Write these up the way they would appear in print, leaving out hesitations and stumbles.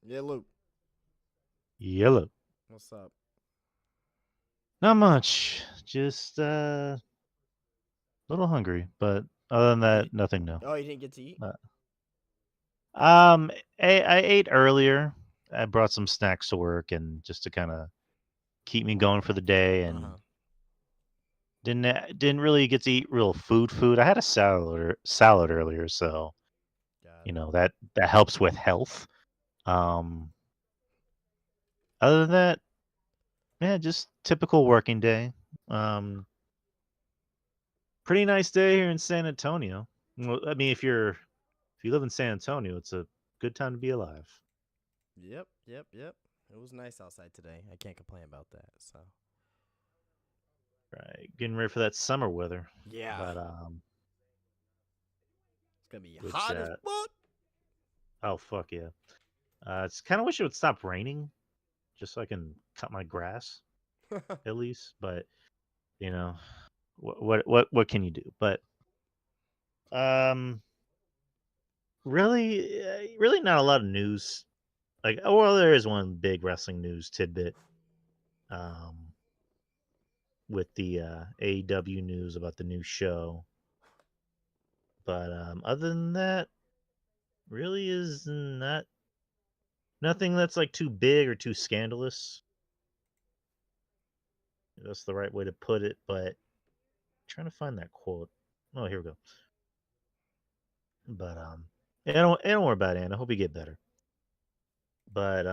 Yeah, Luke. Yellow. What's up? Not much. Just a little hungry, but other than You, that, nothing new. oh, you didn't get to eat? Uh, I ate earlier. I brought some snacks to work, and just to kind of keep me going for the day, Uh and huh. didn't really get to eat real food. I had a salad earlier, so Got it. that helps with health. Um, Other than that, yeah, just typical working day. Um, Pretty nice day here in San Antonio. Well, I mean, if you live in San Antonio, it's a good time to be alive. Yep. It was nice outside today. I can't complain about that. So Right, getting ready for that summer weather. yeah, But it's gonna be which hot as oh fuck yeah. It's kind of wish it would stop raining, just so I can cut my grass fuck. at least. But you know, what can you do? But um, really not a lot of news. Like, oh well, there is one big wrestling news tidbit. Um, with the AEW news about the new show. But other than that, really is not nothing that's like too big or too scandalous. That's the right way to put it. But trying to find that quote. Oh, here we go. But yeah, don't worry about it, and I hope you get better. But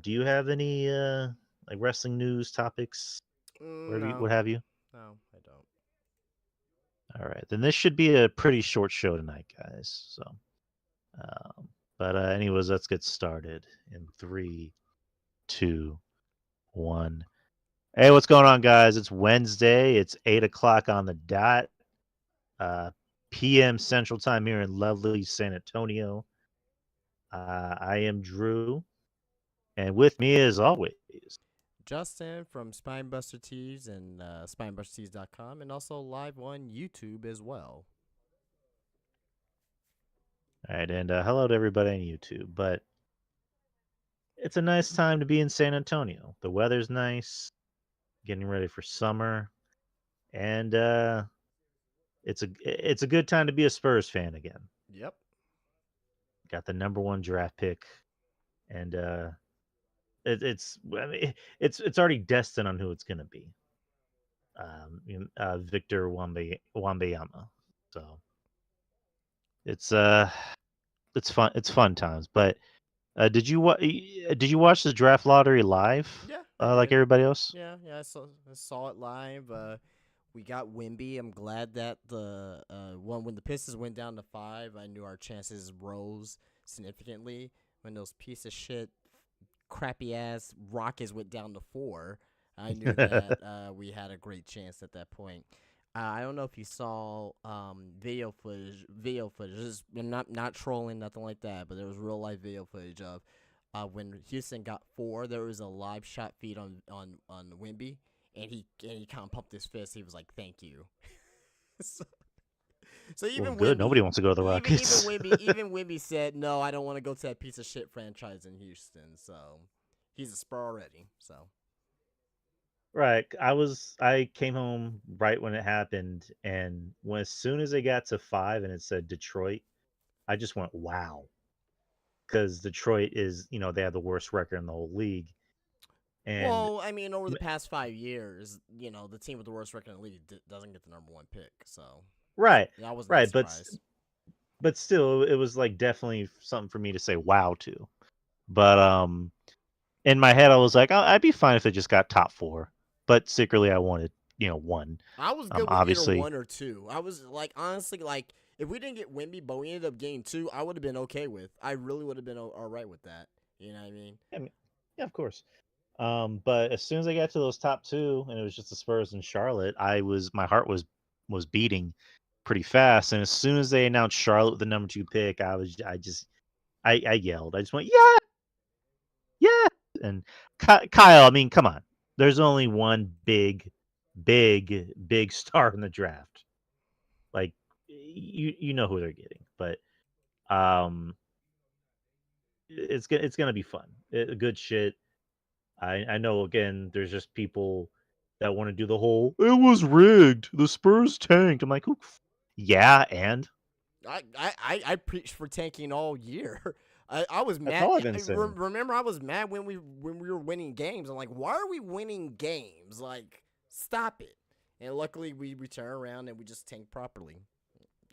do you have any like wrestling news topics, No, what have you? no, I don't. All right, then this should be a pretty short show tonight, guys. So, but anyways, let's get started in three, 2, 1. Hey, what's going on, guys? It's Wednesday. It's 8 o'clock on the dot, uh, p.m. Central Time here in lovely San Antonio. I am Drew, and with me, as always. Justin from Spinebuster Tees and spinebustertees.com, and also live on YouTube as well. All right, and hello to everybody on YouTube. But it's a nice time to be in San Antonio. The weather's nice, getting ready for summer, and it's a good time to be a Spurs fan again. Yep. Got the number one draft pick, and it's I mean, it's already destined on who it's gonna be. Victor Wambeyama. So it's it's fun. It's fun times. But did you watch the draft lottery live? Yeah, I Like did. everybody else? Yeah, I saw it live. We got Wimby. I'm glad that the when the Pistons went down to 5, I knew our chances rose significantly. When those piece of shit, crappy ass Rockets went down to 4, I knew that we had a great chance at that point. I don't know if you saw video footage. Video footage. I'm not trolling, nothing like that. But there was real life video footage of when Houston got 4. There was a live shot feed on Wimby, and he kind of pumped his fist. He was like, "Thank you." so, so Well, even good. Nobody Wimby, wants to go to the even Rockets. Wimby, even Wimby said, "No, I don't want to go to that piece of shit franchise in Houston." So he's a Spur already. So Right. I came home right when it happened, and when as soon as they got to 5 and it said Detroit, I just went wow, because Detroit is they have the worst record in the whole league, and well, I mean, over the past 5 years, the team with the worst record in the league doesn't get the number one pick. So right, yeah, I wasn't that right, surprised. but still, it was like definitely something for me to say wow to. But in my head, I was like, I'd be fine if it just got top 4. But secretly, I wanted one. I was good with either Obviously, 1 or 2. I was like, honestly, like if we didn't get Wimby, but we ended up getting 2, I would have been okay with. I really would have been all right with that. You know what I mean? I mean, yeah, of course. But as soon as I got to those top 2, and it was just the Spurs and Charlotte, my heart was beating pretty fast. And as soon as they announced Charlotte with the number 2 pick, I yelled. I just went, yeah, yeah. And Kyle, I mean, come on. There's only one big star in the draft. Like you know who they're getting. But um it's gonna be fun. Good shit. I know. Again, there's just people that want to do the whole "it was rigged, the Spurs tanked." I'm like, who? Yeah, and I preached for tanking all year. I was that's mad. all I've been saying. Remember, I was mad when we were winning games. I'm like, why are we winning games? Like, stop it. And luckily, we turn around and we just tank properly.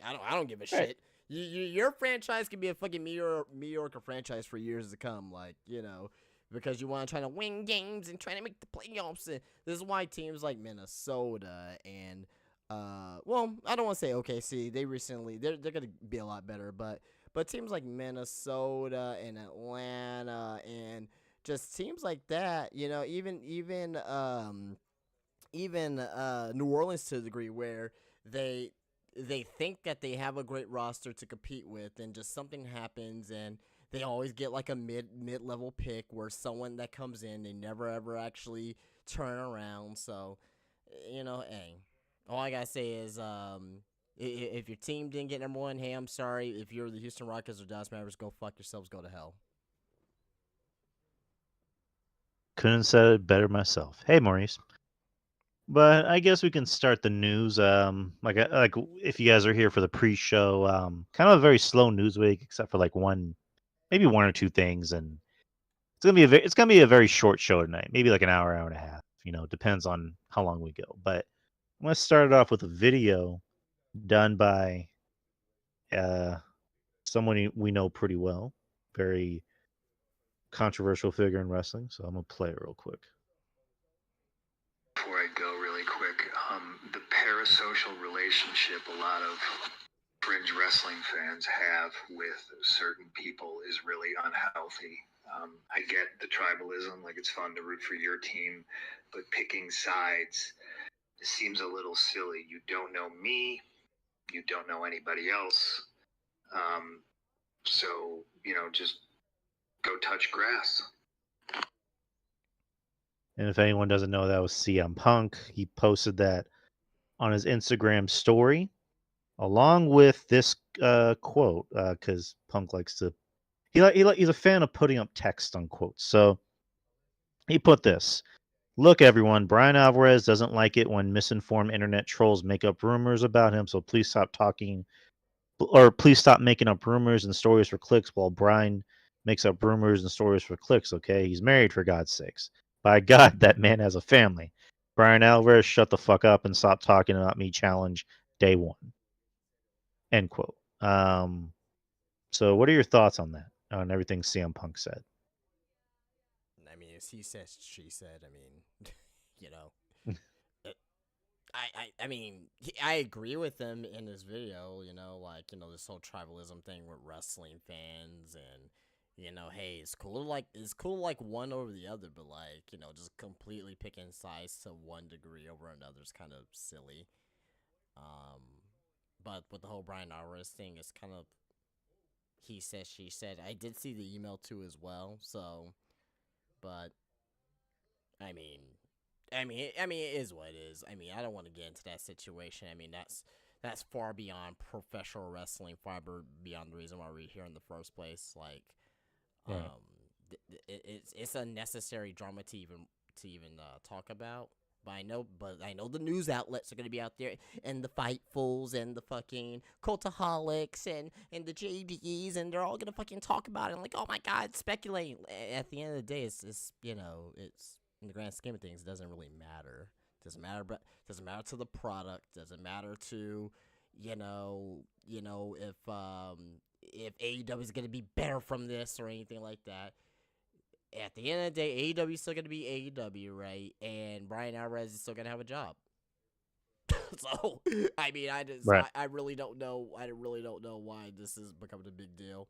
I don't give a Right. shit. Your franchise can be a fucking mediocre franchise for years to come. Like, because you want to try to win games and try to make the playoffs. And this is why teams like Minnesota and well, I don't want to say OKC. They're gonna be a lot better, but teams like Minnesota and Atlanta and just teams like that, even New Orleans to a degree where they they think that they have a great roster to compete with, and just something happens, and they always get like a mid level pick where someone that comes in, they never ever actually turn around. So, hey, all I gotta say is, if your team didn't get number one, hey, I'm sorry. If you're the Houston Rockets or Dallas Mavericks, go fuck yourselves, go to hell. Couldn't have said it better myself. Hey, Maurice. But I guess we can start the news. Like if you guys are here for the pre-show, kind of a very slow news week, except for like maybe one or two things, and it's gonna be a very short show tonight, maybe like an hour, hour and a half. Depends on how long we go. But I'm gonna start it off with a video done by someone we know pretty well, very controversial figure in wrestling. So I'm gonna play it real quick. Before I go really quick, the parasocial relationship a lot of fringe wrestling fans have with certain people is really unhealthy. I get the tribalism, like it's fun to root for your team, but picking sides seems a little silly. You don't know me, you don't know anybody else. So, just go touch grass. And if anyone doesn't know, that was CM Punk. He posted that on his Instagram story, along with this quote, because Punk likes to. He's a fan of putting up text on quotes. So he put this. Look, everyone, Brian Alvarez doesn't like it when misinformed internet trolls make up rumors about him, so please stop talking, or please stop making up rumors and stories for clicks while Brian makes up rumors and stories for clicks, okay? He's married, for God's sakes. By God, that man has a family. Brian Alvarez, shut the fuck up and stop talking about me, challenge day one. End quote. So what are your thoughts on that, on everything CM Punk said? I mean, it's he said, she said. I mean, you know, I mean, I agree with him in this video. This whole tribalism thing with wrestling fans, and hey, it's cool to like one over the other, but like just completely picking sides to one degree over another is kind of silly. But with the whole Brian Alvarez thing, it's kind of he said, she said. I did see the email too as well. So, but I mean, it is what it is. I mean, I don't want to get into that situation. I mean, that's far beyond professional wrestling, far beyond the reason why we're here in the first place. Like, Right. it's unnecessary drama to even talk about. But I know the news outlets are gonna be out there, and the Fightfuls, and the fucking Cultaholics, and the JDs, and they're all gonna fucking talk about it. And like, oh my god, speculating. At the end of the day, it's in the grand scheme of things, it doesn't really matter. Doesn't matter to the product. Doesn't matter to, if AEW is gonna be better from this or anything like that. At the end of the day, AEW is still gonna be AEW, right? And Brian Alvarez is still gonna have a job. So, I mean, Right. I really don't know. I really don't know why this is becoming a big deal.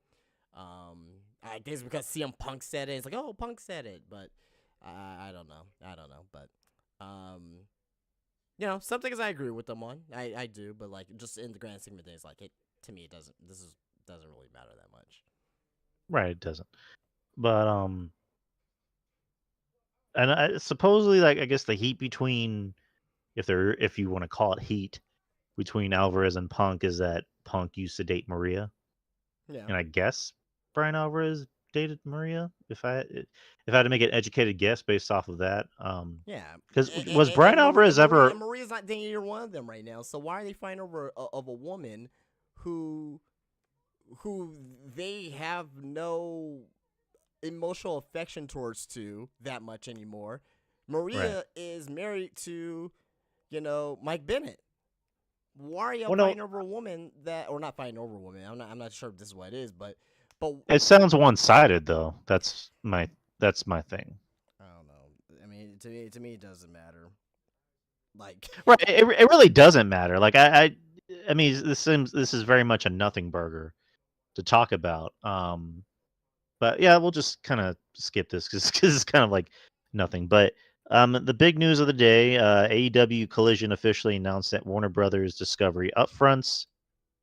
I guess because CM Punk said it. It's like, oh, Punk said it, but I don't know. But some things I agree with them on. I do, but like just in the grand scheme of things, like it to me, it doesn't. Doesn't really matter that much. Right. It doesn't. But and supposedly, like, I guess the heat between, if you want to call it heat, between Alvarez and Punk is that Punk used to date Maria, Yeah. and I guess Brian Alvarez dated Maria. If I had to make an educated guess based off of that, Yeah, because was Brian Alvarez ever? Maria's not dating either one of them right now. So why are they fighting over of a woman who they have no emotional affection towards that much anymore? Right. Maria is married to, Mike Bennett. Why are y'all Well, no, fighting over a woman or not fighting over a woman? I'm not sure if this is what it is, but it sounds one-sided though. That's my thing. I don't know. I mean, to me, it doesn't matter. Like, Right. It really doesn't matter. Like I mean, this is very much a nothing burger to talk about. But yeah, we'll just kind of skip this because it's kind of like nothing. But the big news of the day: AEW Collision officially announced that Warner Brothers Discovery upfronts.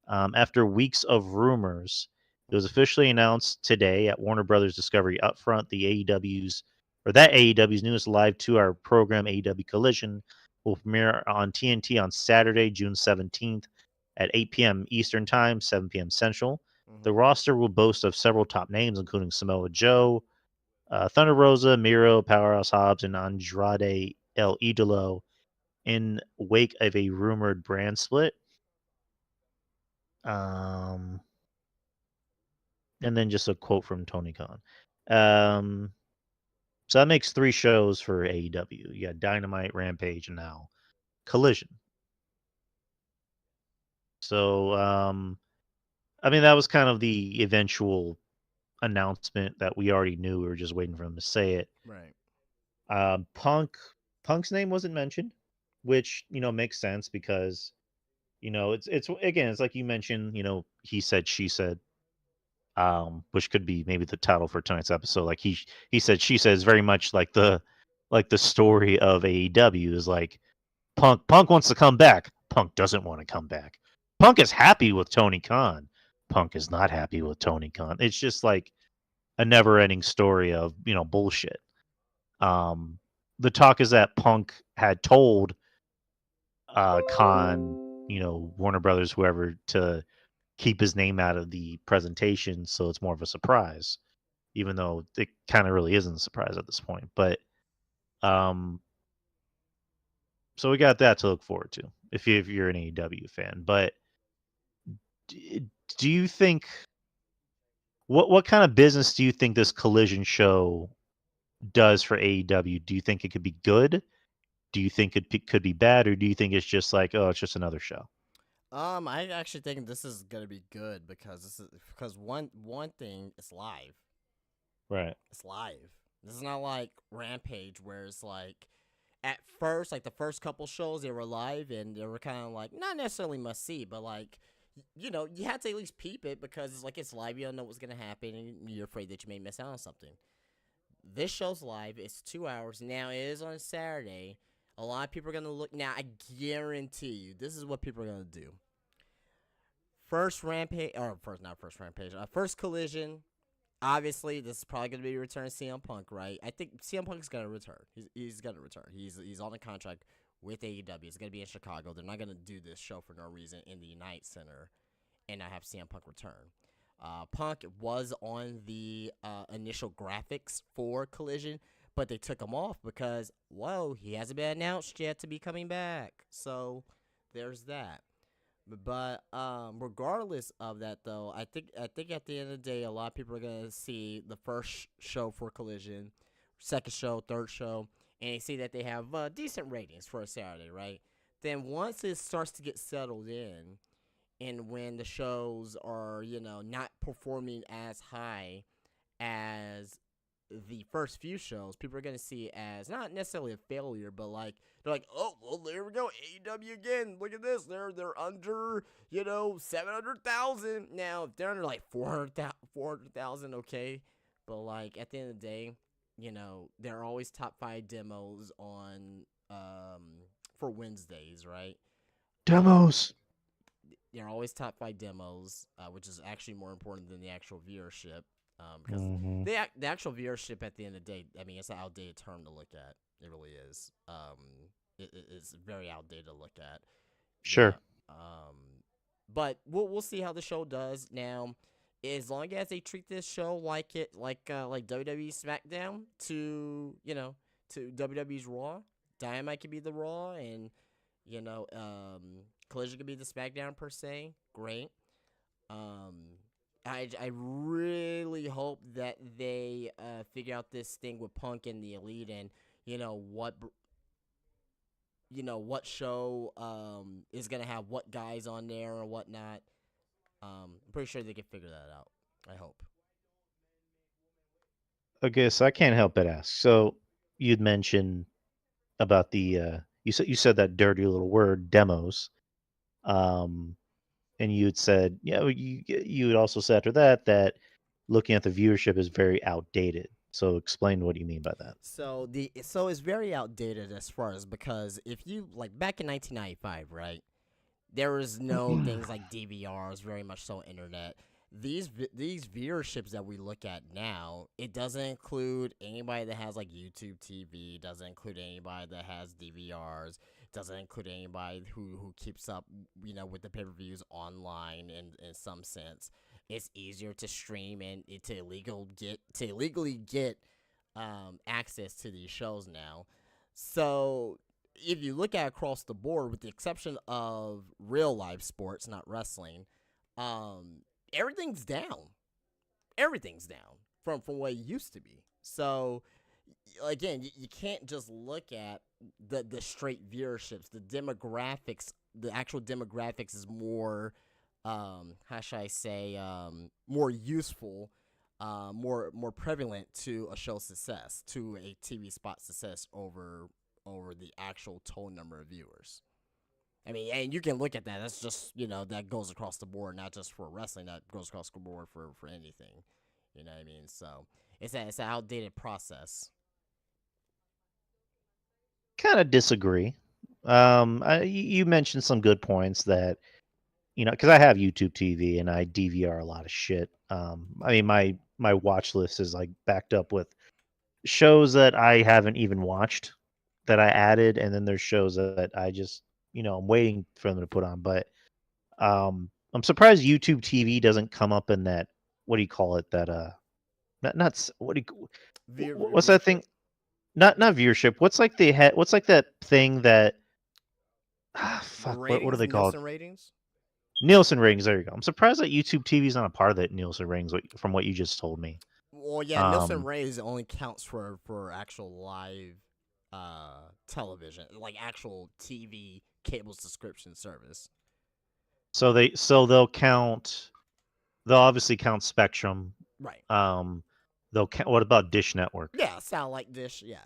After weeks of rumors, it was officially announced today at Warner Brothers Discovery upfront that AEW's newest live 2-hour program, AEW Collision, will premiere on TNT on Saturday, June 17th at 8 p.m. Eastern Time, 7 p.m. Central. The roster will boast of several top names, including Samoa Joe, Thunder Rosa, Miro, Powerhouse Hobbs, and Andrade El Idolo in wake of a rumored brand split. And then just a quote from Tony Khan. So that makes 3 shows for AEW. You got Dynamite, Rampage, and now Collision. So, I mean, that was kind of the eventual announcement that we already knew. We were just waiting for them to say it. right. Punk's name wasn't mentioned, which makes sense because it's again, it's like you mentioned. He said, she said. Which could be maybe the title for tonight's episode. Like he said, she says, very much like the story of AEW is like Punk wants to come back. Punk doesn't want to come back. Punk is happy with Tony Khan. Punk is not happy with Tony Khan. It's just like a never-ending story of bullshit. The talk is that Punk had told Khan, Warner Brothers, whoever, to keep his name out of the presentation, so it's more of a surprise, even though it kind of really isn't a surprise at this point. But so we got that to look forward to if you're an AEW fan. But do you think what kind of business do you think this Collision show does for AEW? Do you think it could be good? Do you think it could be bad, or do you think it's just like, oh, it's just another show? I actually think this is gonna be good because one thing, it's live. Right. It's live. This is not like Rampage where it's like at first, like the first couple shows they were live and they were kind of like not necessarily must see, but like you had to at least peep it because it's like it's live. You don't know what's gonna happen and you're afraid that you may miss out on something. This show's live. It's 2 hours. Now it is on Saturday. A lot of people are gonna look. Now I guarantee you, this is what people are gonna do. First Rampage, or first not first Rampage. First Collision. Obviously, this is probably gonna be a return of CM Punk, right? I think CM Punk is gonna return. He's gonna return. He's on a contract with AEW. It's gonna be in Chicago. They're not gonna do this show for no reason in the Unite Center, and not have CM Punk return. Punk was on the initial graphics for Collision, but they took him off because, he hasn't been announced yet to be coming back. So there's that. But regardless of that, though, I think at the end of the day, a lot of people are gonna see the first show for Collision, second show, third show, and they see that they have decent ratings for a Saturday, right? Then once it starts to get settled in, and when the shows are not performing as high as the first few shows, people are going to see it as not necessarily a failure, but like they're like, oh well, there we go, AEW again. Look at this, they're under 700,000 now. If they're under like 400,000, okay, but like at the end of the day, they're always top 5 demos on for Wednesdays, right? Demos. They're always top 5 demos, which is actually more important than the actual viewership. Because the actual viewership at the end of the day, I mean, it's an outdated term to look at. It really is. It's very outdated to look at. Sure. Yeah, but we'll see how the show does. Now, as long as they treat this show like WWE SmackDown to WWE's Raw, Dynamite could be the Raw, and Collision could be the SmackDown per se. Great. I really hope that they figure out this thing with Punk and the Elite, and what show is gonna have what guys on there or whatnot. I'm pretty sure they can figure that out. I hope. Okay, so I can't help but ask. So you'd mentioned about the you said that dirty little word demos, um, and you'd said you had also said after that looking at the viewership is very outdated. So explain what you mean by that. So it's very outdated as far as, because if you like back in 1995, right? There was no things like DVRs, very much so internet. These viewerships that we look at now, it doesn't include anybody that has like YouTube TV, doesn't include anybody that has DVRs, doesn't include anybody who keeps up, with the pay-per-views online in some sense. It's easier to stream and to illegally get access to these shows now. So if you look at across the board, with the exception of real life sports, not wrestling, everything's down. Everything's down from what it used to be. So again, you can't just look at the straight viewerships. The demographics, the actual demographics, is more how should I say, more useful, more prevalent to a show's success, to a TV spot success over the actual total number of viewers. I mean, and you can look at that. That's just, that goes across the board, not just for wrestling. That goes across the board for anything. You know what I mean? So it's an outdated process. Kind of disagree. You mentioned some good points that because I have YouTube TV and I DVR a lot of shit. I mean, my watch list is like backed up with shows that I haven't even watched that I added, and then there's shows that I just I'm waiting for them to put on. But I'm surprised YouTube TV doesn't come up in that, what do you call it, that what do you, what's that thing? Not viewership. What's like what's like that thing that fuck, what are they called? Nielsen ratings. Nielsen ratings. There you go. I'm surprised that YouTube TV is not a part of that Nielsen ratings, from what you just told me. Well, yeah, Nielsen ratings only counts for actual live television, like actual TV cable subscription service. So they'll count. They'll obviously count Spectrum. Right. They'll count. What about Dish Network? Yeah, sound like Dish. Yeah.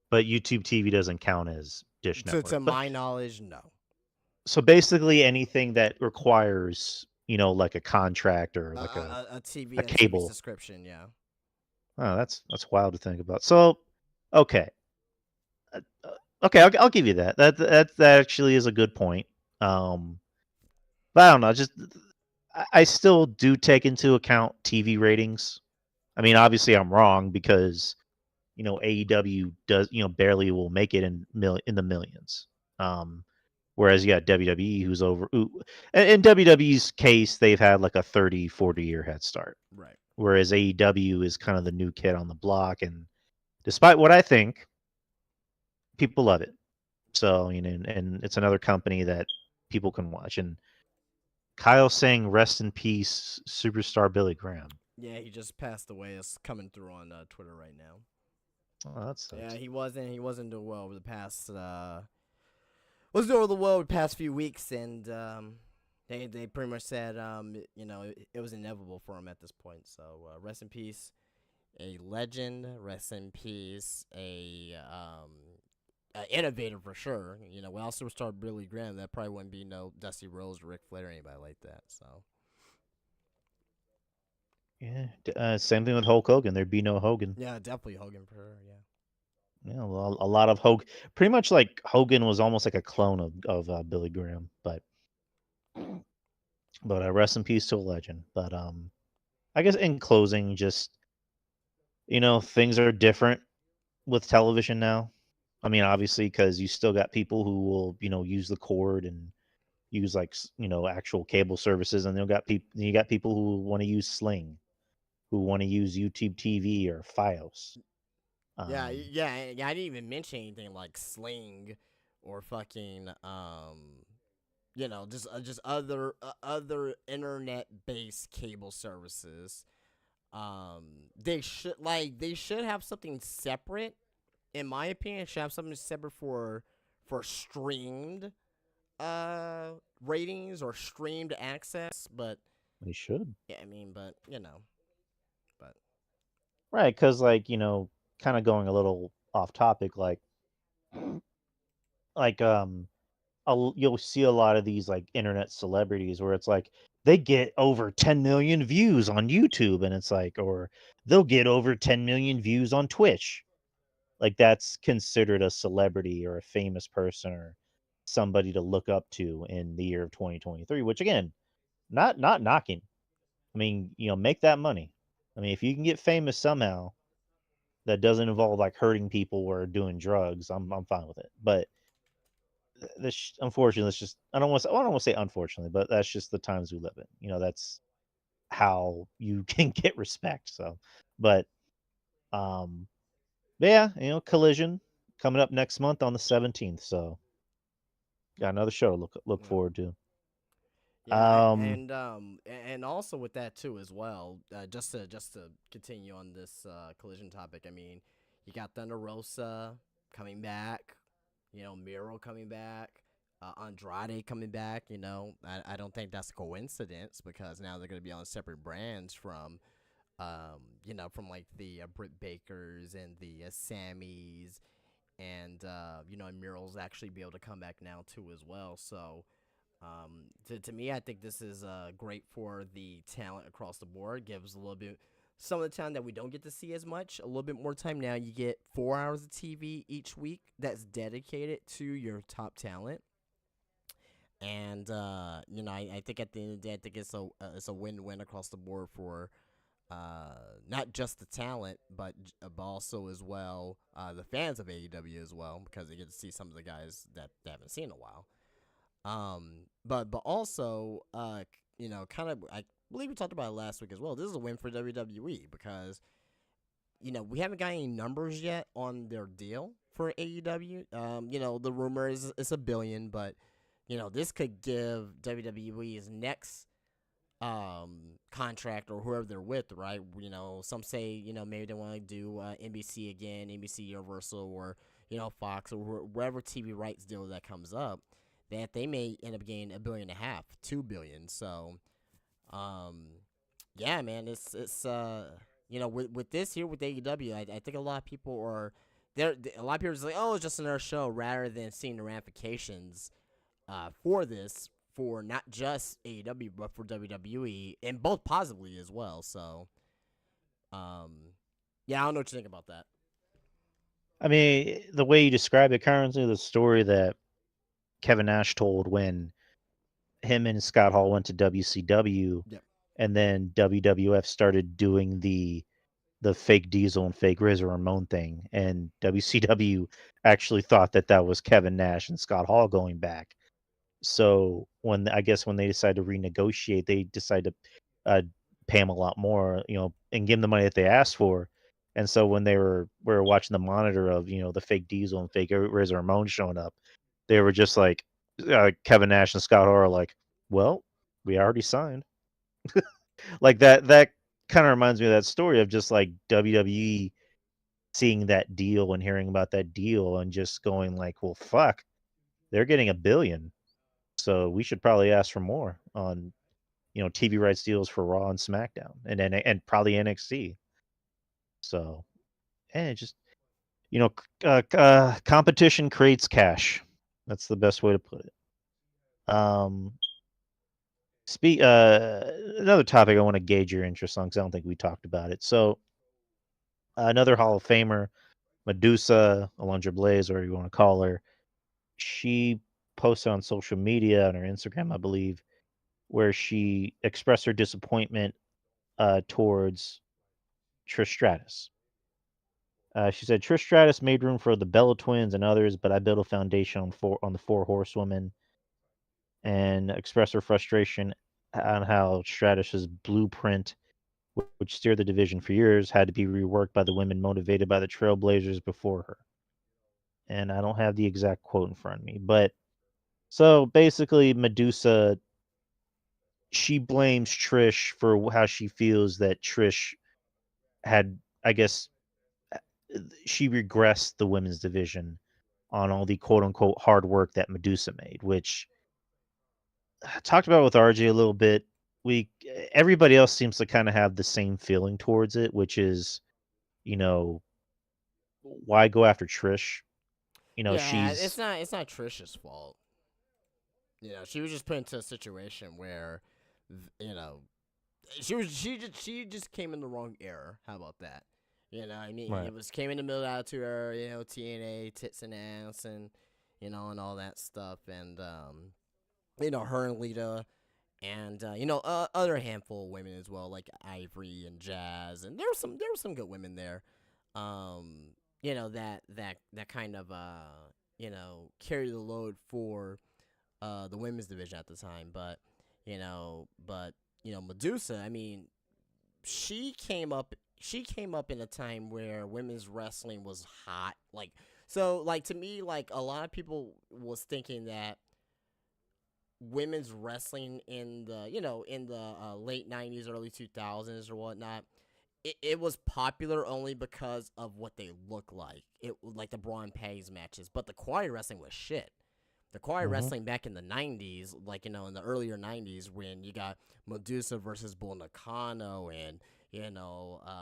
But YouTube TV doesn't count as Dish Network. To my knowledge, no. So basically, anything that requires like a contract or like a TV, a cable subscription, yeah. Oh, that's wild to think about. So, okay, I'll give you that. That actually is a good point. But I don't know. Just I still do take into account TV ratings. I mean, obviously, I'm wrong because AEW does barely will make it in the millions. Whereas you got WWE, who's over. In WWE's case, they've had like a 30, 40-year head start. Right. Whereas AEW is kind of the new kid on the block, and despite what I think, people love it. So and it's another company that people can watch. And Kyle saying "Rest in peace, superstar Billy Graham." Yeah, he just passed away. It's coming through on Twitter right now. Oh, that sucks. Yeah, he wasn't doing well over the past wasn't doing well over the past few weeks, and they pretty much said it was inevitable for him at this point. So rest in peace, a legend. Rest in peace, a innovator for sure. Without superstar Billy Graham, that probably wouldn't be no Dusty Rhodes, Ric Flair, or anybody like that. So. Yeah, same thing with Hulk Hogan. There'd be no Hogan. Yeah, definitely Hogan for her. Yeah. Yeah, a lot of Hogan. Pretty much like Hogan was almost like a clone of Billy Graham, but rest in peace to a legend. But I guess in closing, just things are different with television now. I mean, obviously, because you still got people who will use the cord and use like actual cable services, and you got people who want to use Sling, who want to use YouTube TV or FiOS. Yeah, yeah. I didn't even mention anything like Sling or fucking just other internet based cable services. They should have something separate. In my opinion, should have something separate for streamed ratings or streamed access. But They should. yeah, I mean, but Right, because kind of going a little off topic, like you'll see a lot of these like internet celebrities where it's like they get over 10 million views on YouTube, and it's like, or they'll get over 10 million views on Twitch. Like that's considered a celebrity or a famous person or somebody to look up to in the year of 2023, which again, not knocking. I mean, make that money. I mean, if you can get famous somehow that doesn't involve like hurting people or doing drugs, I'm fine with it. But unfortunately, it's just I don't want to say unfortunately, but that's just the times we live in. That's how you can get respect. So, but um, yeah, Collision coming up next month on the 17th. So, got another show to look yeah. forward to. Yeah, Um, and also with that too as well. Just to continue on this collision topic. I mean, you got Thunder Rosa coming back. Miro coming back. Andrade coming back. I don't think that's a coincidence because now they're going to be on separate brands from like the Britt Bakers and the Sammys, and Miro's actually be able to come back now too as well. So. To me, I think this is great for the talent across the board. Gives a little bit some of the talent that we don't get to see as much a little bit more time. Now you get 4 hours of TV each week that's dedicated to your top talent, and I think at the end of the day, I think it's a win-win across the board for not just the talent, but also as well the fans of AEW as well because they get to see some of the guys that they haven't seen in a while. But also, kind of, I believe we talked about it last week as well. This is a win for WWE because, we haven't got any numbers yet on their deal for AEW. The rumor is it's $1 billion, but, this could give WWE's next contract or whoever they're with, right? Some say, maybe they want to do NBC again, NBC Universal, or, Fox, or wherever TV rights deal that comes up. That they may end up getting $1.5 billion, $2 billion. So, yeah, man, it's with this here with AEW, I think a lot of people are there. A lot of people are just like, oh, it's just another show, rather than seeing the ramifications for this for not just AEW but for WWE and both positively as well. So, yeah, I don't know what you think about that. I mean, the way you describe it currently, the story that Kevin Nash told when him and Scott Hall went to WCW, Yep. and then WWF started doing the fake Diesel and fake Razor Ramon thing, and WCW actually thought that was Kevin Nash and Scott Hall going back. So when they decided to renegotiate, they decided to pay him a lot more, and give them the money that they asked for. And so when we were watching the monitor of the fake Diesel and fake Razor Ramon showing up, they were just like Kevin Nash and Scott Hall are like, well, we already signed. Like that kind of reminds me of that story of just like WWE seeing that deal and hearing about that deal and just going like, well, fuck, they're getting $1 billion, so we should probably ask for more on TV rights deals for Raw and SmackDown, and probably NXT. So, and just competition creates cash. That's the best way to put it. Another topic I want to gauge your interest on because I don't think we talked about it. So, another Hall of Famer, Medusa, Alundra Blaze, or you want to call her, she posted on social media on her Instagram, I believe, where she expressed her disappointment towards Trish Stratus. She said Trish Stratus made room for the Bella Twins and others, but I built a foundation on the four horsewomen. and expressed her frustration on how Stratish's blueprint, which steered the division for years, had to be reworked by the women motivated by the trailblazers before her. And I don't have the exact quote in front of me, but so basically, Medusa, she blames Trish for how she feels that Trish had, I guess, she regressed the women's division on all the quote unquote hard work that Medusa made, which I talked about with RJ a little bit. We Everybody else seems to kind of have the same feeling towards it, which is, you know, why go after Trish? Yeah, She's it's not Trish's fault. She was just put into a situation where, you know, she just came in the wrong era. How about that? I mean, right. it was came in the middle out to her, TNA, tits and ass, and and all that stuff, and her and Lita, and other handful of women as well, like Ivory and Jazz, and there were some good women there, that kind of carry the load for the women's division at the time, but Medusa, I mean, she came up in a time where women's wrestling was hot, like to me, like a lot of people was thinking that women's wrestling in the late 90s, early 2000s or whatnot, it was popular only because of what they look like, like the Braun Pays matches, but the quiet wrestling was shit. The quiet hmm wrestling back in the 90s, like, in the earlier 90s, when you got Medusa versus Bull Nakano and,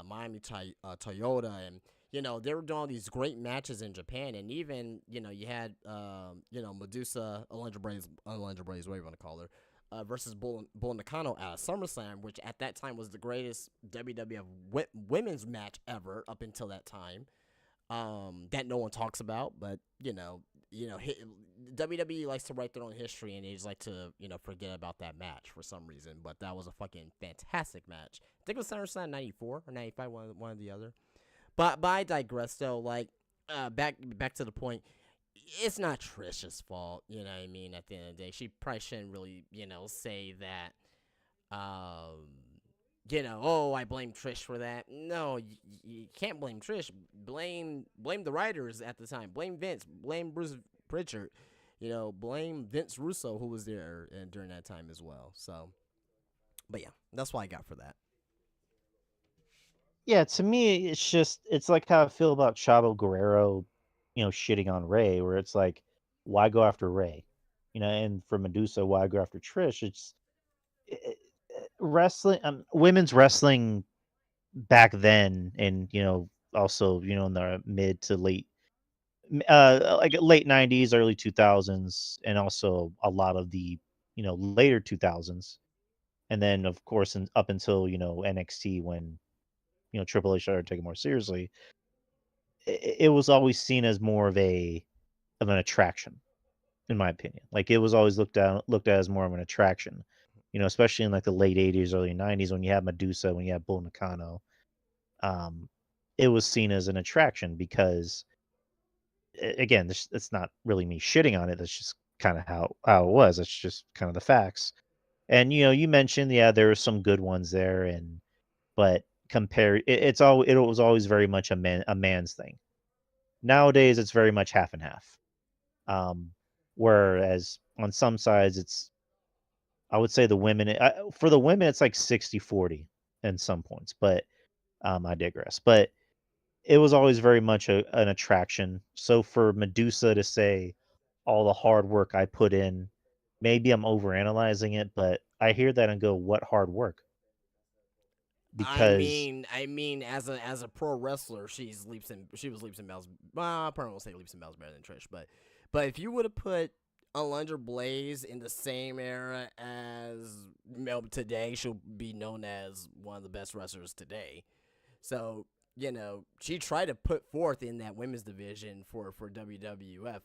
Miami Toyota, and, they were doing all these great matches in Japan. And even, you had, Medusa, Alundra Blaze, whatever you want to call her, versus Bull Nakano at SummerSlam, which at that time was the greatest WWF women's match ever up until that time. That no one talks about, but WWE likes to write their own history, and they just like to forget about that match for some reason. But that was a fucking fantastic match. I think it was SummerSlam '94 or '95, one or the other. But I digress. Though, like, back to the point. It's not Trish's fault, you know what I mean. At the end of the day, she probably shouldn't really say that. Oh, I blame Trish for that. No, you can't blame Trish. Blame the writers at the time. Blame Vince. Blame Bruce Pritchard. Blame Vince Russo, who was there during that time as well. So, but yeah, that's what I got for that. Yeah, to me, it's like how I feel about Chavo Guerrero, shitting on Ray, where it's like, why go after Ray? And for Medusa, why go after Trish? Wrestling, women's wrestling back then, and also in the mid to late, like late '90s, early 2000s, and also a lot of the later 2000s, and then of course up until NXT when Triple H started taking more seriously. It was always seen as more of an attraction, in my opinion. Like it was always looked at as more of an attraction, especially in like the late '80s, early '90s when you had Medusa, when you had Bull Nakano. Um, it was seen as an attraction because, again, it's not really me shitting on it. That's just kind of how it was. It's just kind of the facts. And you mentioned, yeah, there were some good ones there, but it was always very much a man's thing. Nowadays, it's very much half and half. Um, Whereas on some sides, I would say for the women, it's like 60-40 in some points, but I digress. But it was always very much an attraction. So for Medusa to say all the hard work I put in, maybe I'm overanalyzing it, but I hear that and go, what hard work? Because I mean, as a pro wrestler, she was leaps and bounds. Well, I probably won't say leaps and bounds better than Trish, but if you would have put Alundra Blaze in the same era as today, she'll be known as one of the best wrestlers today. So she tried to put forth in that women's division for WWF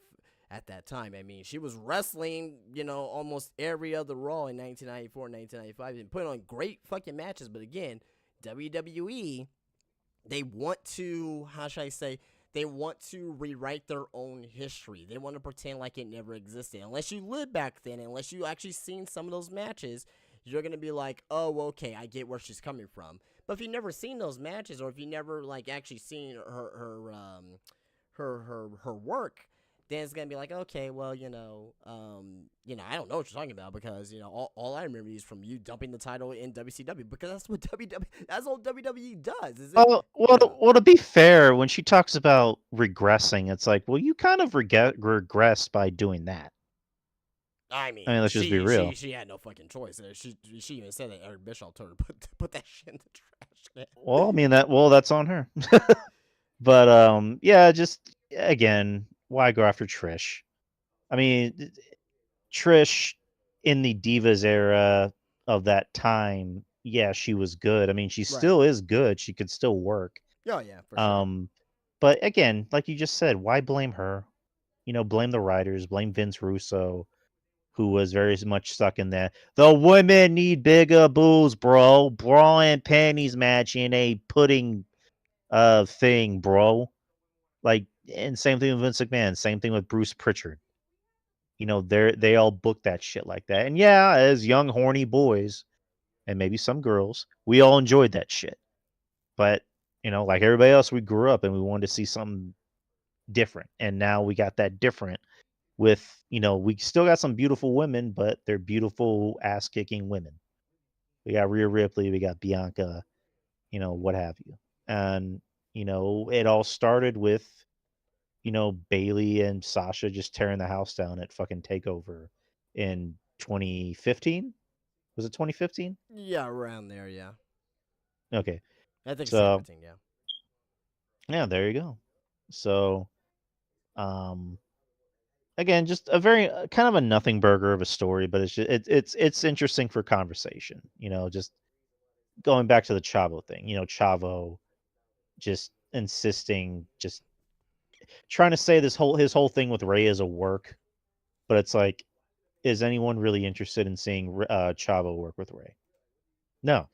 at that time. I mean, she was wrestling, almost every other Raw in 1994, 1995, and putting on great fucking matches. But again, WWE, they want to, how should I say, They want to rewrite their own history. They want to pretend like it never existed. Unless you lived back then, unless you actually seen some of those matches, you're gonna be like, oh, okay, I get where she's coming from. But if you never seen those matches, or if you never like actually seen her work, then it's gonna be like, okay, well, I don't know what you're talking about because all I remember is from you dumping the title in WCW because that's what that's all WWE does. Is it? Well, to be fair, when she talks about regressing, it's like, well, you kind of regressed by doing that. I mean, let's just be real. She had no fucking choice. She even said that Eric Bischoff told her to put that shit in the trash. Well, I mean that's on her. But yeah, just again, why go after Trish? I mean, Trish in the Divas era of that time, yeah, she was good. I mean, she still is good. She could still work. Oh yeah, for sure. But again, like you just said, why blame her? Blame the writers, blame Vince Russo, who was very much stuck in that. The women need bigger boobs, bro. Bra and panties match in a pudding thing, bro. Like, and same thing with Vince McMahon, same thing with Bruce Pritchard. They all booked that shit like that. And yeah, as young horny boys and maybe some girls, we all enjoyed that shit. But, like everybody else, we grew up and we wanted to see something different. And now we got that different with, we still got some beautiful women, but they're beautiful ass kicking women. We got Rhea Ripley, we got Bianca, what have you. And, it all started with, Bailey and Sasha just tearing the house down at fucking Takeover in 2015. Was it 2015? Yeah, around there. Yeah. Okay. I think So 17. Yeah. yeah, there you go. So, again, just a very kind of a nothing burger of a story, but it's just, it's interesting for conversation. Just going back to the Chavo thing. Chavo just insisting, just trying to say his whole thing with Ray is a work, but it's like, is anyone really interested in seeing Chavo work with Ray? No.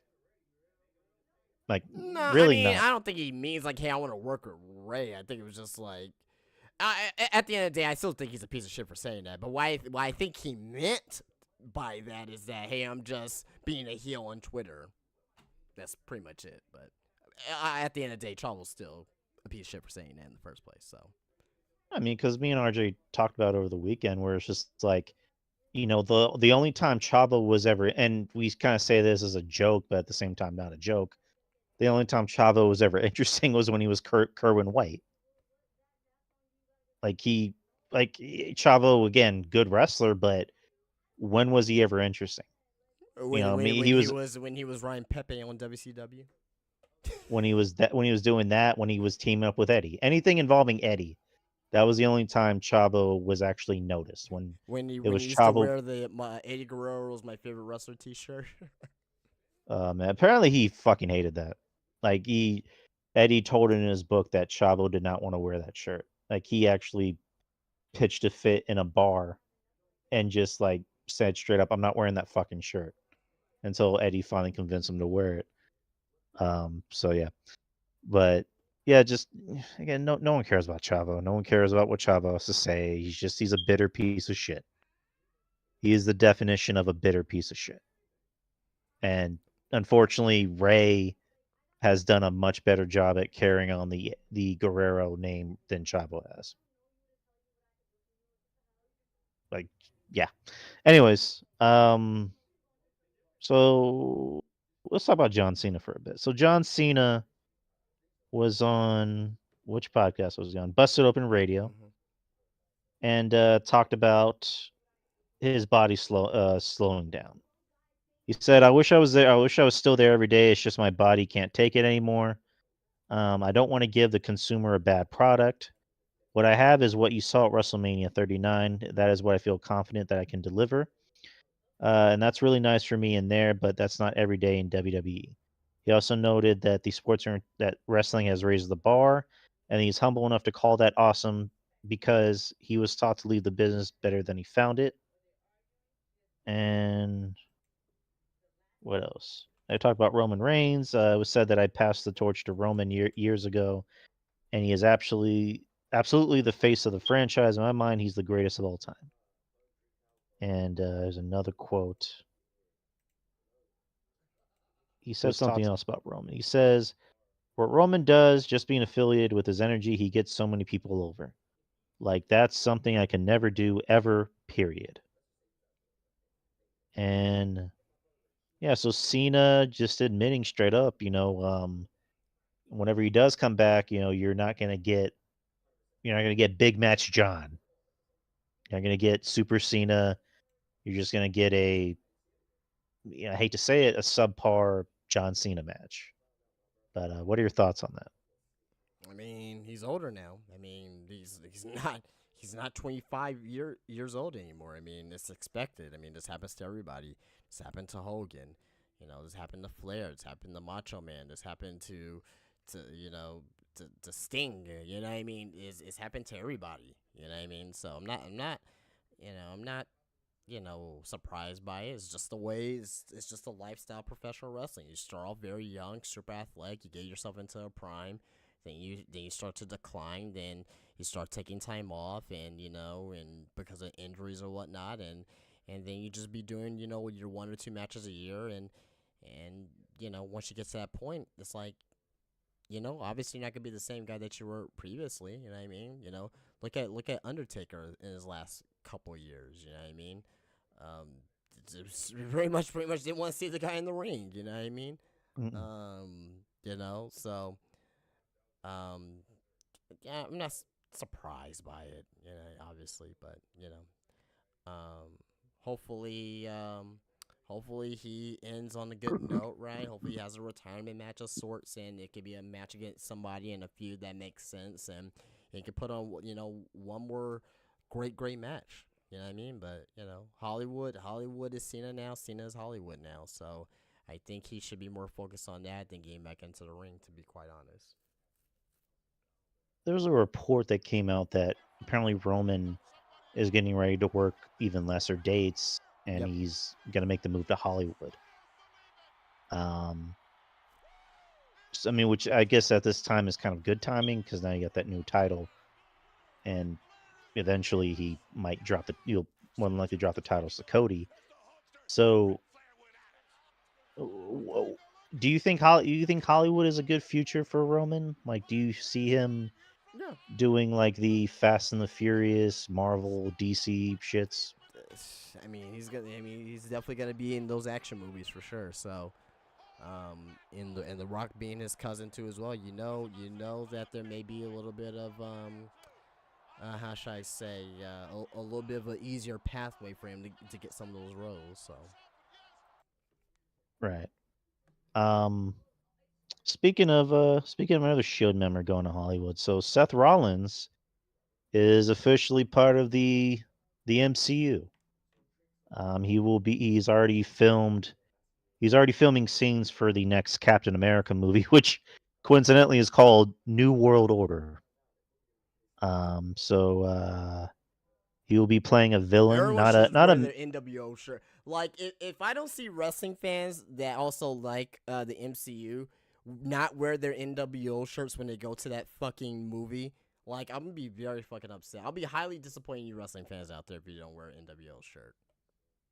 Like, No, I really mean, not. I don't think he means like, hey, I want to work with Ray. I think it was just like, at the end of the day, I still think he's a piece of shit for saying that. But why I think he meant by that is that, hey, I'm just being a heel on Twitter. That's pretty much it. But at the end of the day, Chavo's still a piece of shit for saying that in the first place. So, I mean, because me and RJ talked about it over the weekend, where it's just like, the only time Chavo was ever, and we kind of say this as a joke, but at the same time not a joke. The only time Chavo was ever interesting was when he was Kerwin White. Like Chavo, again, good wrestler, but when was he ever interesting? when he was Ryan Pepe on WCW. when he was doing that, when he was teaming up with Eddie. Anything involving Eddie, that was the only time Chavo was actually noticed. When he was used to Chavo, wear the Eddie Guerrero was my favorite wrestler T-shirt. man, apparently he fucking hated that. Like Eddie told in his book that Chavo did not want to wear that shirt. Like he actually pitched a fit in a bar and just like said straight up, "I'm not wearing that fucking shirt," until Eddie finally convinced him to wear it. So yeah, but yeah, just again, no one cares about Chavo. No one cares about what Chavo has to say. He's a bitter piece of shit. He is the definition of a bitter piece of shit. And unfortunately, Ray has done a much better job at carrying on the Guerrero name than Chavo has. Like, yeah. Anyways, so let's talk about John Cena for a bit. So John Cena was on, which podcast was he on? Busted Open Radio, and talked about his body slowing down. He said, "I wish I was there. I wish I was still there every day. It's just my body can't take it anymore. I don't want to give the consumer a bad product. What I have is what you saw at WrestleMania 39. That is what I feel confident that I can deliver. And that's really nice for me in there, but that's not every day in WWE." He also noted that that wrestling has raised the bar, and he's humble enough to call that awesome because he was taught to leave the business better than he found it. And what else? I talked about Roman Reigns. It was said that I passed the torch to Roman years ago. and he is absolutely the face of the franchise. In my mind, he's the greatest of all time. And there's another quote. He says His something thoughts. else about Roman. He says, "What Roman does, just being affiliated with his energy, he gets so many people over. Like, that's something I can never do ever, period." And yeah, so Cena just admitting straight up, whenever he does come back, you're not gonna get Big Match John. You're not gonna get Super Cena. You're just gonna get I hate to say it, a subpar John Cena match. But what are your thoughts on that? I mean, he's older now. I mean, he's not 25 years old anymore. I mean, it's expected. I mean, this happens to everybody. This happened to Hogan. This happened to Flair. This happened to Macho Man. This happened to Sting. You know what I mean? It's happened to everybody. You know what I mean? So I'm not surprised by it. It's just the way. It's just a lifestyle of professional wrestling. You start off very young, super athletic. You get yourself into a prime. Then you start to decline. Then you start taking time off, and because of injuries or whatnot, and then you just be doing your 1 or 2 matches a year, and once you get to that point, it's like obviously you're not gonna be the same guy that you were previously. You know what I mean? Look at Undertaker in his last couple years. You know what I mean? Very much didn't want to see the guy in the ring. You know what I mean? So. Yeah, I'm not surprised by it, obviously, but hopefully, hopefully he ends on a good note, right? Hopefully he has a retirement match of sorts, and it could be a match against somebody in a feud that makes sense, and he could put on, one more great match. You know what I mean? But Hollywood is Cena now. Cena is Hollywood now. So I think he should be more focused on that than getting back into the ring, to be quite honest. There's a report that came out that apparently Roman is getting ready to work even lesser dates, and Yep. he's going to make the move to Hollywood. I mean, which I guess at this time is kind of good timing because now you got that new title, and eventually you'll more than likely drop the titles to Cody. So, do you think Hollywood is a good future for Roman? Like, do you see him Yeah. doing like the Fast and the Furious, Marvel, DC shits? I mean, he's definitely gonna be in those action movies for sure. So, and the Rock being his cousin too as well. You know that there may be a little bit of how should I say, a little bit of an easier pathway for him to get some of those roles. So. Right. Speaking of another Shield member going to Hollywood, so Seth Rollins is officially part of the MCU. He's already filming scenes for the next Captain America movie, which coincidentally is called New World Order. So he will be playing a villain, Everyone should just wear their NWO shirt. Like, if I don't see wrestling fans that also like the MCU not wear their NWO shirts when they go to that fucking movie, like, I'm gonna be very fucking upset. I'll be highly disappointed in you wrestling fans out there if you don't wear an NWO shirt.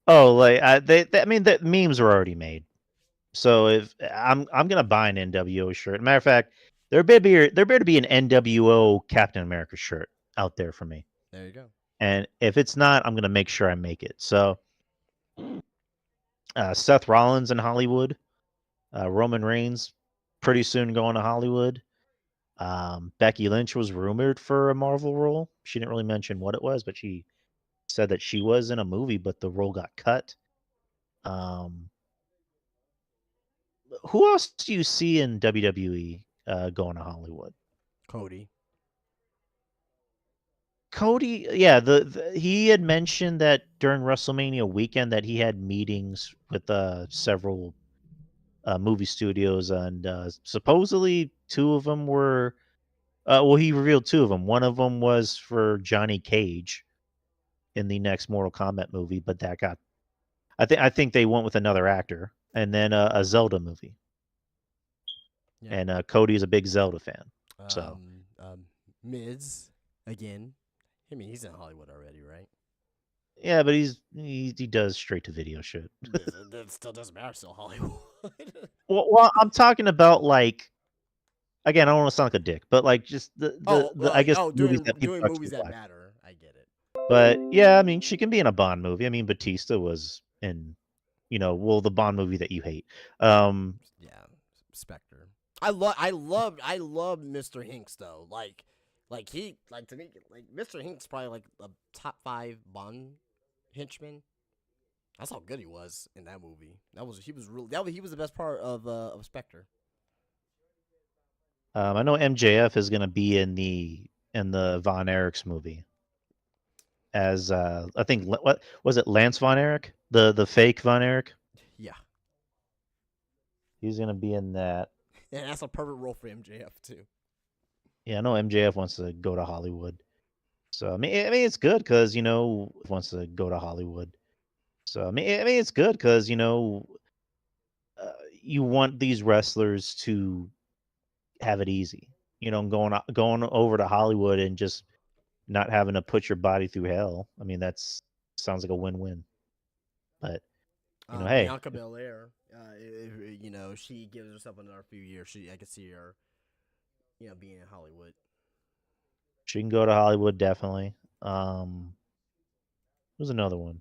Oh, like I mean, the memes were already made. So if I'm gonna buy an NWO shirt. Matter of fact, there better be an NWO Captain America shirt out there for me. There you go. And if it's not, I'm gonna make sure I make it. So Seth Rollins in Hollywood, Roman Reigns pretty soon going to Hollywood. Becky Lynch was rumored for a Marvel role. She didn't really mention what it was, but she said that she was in a movie, but the role got cut. Who else do you see in WWE going to Hollywood? Cody, yeah, he had mentioned that during WrestleMania weekend that he had meetings with several movie studios, and supposedly two of them were. Well, he revealed two of them. One of them was for Johnny Cage in the next Mortal Kombat movie, but that got. I think they went with another actor, and then a Zelda movie. yeah. And Cody is a big Zelda fan, so Mids again. I mean, he's in Hollywood already, right? Yeah, but he does straight to video shit. That still doesn't matter. Still Hollywood. Well, I'm talking about like again. I don't want to sound like a dick, but like just the I guess movies that people doing movies actually that watch. matter. I get it. But yeah, I mean, she can be in a Bond movie. I mean, Batista was in, the Bond movie that you hate. Yeah, Spectre. I love Mr. Hinks though. Like to me, like Mr. Hinks probably like a top 5 Bond henchman. That's how good he was in that movie. He was the best part of Spectre. I know MJF is gonna be in the Von Erichs movie as I think what was it, Lance Von Erich, the fake Von Erich. Yeah, He's gonna be in that. and that's a perfect role for MJF too. Yeah, I know MJF wants to go to Hollywood. So I mean, it's good because wants to go to Hollywood. So I mean, it's good because you want these wrestlers to have it easy. Going over to Hollywood and just not having to put your body through hell. I mean, that's sounds like a win-win. But hey, Bianca Belair, if she gives herself another few years, I could see her, being in Hollywood. she can go to Hollywood definitely. Who's another one?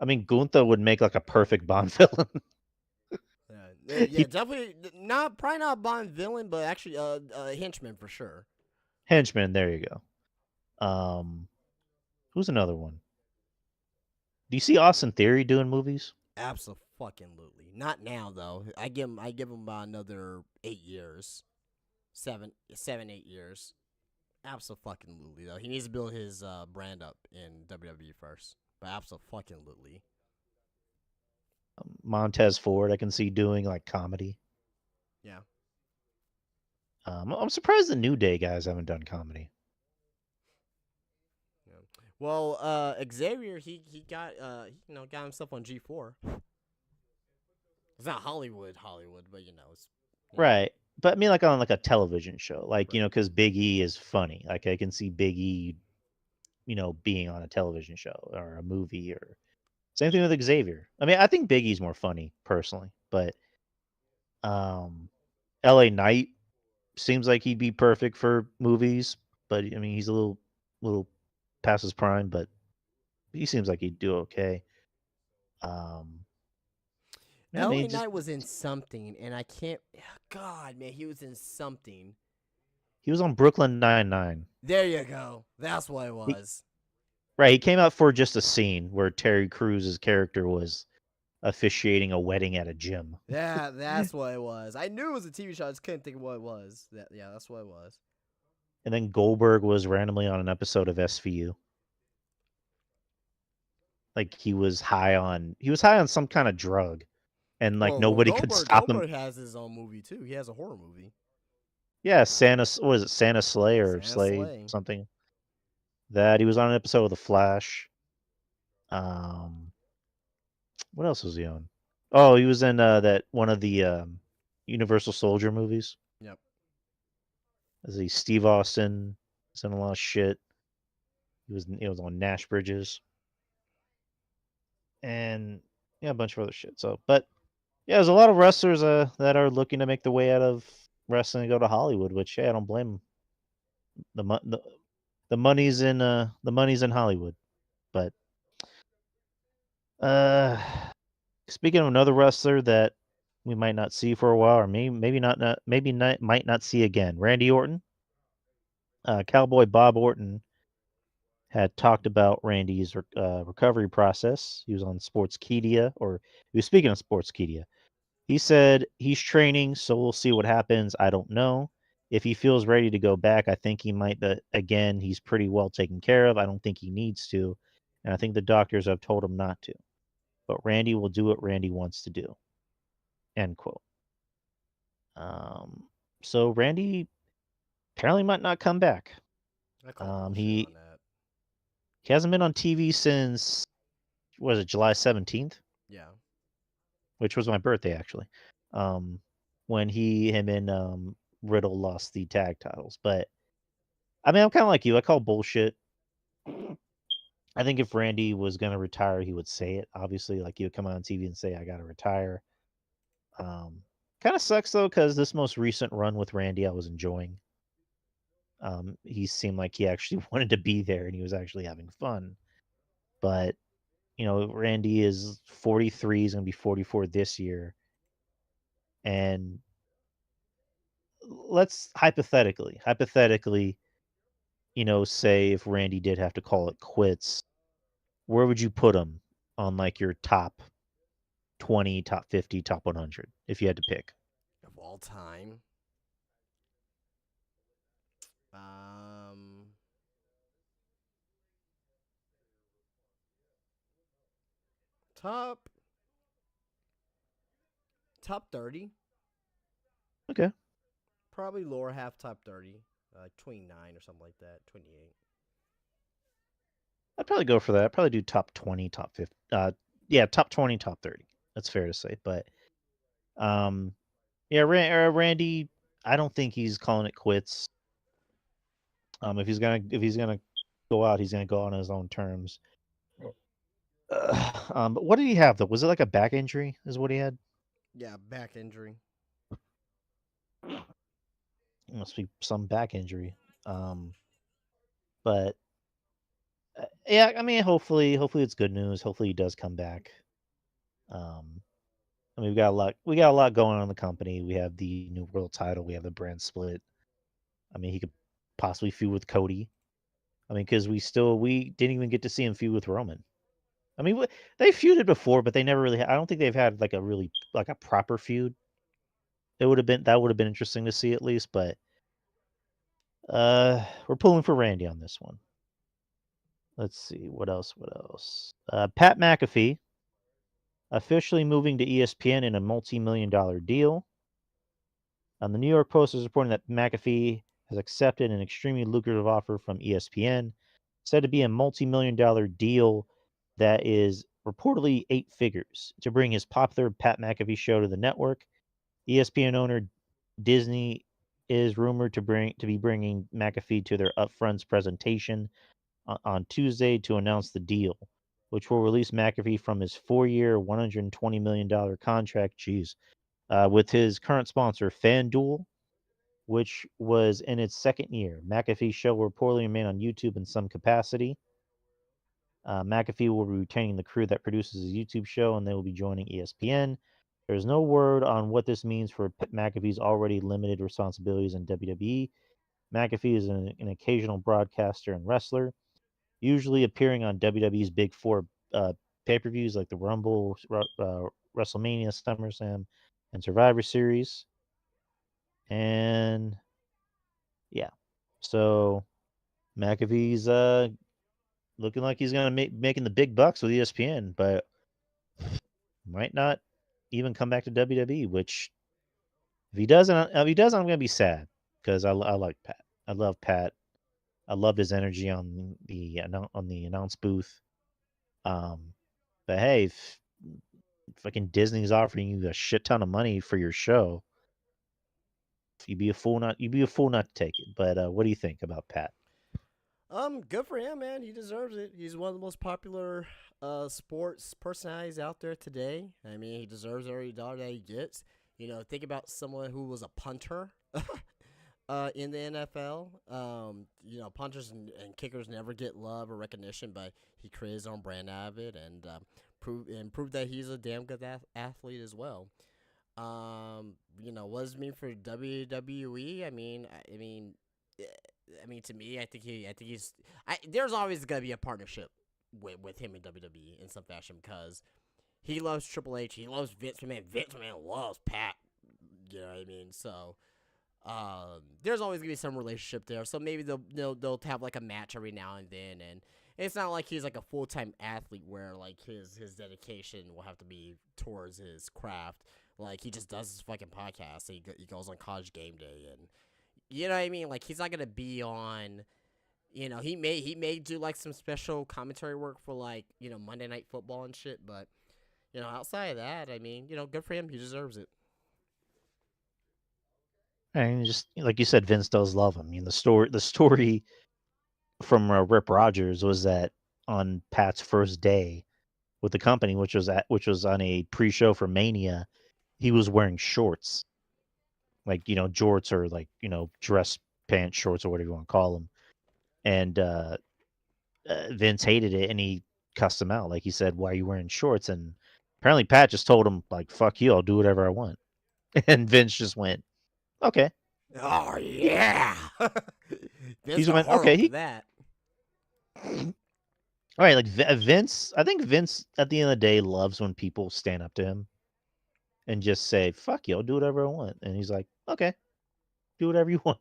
I mean, Gunther would make like a perfect Bond villain. Yeah, definitely probably not a Bond villain, but actually a henchman for sure. Henchman, there you go. Who's another one? Do you see Austin Theory doing movies? Absolutely. Not now though. I give him about another 8 years. 8 years. Absolutely though. He needs to build his brand up in WWE first. But absolutely. Montez Ford, I can see doing like comedy. Yeah. I'm surprised the New Day guys haven't done comedy. Yeah. Well, Xavier, he got got himself on G4. It's not Hollywood, but it's Right. But I mean, like on like a television show, like Right. because Big E is funny. Like I can see Big E, being on a television show or a movie, or same thing with Xavier. I mean, I think Big E's more funny personally, but L.A. Knight seems like he'd be perfect for movies. But I mean, he's a little past his prime, but he seems like he'd do okay. Yeah, I LA mean, just Knight was in something, and I can't. God, man, he was in something. he was on Brooklyn Nine-Nine. There you go. That's what it was. Right, he came out for just a scene where Terry Crews's character was officiating a wedding at a gym. Yeah, that's what it was. I knew it was a TV show. I just couldn't think of what it was. That's what it was. And then Goldberg was randomly on an episode of SVU. Like he was high on some kind of drug, and like nobody could stop him. Goldberg has his own movie too. He has a horror movie. Yeah, what is it, Santa Slay or Santa Slay Slay. something? That he was on an episode of The Flash. What else was he on? Oh, he was in that one of the Universal Soldier movies. Yep. As he Steve Austin. He's in a lot of shit. He was on Nash Bridges. And yeah, a bunch of other shit. So, but yeah, there's a lot of wrestlers that are looking to make the way out of wrestling and go to Hollywood. Which I don't blame them. The money's in Hollywood. But speaking of another wrestler that we might not see for a while, or might not see again, Randy Orton. Cowboy Bob Orton had talked about Randy's recovery process. He was on Sportskeeda, or he was speaking on Sportskeeda. He said he's training, so we'll see what happens. I don't know. If he feels ready to go back, I think he might, but again, he's pretty well taken care of. I don't think he needs to, and I think the doctors have told him not to. But Randy will do what Randy wants to do. End quote. So Randy apparently might not come back. I call bullshit He on that. he hasn't been on TV since, was it July 17th? Yeah. Which was my birthday actually. When him and Riddle lost the tag titles. But I mean, I'm kind of like you. I call bullshit. I think if Randy was going to retire, he would say it. Obviously, like he would come on TV and say, "I got to retire." Kind of sucks though, because this most recent run with Randy, I was enjoying. He seemed like he actually wanted to be there and he was actually having fun. But Randy is 43. He's going to be 44 this year, and let's hypothetically, say if Randy did have to call it quits, where would you put him on like your top 20, top 50, top 100 if you had to pick? Of all time. Um, top top 30. Okay. Probably lower half top 30. 29 or something like that. 28. I'd probably go for that. I'd probably do top 20, top 50. Yeah, top 20, top 30. That's fair to say. But yeah, Randy, I don't think he's calling it quits. If he's gonna go out, he's gonna go on his own terms. But what did he have though? Was it like a back injury? Is what he had? Yeah, back injury. It must be some back injury. But yeah, I mean, hopefully it's good news. Hopefully he does come back. Um, I mean, we got a lot going on in the company. We have the new world title. We have the brand split. I mean, he could possibly feud with Cody. I mean, because we didn't even get to see him feud with Roman. I mean, they feuded before, but they never really. I don't think they've had like a proper feud. That would have been interesting to see at least. But we're pulling for Randy on this one. Let's see what else. Pat McAfee officially moving to ESPN in a multi-million-dollar deal. The New York Post is reporting that McAfee has accepted an extremely lucrative offer from ESPN, said to be a multi-million-dollar deal that is reportedly 8 figures to bring his popular Pat McAfee show to the network. ESPN owner Disney is rumored to be bringing McAfee to their Upfronts presentation on Tuesday to announce the deal, which will release McAfee from his 4-year, $120 million contract. Jeez. With his current sponsor, FanDuel, which was in its second year. McAfee's show will reportedly remain on YouTube in some capacity. McAfee will be retaining the crew that produces his YouTube show, and they will be joining ESPN. There's no word on what this means for McAfee's already limited responsibilities in WWE. McAfee is an occasional broadcaster and wrestler, usually appearing on WWE's Big Four pay-per-views like the Rumble, WrestleMania, SummerSlam, and Survivor Series. And yeah, so McAfee's looking like he's gonna making the big bucks with ESPN, but might not even come back to WWE. Which if he doesn't, I'm gonna be sad because I like Pat. I love Pat. I loved his energy on the announce booth. But hey, if fucking Disney's offering you a shit ton of money for your show, you'd be a fool not to take it. But what do you think about Pat? Good for him, man. He deserves it. He's one of the most popular sports personalities out there today. I mean, he deserves every dollar that he gets. Think about someone who was a punter in the NFL. Punters and kickers never get love or recognition, but he created his own brand out of it and proved that he's a damn good athlete as well. What does it mean for WWE? To me, there's always gonna be a partnership with him in WWE in some fashion because he loves Triple H, he loves Vince McMahon. Vince McMahon loves Pat. You know what I mean? So, there's always gonna be some relationship there. So maybe they'll have like a match every now and then, and it's not like he's like a full-time athlete where like his dedication will have to be towards his craft. Like he just does his fucking podcast. He goes on College Game Day and. You know what I mean? Like he's not gonna be on. He may do like some special commentary work for like Monday Night Football and shit. But outside of that, I mean, good for him. He deserves it. And just like you said, Vince does love him. I mean, the story from Rip Rogers was that on Pat's first day with the company, which was on a pre-show for Mania, he was wearing shorts, like jorts or like dress pants shorts or whatever you want to call them. And Vince hated it, and he cussed him out. Like he said, "Why are you wearing shorts?" And apparently Pat just told him like, "Fuck you, I'll do whatever I want." And Vince just went, "Okay." Oh He, yeah. he Vince just go went, hard "Okay." off of He that. all right, like Vince. I think Vince at the end of the day loves when people stand up to him and just say, "Fuck you, I'll do whatever I want." And he's like, "Okay, do whatever you want."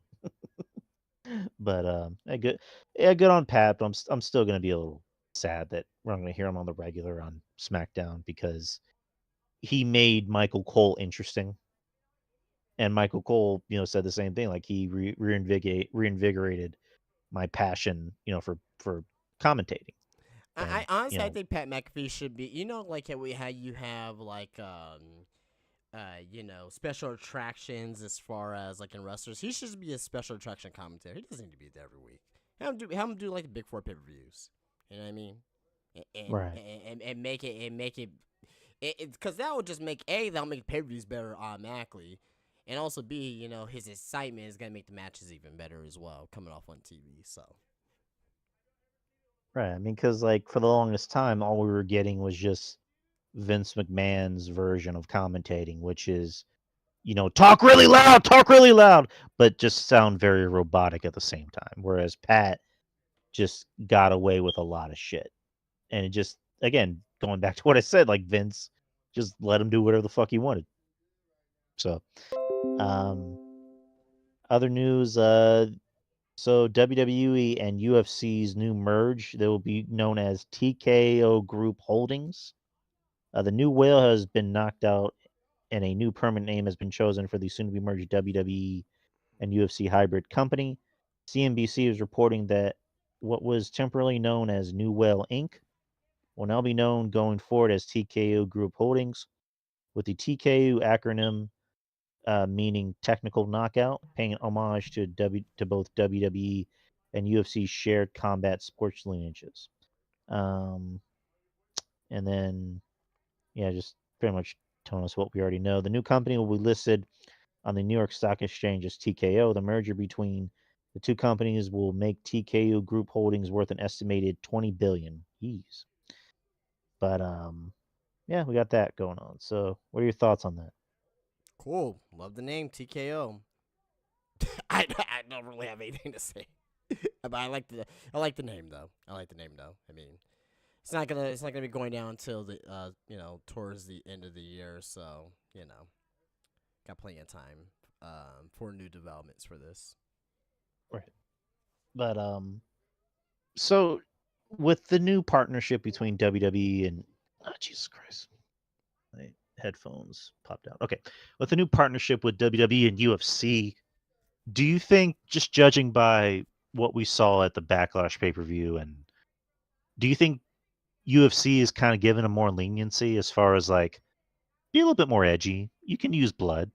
But good, yeah, good on Pat. But I'm still gonna be a little sad that we're not gonna hear him on the regular on SmackDown because he made Michael Cole interesting, and Michael Cole, said the same thing. Like he reinvigorated my passion, for commentating. I And honestly I think Pat McAfee should be. Like how you have like special attractions as far as like in wrestlers. He should be a special attraction commentator. He doesn't need to be there every week. Have him do like the Big Four pay-per-views. You know what I mean? And right, and, and make it because that would just make that'll make pay-per-views better automatically, and also B, his excitement is gonna make the matches even better as well coming off on TV. So right. I mean, because like for the longest time, all we were getting was just Vince McMahon's version of commentating, which is talk really loud, but just sound very robotic at the same time. Whereas Pat just got away with a lot of shit. And it just, again, going back to what I said, like Vince just let him do whatever the fuck he wanted. So, um, other news, so WWE and UFC's new merge, they will be known as TKO Group Holdings. The new whale has been knocked out, and a new permanent name has been chosen for the soon-to-be merged WWE and UFC hybrid company. CNBC is reporting that what was temporarily known as New Whale Inc. will now be known going forward as TKO Group Holdings, with the TKO acronym meaning technical knockout, paying homage to both WWE and UFC's shared combat sports lineages. Um, and then, yeah, just pretty much telling us what we already know. The new company will be listed on the New York Stock Exchange as TKO. The merger between the two companies will make TKO Group Holdings worth an estimated $20 billion. Jeez. But yeah, we got that going on. So, what are your thoughts on that? cool. Love the name TKO. I don't really have anything to say, but I like the name though. I like the name though. I mean, it's not gonna be going down until the towards the end of the year. So got plenty of time for new developments for this. Right. But so with the new partnership between WWE and Jesus Christ, my headphones popped out. Okay, with the new partnership with WWE and UFC, do you think, just judging by what we saw at the Backlash pay per view, and do you think UFC is kind of given a more leniency as far as like be a little bit more edgy? You can use blood.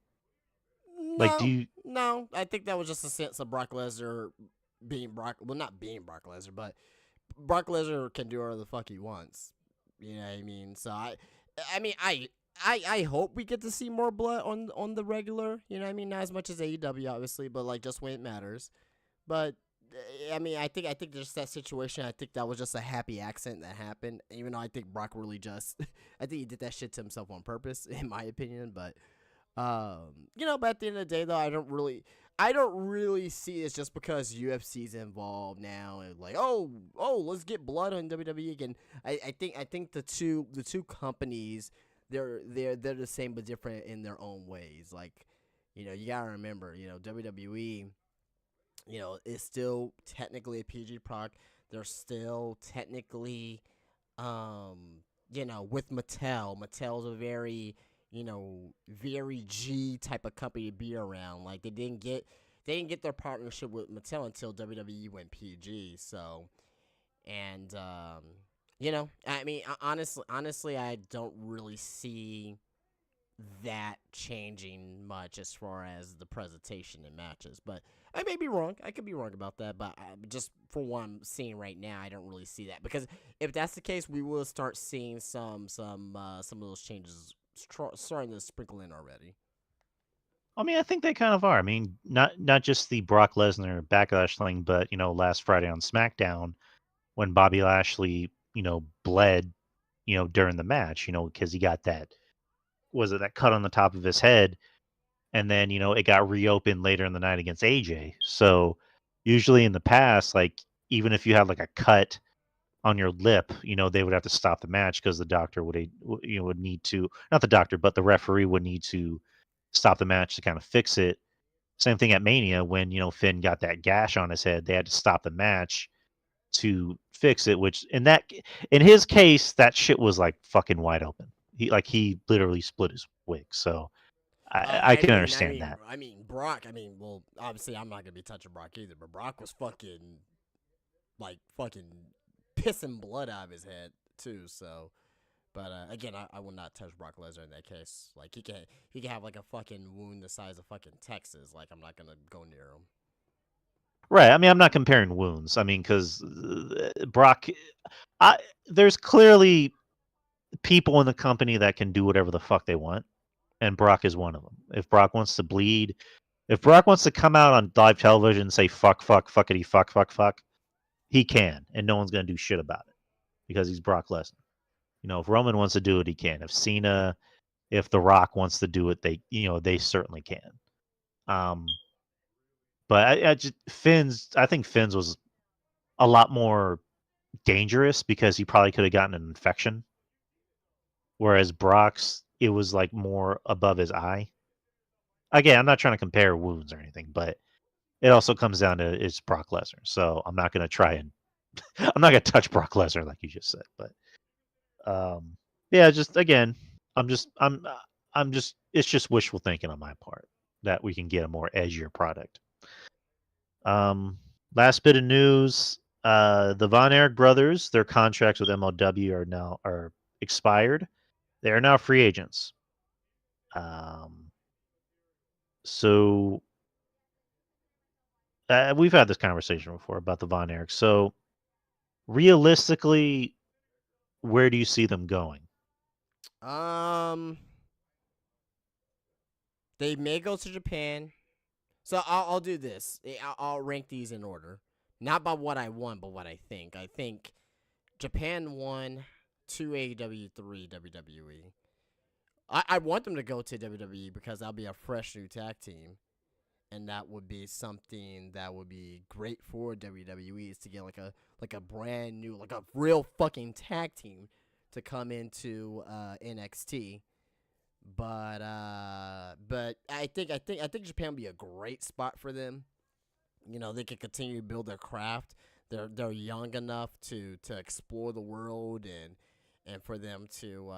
Like, do No, you? no. I think that was just a sense of Brock Lesnar being Brock. Well, not being Brock Lesnar, but Brock Lesnar can do whatever the fuck he wants. You know what I mean? So I mean, I hope we get to see more blood on the regular. You know what I mean? Not as much as AEW, obviously, but like just when it matters. But I mean, I think just that situation. I think that was just a happy accident that happened. Even though I think Brock really just, I think he did that shit to himself on purpose, in my opinion. But but at the end of the day, though, I don't really see it just because UFC's involved now and like, let's get blood on WWE again. I think the two companies they're the same but different in their own ways. Like, you gotta remember, WWE, is still technically a PG product. They're still technically, with Mattel. Mattel's a very G type of company to be around. Like they didn't get their partnership with Mattel until WWE went PG. So, and I mean, honestly, I don't really see that changing much as far as the presentation in matches. But I may be wrong. I could be wrong about that. But just for what I'm seeing right now, I don't really see that, because if that's the case, we will start seeing some of those changes starting to sprinkle in already. I mean, I think they kind of are. I mean, not just the Brock Lesnar backlash thing, but last Friday on SmackDown when Bobby Lashley, bled, during the match, because he got that cut on the top of his head, and then it got reopened later in the night against AJ. So usually in the past, like even if you had like a cut on your lip, they would have to stop the match because the doctor would need to, not the doctor, but the referee would need to stop the match to kind of fix it. Same thing at Mania when Finn got that gash on his head, they had to stop the match to fix it. Which in his case, that shit was like fucking wide open. He literally split his wig. So I can understand that. I mean, Brock. I mean, well, obviously, I'm not gonna be touching Brock either. But Brock was fucking pissing blood out of his head too. So, but again, I will not touch Brock Lesnar in that case. Like he can have like a fucking wound the size of fucking Texas. Like I'm not gonna go near him. Right. I mean, I'm not comparing wounds. I mean, because Brock, there's clearly people in the company that can do whatever the fuck they want, and Brock is one of them. If Brock wants to bleed, if Brock wants to come out on live television and say fuck, fuckity, fuck, he can, and no one's gonna do shit about it because he's Brock Lesnar. If Roman wants to do it, he can. If The Rock wants to do it, they certainly can. But I think Finn's was a lot more dangerous because he probably could have gotten an infection. Whereas Brock's, it was like more above his eye. Again, I'm not trying to compare wounds or anything, but it also comes down to it's Brock Lesnar. So I'm not going to I'm not going to touch Brock Lesnar like you just said. But yeah, just again, it's just wishful thinking on my part that we can get a more edgier product. Last bit of news: the Von Erich brothers, their contracts with MLW are expired. They are now free agents. So we've had this conversation before about the Von Erich. So realistically, where do you see them going? They may go to Japan. So I'll do this. I'll rank these in order, not by what I want, but what I think. I think Japan 1, 2 AEW, 3 WWE. I want them to go to WWE because that'll be a fresh new tag team, and that would be something that would be great for WWE, is to get like a brand new, like a real fucking tag team to come into NXT. But I think Japan would be a great spot for them. They can continue to build their craft. They're young enough to explore the world, and for them to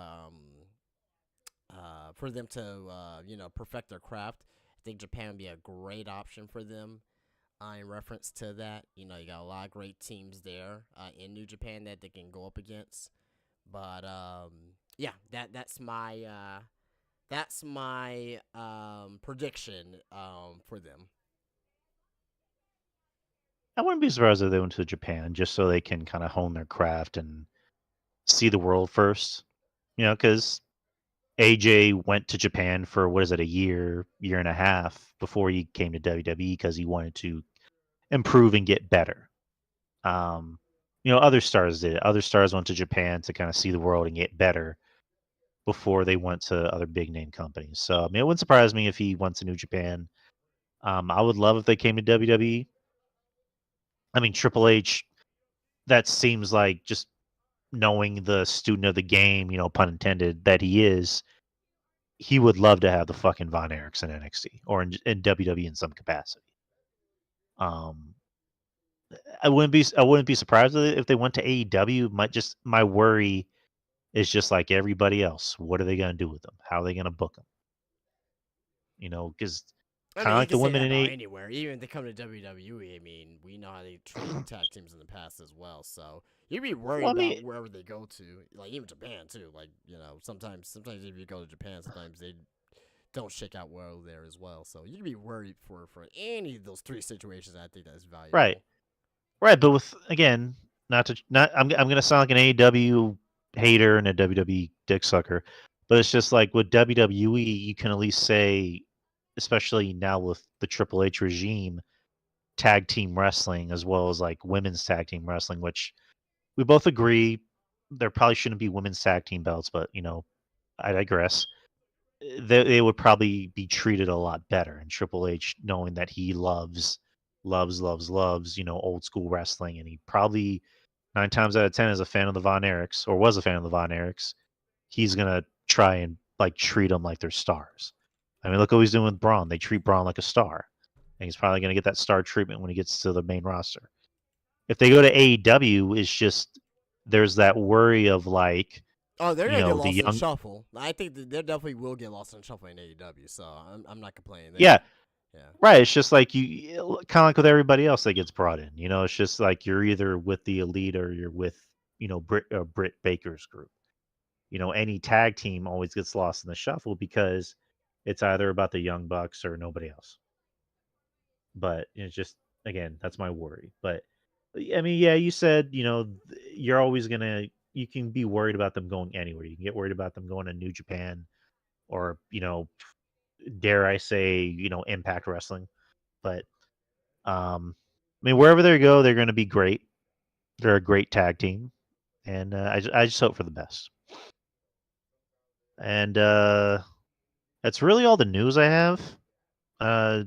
perfect their craft. I think Japan would be a great option for them. In reference to that, you got a lot of great teams there in New Japan that they can go up against. But yeah, that's my prediction for them. I wouldn't be surprised if they went to Japan just so they can kind of hone their craft and see the world first. Because AJ went to Japan for a year and a half before he came to WWE because he wanted to improve and get better. Other stars did it. Other stars went to Japan to kind of see the world and get better before they went to other big name companies. So I mean, it wouldn't surprise me if he went to New Japan. I would love if they came to WWE. I mean, Triple H, that seems like, just knowing the student of the game, pun intended, that he is, he would love to have the fucking Von Erichs in NXT or in WWE in some capacity. I wouldn't be surprised if they went to AEW. My worry is just like everybody else. What are they going to do with them? How are they going to book them? Because kind of like the women in anywhere. Even if they come to WWE, I mean, we know how they treat tag teams in the past as well. So you'd be worried about wherever they go to, like even Japan too. Like sometimes if you go to Japan, sometimes don't shake out well there as well. So you can be worried for any of those three situations. I think that's valuable. Right. But with again, I'm gonna sound like an AEW hater and a WWE dick sucker, but it's just like with WWE, you can at least say, especially now with the Triple H regime, tag team wrestling as well as like women's tag team wrestling, which we both agree there probably shouldn't be women's tag team belts, but I digress. They would probably be treated a lot better. And Triple H, knowing that he loves, old school wrestling, and he probably 9 times out of 10 is a fan of the Von Erichs or was a fan of the Von Erichs, he's gonna try and like treat them like they're stars. I mean, look what he's doing with Braun. They treat Braun like a star, and he's probably gonna get that star treatment when he gets to the main roster. If they go to AEW, it's just there's that worry of like, Oh, they're gonna get the lost in young. the shuffle. I think that they definitely will get lost in the shuffle in AEW. So I'm not complaining. Yeah, Yeah. right. It's just like you kind of like with everybody else that gets brought in. It's just like you're either with the elite or you're with Britt Baker's group. Any tag team always gets lost in the shuffle because it's either about the Young Bucks or nobody else. But it's just, again, that's my worry. But I mean, yeah, you said you're always you can be worried about them going anywhere. You can get worried about them going to New Japan or dare I say Impact Wrestling. But I mean, wherever they go, they're going to be great. They're a great tag team, and I just hope for the best. And that's really all the news I have. I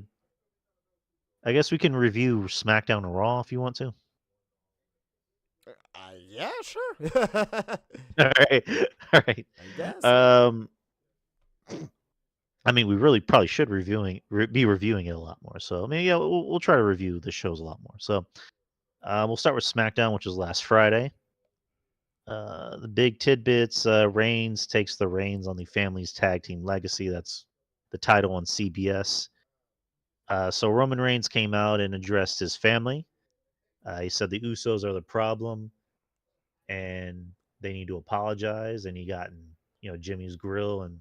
guess we can review SmackDown and Raw if you want to. Yeah, sure. All right. I guess. I mean, we really probably should be reviewing it a lot more. So, I mean, yeah, we'll try to review the shows a lot more. So, we'll start with SmackDown, which was last Friday. The big tidbits: Reigns takes the reins on the Family's Tag Team Legacy. That's the title on CBS. So Roman Reigns came out and addressed his family. He said the Usos are the problem, and they need to apologize. And he got in, Jimmy's grill and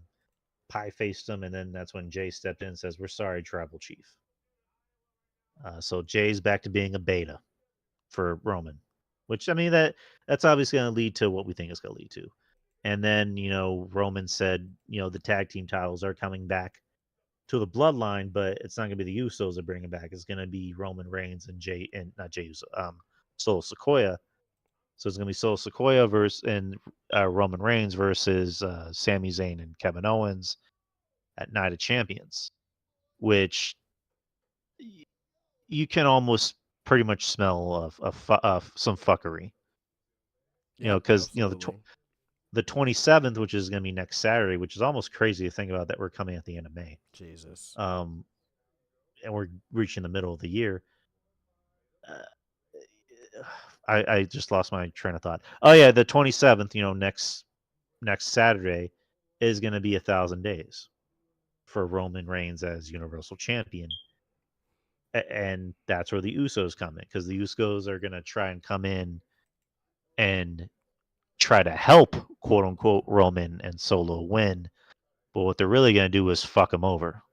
pie faced him, and then that's when Jay stepped in and says, "We're sorry, Tribal Chief." So Jay's back to being a beta for Roman, which I mean that's obviously going to lead to what we think it's going to lead to. And then Roman said the tag team titles are coming back to the Bloodline, but it's not going to be the Usos that bring it back. It's going to be Roman Reigns and not Jay Uso, Solo Sikoa. So it's going to be Solo Sikoa versus Roman Reigns versus Sami Zayn and Kevin Owens at Night of Champions, which you can almost pretty much smell of some fuckery. Because the 27th, which is going to be next Saturday, which is almost crazy to think about that we're coming at the end of May. Jesus. And we're reaching the middle of the year. I just lost my train of thought. Oh yeah, the 27th, next Saturday is going to be 1,000 days for Roman Reigns as Universal Champion. And that's where the Usos come in, because the Usos are going to try and come in and try to help, quote unquote, Roman and Solo win. But what they're really going to do is fuck him over.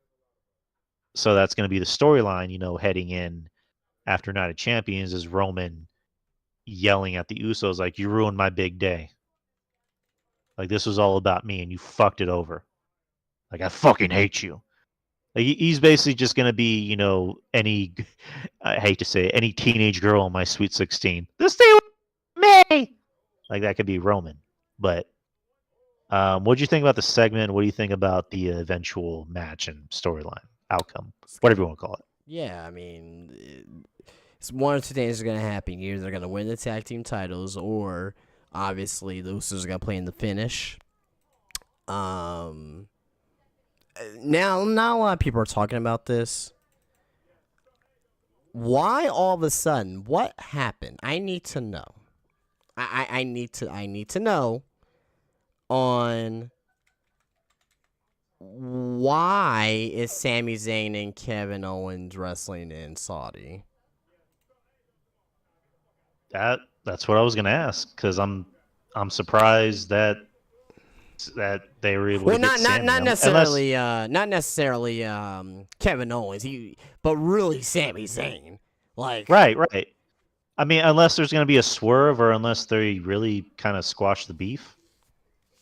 So that's going to be the storyline, heading in after Night of Champions, is Roman yelling at the Usos like, "You ruined my big day. Like, this was all about me and you fucked it over. Like, I fucking hate you." Like, he's basically just going to be, any, I hate to say it, any teenage girl on my Sweet 16. This day with me! Like, that could be Roman. But what do you think about the segment? What do you think about the eventual match and storyline outcome? Whatever you want to call it. Yeah, I mean, it's one of two things are going to happen. Either they're going to win the tag team titles, or obviously the Usos are going to play in the finish. Now, not a lot of people are talking about this. Why all of a sudden? What happened? I need to know. I need to know on why is Sami Zayn and Kevin Owens wrestling in Saudi? That's what I was gonna ask, because I'm surprised that that they were able Well, to get Sammy. not necessarily Kevin Owens, but really Sami Zayn. Like, right. I mean, unless there's going to be a swerve, or unless they really kind of squash the beef,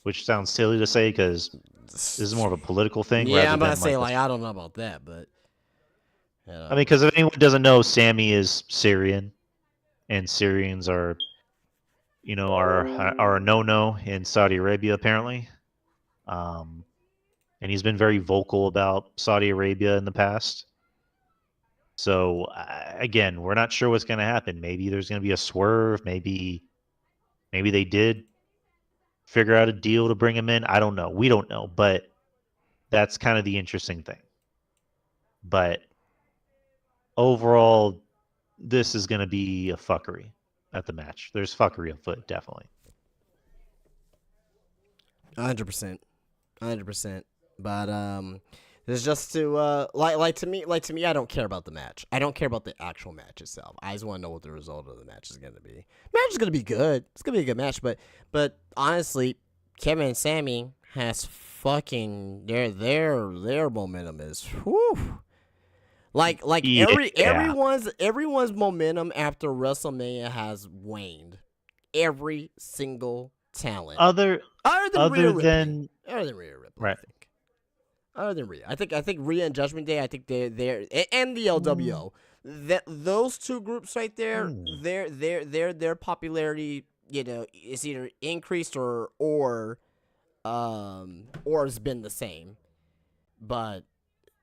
which sounds silly to say because this is more of a political thing. yeah, rather I'm about than to say, like, I don't know about that, but I mean, because if anyone doesn't know, Sammy is Syrian, and Syrians are, are a no-no in Saudi Arabia apparently. And he's been very vocal about Saudi Arabia in the past. So again, we're not sure what's going to happen. Maybe there's going to be a swerve. Maybe they did figure out a deal to bring him in. I don't know. We don't know, but that's kind of the interesting thing. But overall, this is going to be a fuckery at the match. There's fuckery afoot, definitely. 100%. But it's just to like to me, I don't care about the match. I don't care about the actual match itself. I just want to know what the result of the match is going to be. Match is going to be good. It's going to be a good match, but honestly, Kevin and Sammy has fucking their momentum is whew. Everyone's momentum after WrestleMania has waned. Every single talent. Other than Rhea Ripley. Right. Other than Rhea. I think Rhea and Judgment Day, I think they're and the LWO. Those two groups right there, their popularity, is either increased or has been the same. But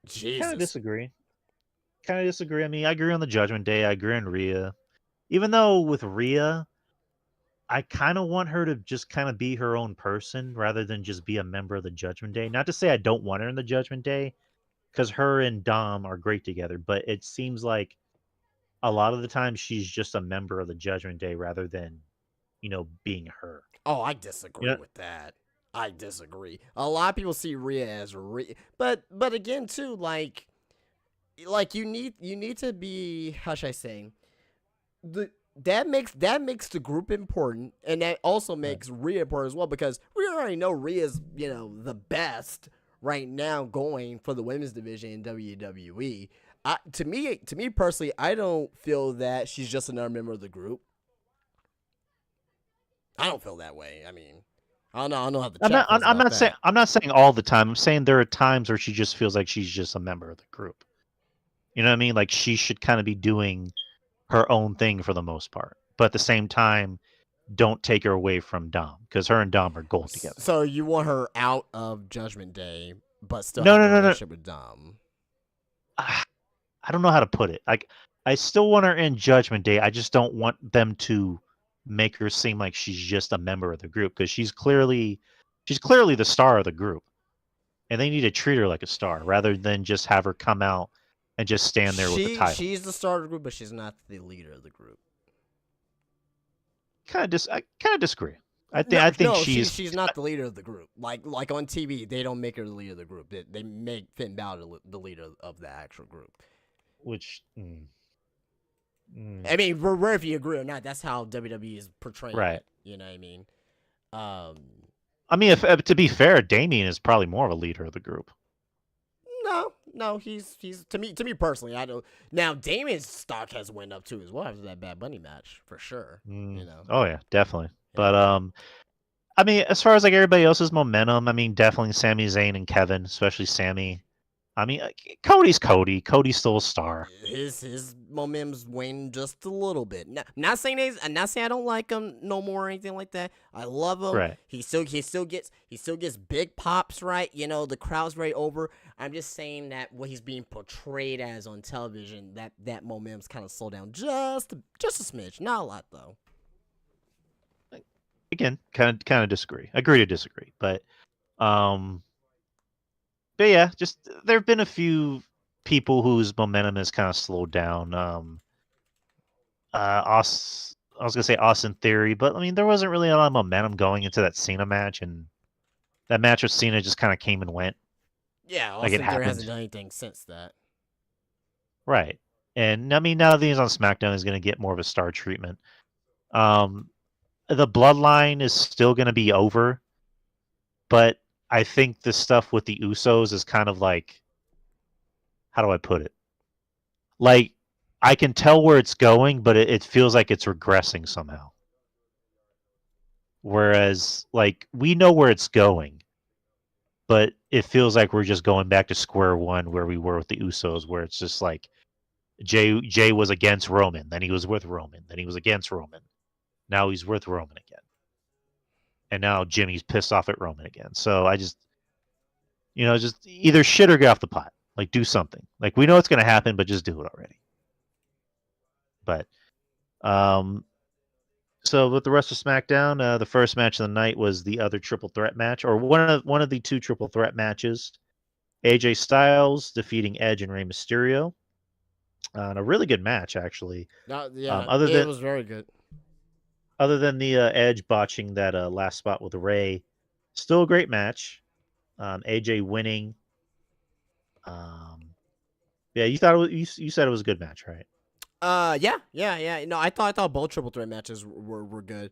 Jesus. Kind of disagree. I mean, I agree on the Judgment Day. I agree on Rhea. Even though with Rhea, I kind of want her to just kind of be her own person rather than just be a member of the Judgment Day. Not to say I don't want her in the Judgment Day, because her and Dom are great together, but it seems like a lot of the time she's just a member of the Judgment Day rather than, being her. Oh, I disagree with that. I disagree. A lot of people see Rhea as but again too, like you need to be, how should I say, that makes the group important, and that also makes Rhea important as well, because we already know Rhea's the best right now going for the women's division in WWE. To me personally, I don't feel that she's just another member of the group. I don't feel that way. I mean, I don't know how the chat feels about that. I'm not saying all the time. I'm saying there are times where she just feels like she's just a member of the group. You know what I mean? Like she should kind of be doing her own thing for the most part, but at the same time, don't take her away from Dom, because her and Dom are gold together. So you want her out of Judgment Day, but still have a relationship with Dom? I don't know how to put it. Like, I still want her in Judgment Day. I just don't want them to make her seem like she's just a member of the group, because she's clearly the star of the group, and they need to treat her like a star rather than just have her come out and just stand there with the title. She's the star of the group, but she's not the leader of the group. I kind of disagree. I think she's not the leader of the group. Like on TV, they don't make her the leader of the group. They make Finn Balor the leader of the actual group. Which, I mean, if you agree or not, that's how WWE is portraying it. You know what I mean? I mean, if to be fair, Damien is probably more of a leader of the group. No, he's to me personally. I don't. Now Damien's stock has went up too as well after that Bad Bunny match, for sure. Oh yeah, definitely. Yeah. But I mean, as far as like everybody else's momentum, I mean, definitely Sami Zayn and Kevin, especially Sami. I mean, Cody's Cody. Cody's still a star. His momentum's waned just a little bit. Not saying I don't like him no more or anything like that. I love him. Right. He still gets big pops, right? The crowd's very over. I'm just saying that what he's being portrayed as on television, that momentum's kind of slowed down just a smidge. Not a lot though. Again, kind of disagree. Agree to disagree, but yeah, just there have been a few people whose momentum has kind of slowed down. I was gonna say Austin Theory, but I mean there wasn't really a lot of momentum going into that Cena match, and that match with Cena just kind of came and went. Yeah, Austin Theory hasn't done anything since that. Right, and I mean now that he's on SmackDown, he's gonna get more of a star treatment. The Bloodline is still gonna be over but I think the stuff with the Usos is kind of like, how do I put it? Like, I can tell where it's going, but it feels like it's regressing somehow. Whereas, like, we know where it's going, but it feels like we're just going back to square one where we were with the Usos, where it's just like Jay was against Roman, then he was with Roman, then he was against Roman, now he's with Roman again, and now Jimmy's pissed off at Roman again. So I just, just either shit or get off the pot. Like, do something. Like, we know it's going to happen, but just do it already. But so with the rest of SmackDown, the first match of the night was the other triple threat match, or one of the two triple threat matches. AJ Styles defeating Edge and Rey Mysterio. And a really good match, actually. It was very good. Other than the Edge botching that last spot with Rey, still a great match. AJ winning. Yeah, you thought you said it was a good match, right? Yeah. No, I thought both triple threat matches were good.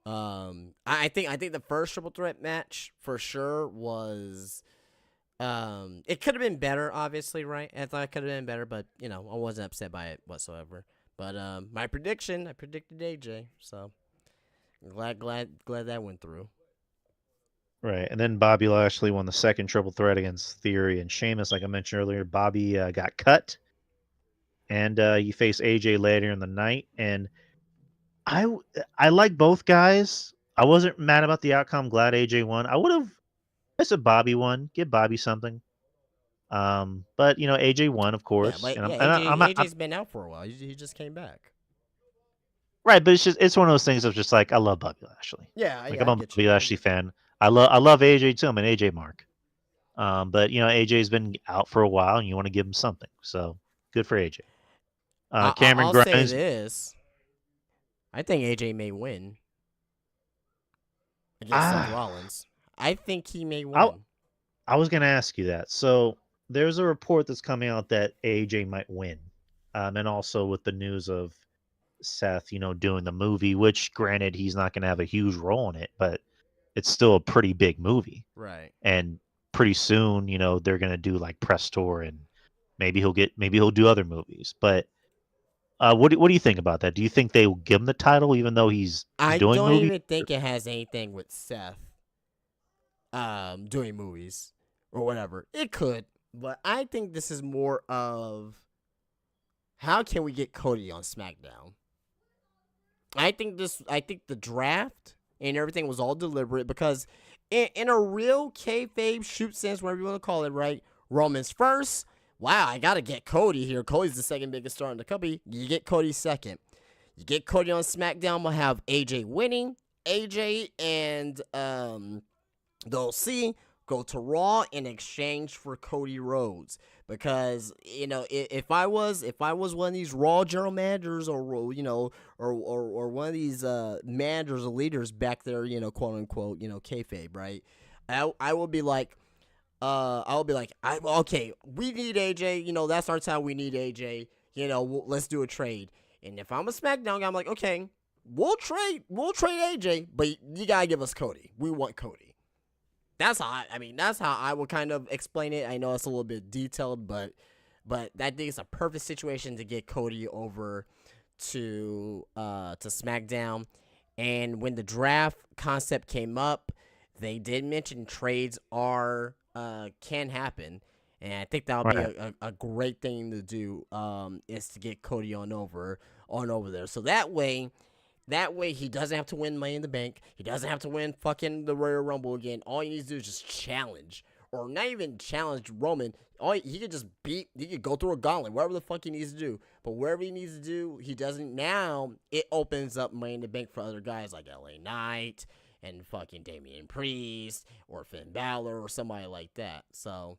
I think the first triple threat match for sure was, it could have been better, obviously, right? I thought it could have been better, but I wasn't upset by it whatsoever. But my prediction, I predicted AJ, so glad that went through. Right, and then Bobby Lashley won the second triple threat against Theory and Sheamus. Like I mentioned earlier, Bobby got cut, and you face AJ later in the night. And I like both guys. I wasn't mad about the outcome. Glad AJ won. I said Bobby won. Give Bobby something. But AJ won, of course. AJ's been out for a while. He just came back. Right, but it's one of those things of just like, I love Bobby Lashley. I'm a Bobby Lashley fan. I love AJ too. I'm an AJ mark. But AJ's been out for a while, and you want to give him something. So good for AJ. Cameron Grimes. I'll say this. I think AJ may win against Seth Rollins. I think he may win. I was going to ask you that. So there's a report that's coming out that AJ might win, and also with the news of Seth, doing the movie, which granted he's not going to have a huge role in it, but it's still a pretty big movie, right? And pretty soon, they're going to do like press tour, and maybe he'll do other movies. But what do you think about that? Do you think they will give him the title even though he's doing movies? I don't even think it has anything with Seth doing movies or whatever. It could, but I think this is more of, how can we get Cody on SmackDown? I think the draft and everything was all deliberate, because in a real kayfabe shoot sense, whatever you want to call it, right? Roman's first. Wow, I gotta get Cody here. Cody's the second biggest star in the company. You get Cody second. You get Cody on SmackDown. We'll have AJ winning. AJ and they'll see go to Raw in exchange for Cody Rhodes. Because if I was one of these Raw general managers, or or one of these managers or leaders back there, quote unquote, kayfabe, right? I will be like, okay, we need AJ. That's our time. We need AJ. Let's do a trade. And if I'm a SmackDown guy, I'm like, okay, we'll trade AJ, but you gotta give us Cody. We want Cody. That's how I would kind of explain it. I know it's a little bit detailed, but that I think it's a perfect situation to get Cody over to SmackDown. And when the draft concept came up, they did mention trades can happen, and I think that would be a great thing to do. Is to get Cody on over there, so that way he doesn't have to win Money in the Bank. He doesn't have to win fucking the Royal Rumble again. All he needs to do is just challenge, or not even challenge Roman. He could just he could go through a gauntlet, whatever the fuck he needs to do. But wherever he needs to do, he doesn't. Now it opens up Money in the Bank for other guys like LA Knight and fucking Damian Priest or Finn Balor or somebody like that. So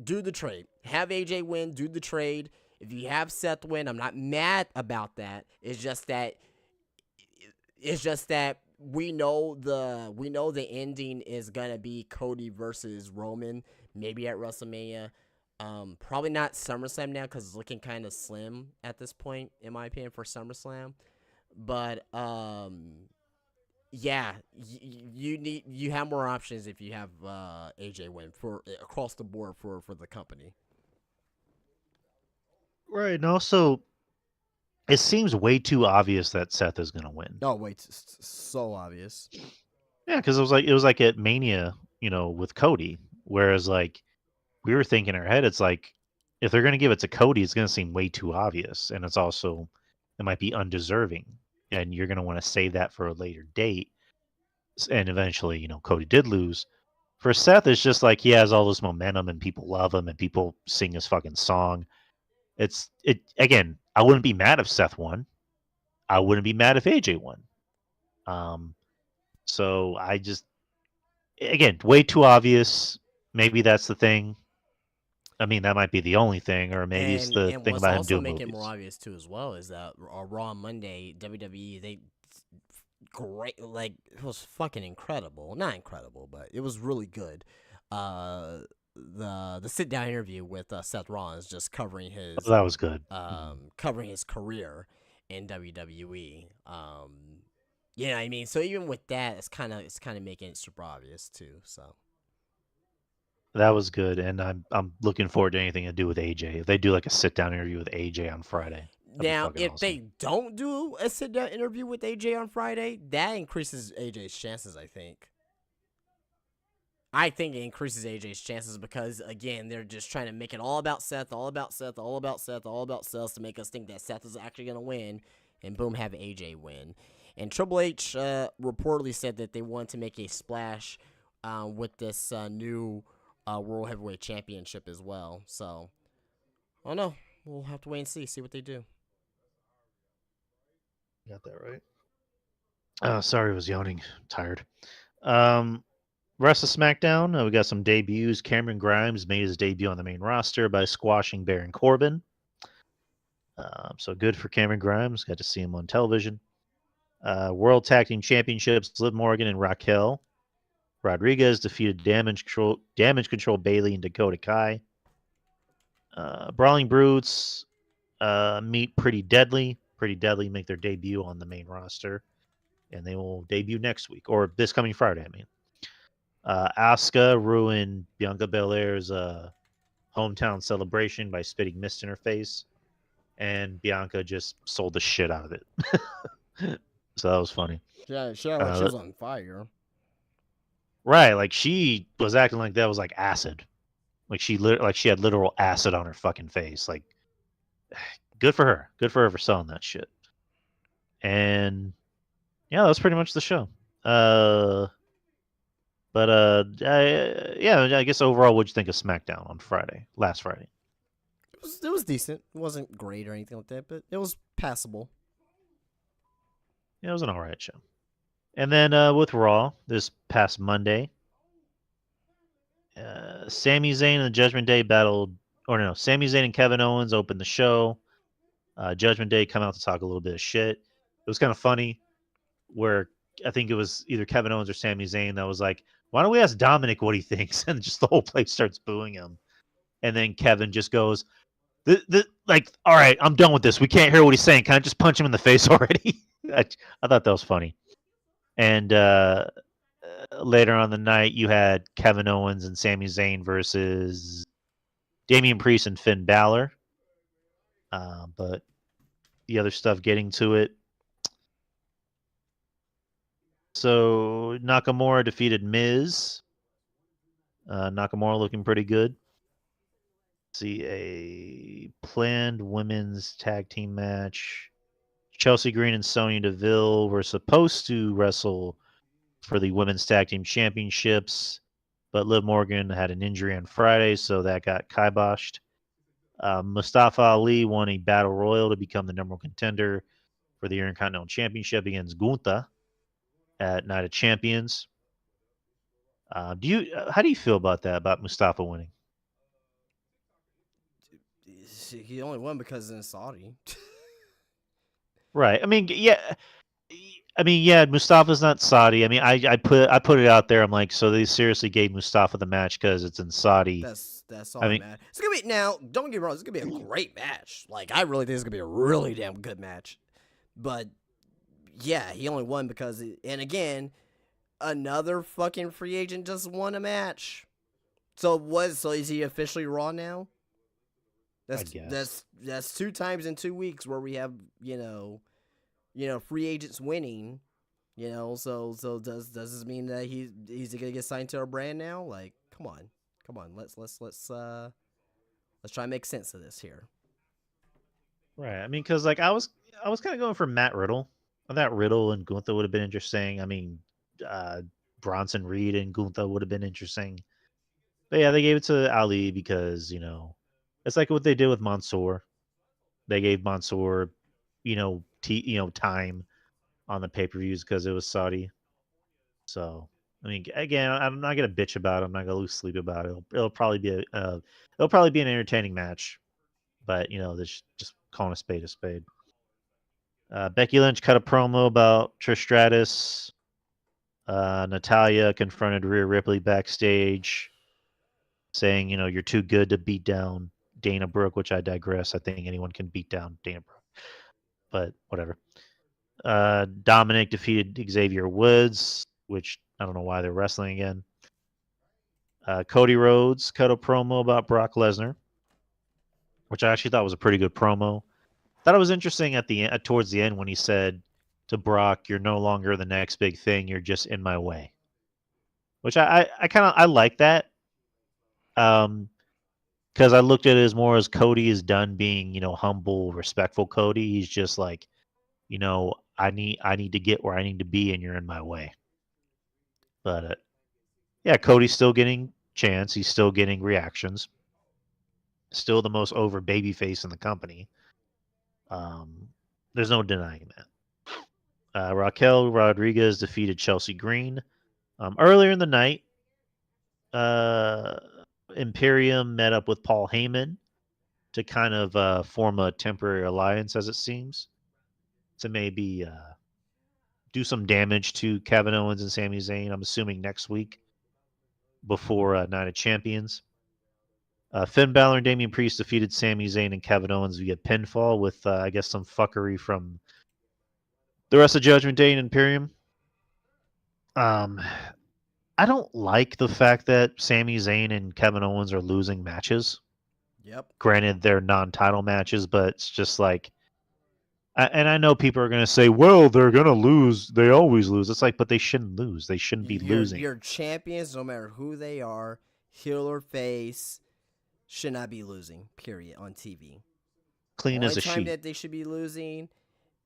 do the trade. Have AJ win. Do the trade. If you have Seth win, I'm not mad about that. It's just that we know the ending is gonna be Cody versus Roman, maybe at WrestleMania. Probably not SummerSlam now, because it's looking kind of slim at this point, in my opinion, for SummerSlam. But Yeah, you have more options if you have AJ win for across the board for the company. Right, and also it seems way too obvious that Seth is going to win. Oh wait, so obvious. Yeah, because it was like at Mania, with Cody. Whereas like we were thinking in our head, it's like if they're going to give it to Cody, it's going to seem way too obvious, and it might be undeserving, and you're going to want to save that for a later date. And eventually, Cody did lose. For Seth, it's just like he has all this momentum, and people love him, and people sing his fucking song. It again. I wouldn't be mad if Seth won. I wouldn't be mad if AJ won. Um, so I just again way too obvious. Maybe that's the thing. I mean, that might be the only thing, or maybe it's the And thing what's about him also doing making it more movies. obvious too as well is that Raw on Monday WWE they great like it was fucking incredible. Not incredible, but it was really good. Uh, the sit down interview with Seth Rollins just Oh, that was good. covering his career in WWE. Yeah, I mean, so even with that, it's kind of making it super obvious too. So That was good, and I'm looking forward to anything to do with AJ. If they do like a sit down interview with AJ on Friday, that'd be now, fucking if awesome. they don't do a sit down interview with AJ on Friday, that increases AJ's chances. I think it increases AJ's chances because again, they're just trying to make it all about Seth, all about Seth, all about Seth, all about Seth to make us think that Seth is actually gonna win, and boom, have AJ win. And Triple H reportedly said that they want to make a splash with this new World Heavyweight Championship as well. So, I don't know. We'll have to wait and see what they do. Got that right. Sorry, I was yawning. I'm tired. Um, Rest of SmackDown, we got some debuts. Cameron Grimes made his debut on the main roster by squashing Baron Corbin. So good for Cameron Grimes. Got to see him on television. World Tag Team Championships, Liv Morgan and Raquel Rodriguez defeated Damage Control Bailey and Dakota Kai. Brawling Brutes meet Pretty Deadly. Pretty Deadly make their debut on the main roster, and they will debut next week, or this coming Friday, I mean. Asuka ruined Bianca Belair's hometown celebration by spitting mist in her face, and Bianca just sold the shit out of it. So that was funny. Yeah, she like she was on fire. Right, like she was acting like that was like acid. Like she had literal acid on her fucking face. Like, good for her. Good for her for selling that shit. And yeah, that was pretty much the show. Yeah, I guess overall, what'd you think of SmackDown on last Friday? It was decent. It wasn't great or anything like that, but it was passable. Yeah, it was an alright show. And then with Raw this past Monday, Sami Zayn and the Judgment Day battled, or no, Sami Zayn and Kevin Owens opened the show. Judgment Day come out to talk a little bit of shit. It was kind of funny where I think it was either Kevin Owens or Sami Zayn that was like, "Why don't we ask Dominic what he thinks?" And just the whole place starts booing him. And then Kevin just goes, like, all right, I'm done with this. We can't hear what he's saying. Can I just punch him in the face already?" I thought that was funny. And later on the night, you had Kevin Owens and Sami Zayn versus Damian Priest and Finn Balor. But the other stuff getting to it. So Nakamura defeated Miz. Nakamura looking pretty good. See a planned women's tag team match. Chelsea Green and Sonya Deville were supposed to wrestle for the women's tag team championships, but Liv Morgan had an injury on Friday, so that got kiboshed. Mustafa Ali won a battle royal to become the number one contender for the Intercontinental Championship against Gunther at Night of Champions. How do you feel about that? About Mustafa winning? He only won because in Saudi. Right. I mean, yeah. Mustafa's not Saudi. I mean, I put it out there. I'm like, so they seriously gave Mustafa the match because it's in Saudi. That's all I that mean, matters. It's gonna be now. Don't get me wrong. It's gonna be a great match. Like I really think it's gonna be a really damn good match. But Yeah, he only won because, and again, another fucking free agent just won a match. So is he officially Raw now? I guess. That's 2 times in 2 weeks where we have free agents winning. So does this mean that he's gonna get signed to our brand now? Like, come on, let's try and make sense of this here. Right. I mean, because like I was kind of going for Matt Riddle. I thought Riddle and Gunther would have been interesting. I mean, Bronson Reed and Gunther would have been interesting. But yeah, they gave it to Ali because it's like what they did with Mansoor. They gave Mansoor, time on the pay per views because it was Saudi. So I mean, again, I'm not gonna bitch about it. I'm not gonna lose sleep about it. It'll probably be an entertaining match. But this just calling a spade a spade. Becky Lynch cut a promo about Trish Stratus. Natalia confronted Rhea Ripley backstage, saying, you're too good to beat down Dana Brooke, which I digress. I think anyone can beat down Dana Brooke, but whatever. Dominic defeated Xavier Woods, which I don't know why they're wrestling again. Cody Rhodes cut a promo about Brock Lesnar, which I actually thought was a pretty good promo. Thought it was interesting at the end, towards the end, when he said to Brock, "You're no longer the next big thing. You're just in my way," which I kind of I like that. Because I looked at it as more as Cody is done being humble, respectful Cody. He's just like, I need to get where I need to be, and you're in my way. But yeah, Cody's still getting chance. He's still getting reactions. Still the most over babyface in the company. There's no denying that. Raquel Rodriguez defeated Chelsea Green. Earlier in the night, Imperium met up with Paul Heyman to kind of form a temporary alliance, as it seems, to maybe do some damage to Kevin Owens and Sami Zayn. I'm assuming next week before Night of Champions. Finn Balor and Damian Priest defeated Sami Zayn and Kevin Owens via pinfall with, I guess, some fuckery from the rest of Judgment Day and Imperium. I don't like the fact that Sami Zayn and Kevin Owens are losing matches. Yep. Granted, they're non-title matches, but it's just like, and I know people are going to say, well, they're going to lose. They always lose. It's like, but they shouldn't lose. They shouldn't be losing. Your champions, no matter who they are, heel or face, should not be losing, period, on TV. Clean as a sheet. The only time that they should be losing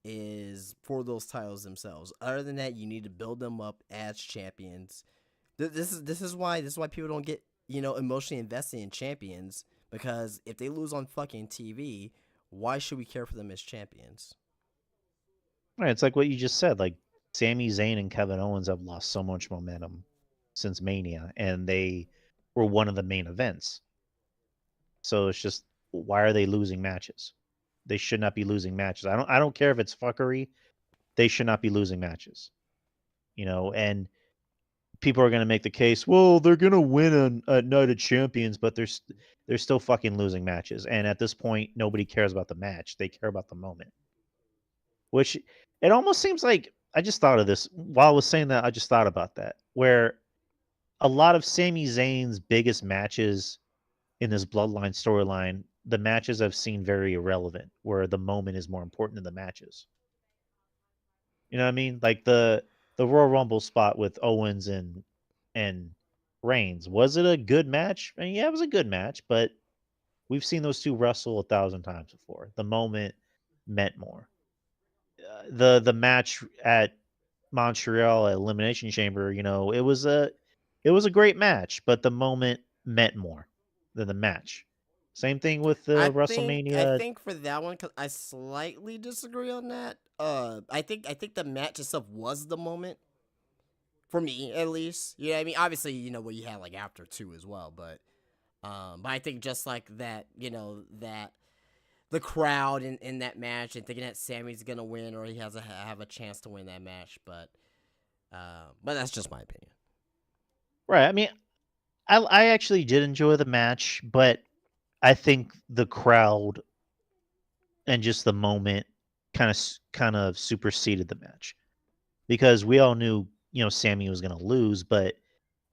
is for those titles themselves. Other than that, you need to build them up as champions. This is why people don't get emotionally invested in champions, because if they lose on fucking TV, why should we care for them as champions? Right, it's like what you just said. Like, Sami Zayn and Kevin Owens have lost so much momentum since Mania, and they were one of the main events. So it's just, why are they losing matches? They should not be losing matches. I don't care if it's fuckery. They should not be losing matches. And people are going to make the case, well, they're going to win a Night of Champions, but they're still fucking losing matches. And at this point, nobody cares about the match. They care about the moment. Which, it almost seems like, I just thought of this. While I was saying that, I just thought about that. Where a lot of Sami Zayn's biggest matches in this Bloodline storyline, the matches I've seen very irrelevant, where the moment is more important than the matches. You know what I mean? Like the Royal Rumble spot with Owens and Reigns. Was it a good match? I mean, yeah, it was a good match, but we've seen those two wrestle 1,000 times before. The moment meant more. The match at Montreal at Elimination Chamber, it was a great match, but the moment meant more than the match. Same thing with the WrestleMania. I think for that one, cause I slightly disagree on that. I think the match itself was the moment, for me at least. Yeah, I mean, obviously, what you had like after 2 as well, but I think just like that, that the crowd in that match and thinking that Sammy's gonna win or he has have a chance to win that match, but that's just my opinion. Right. I mean, I actually did enjoy the match, but I think the crowd and just the moment kind of superseded the match. because we all knew, Sammy was going to lose, but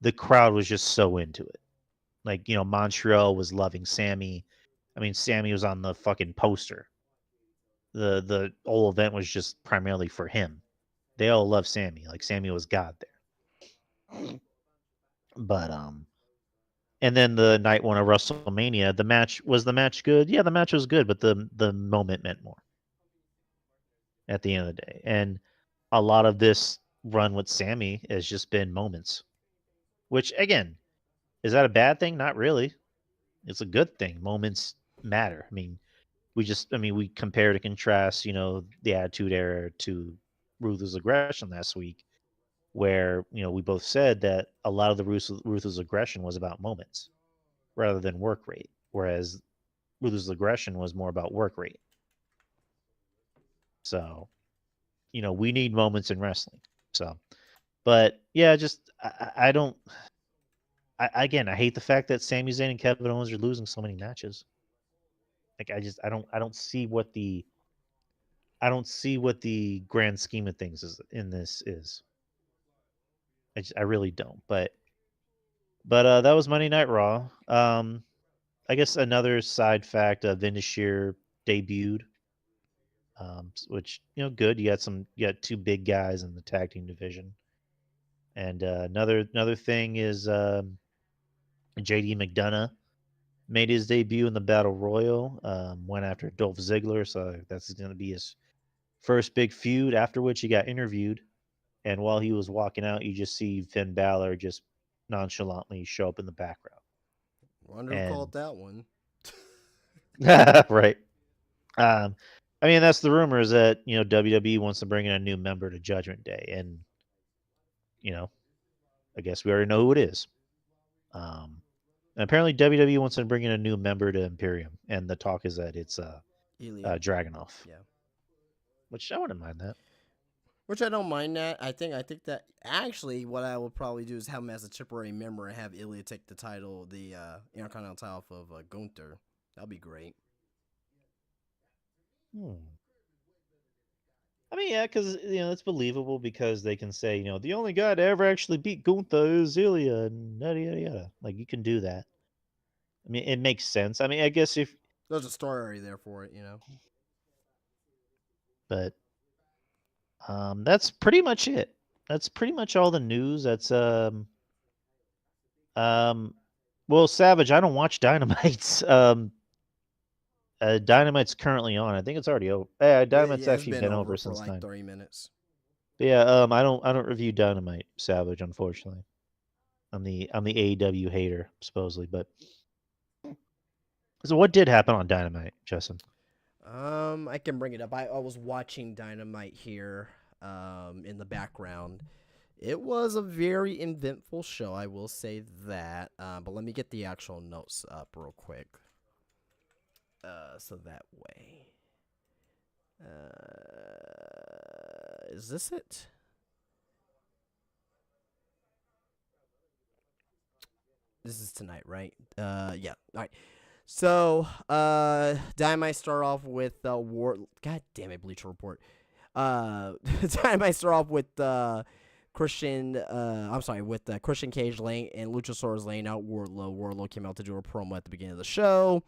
the crowd was just so into it. Like, Montreal was loving Sammy. I mean, Sammy was on the fucking poster. The whole event was just primarily for him. They all love Sammy. Like, Sammy was God there. But and then the night one of WrestleMania, the match good? Yeah, the match was good, but the moment meant more at the end of the day. And a lot of this run with Sammy has just been moments. Which again, is that a bad thing? Not really. It's a good thing. Moments matter. I mean, we compare to contrast, the Attitude Era to Ruthless Aggression last week, where, we both said that a lot of the Ruthless Aggression was about moments rather than work rate, whereas Ruthless Aggression was more about work rate. So, we need moments in wrestling. So, but yeah, just I don't. Again, I hate the fact that Sami Zayn and Kevin Owens are losing so many matches. Like, I don't see what the grand scheme of things is in this is. I really don't. But that was Monday Night Raw. I guess another side fact: Vindicheer debuted, which good. You got two big guys in the tag team division, and another thing is JD McDonough made his debut in the Battle Royal. Went after Dolph Ziggler, so that's going to be his first big feud. After which he got interviewed, and while he was walking out, you just see Finn Balor just nonchalantly show up in the background. Wonder who And called that one. right. I mean, that's the rumor is that WWE wants to bring in a new member to Judgment Day, and I guess we already know who it is. And apparently WWE wants to bring in a new member to Imperium, and the talk is that it's Ilya. Dragunov. Yeah. Which I wouldn't mind that. Which I don't mind that. I think that actually what I would probably do is have him as a temporary member and have Ilya take the title, the Intercontinental title of Gunther. That'd be great. I mean, yeah, because it's believable because they can say the only guy to ever actually beat Gunther is Ilya, and yada yada yada. Like, you can do that. I mean, it makes sense. I mean, I guess if there's a story there for it, But that's pretty much it. That's pretty much all the news. That's well, Savage, I don't watch Dynamite's. Dynamite's currently on. I think it's already over. Yeah, Dynamite's it's actually been over for since like 9. 30 minutes. But yeah, I don't review Dynamite, Savage, unfortunately. I'm the AEW hater, supposedly. But so what did happen on Dynamite, Justin? I can bring it up. I was watching Dynamite here in the background. It was a very eventful show, I will say that. But let me get the actual notes up real quick. So that way. Is this it? This is tonight, right? Yeah. All right. So, Dynamite start off with War. God damn it, Bleacher Report. Dynamite start off with Christian. With Christian Cage laying and Luchasaurus laying out Wardlow. Wardlow came out to do a promo at the beginning of the show.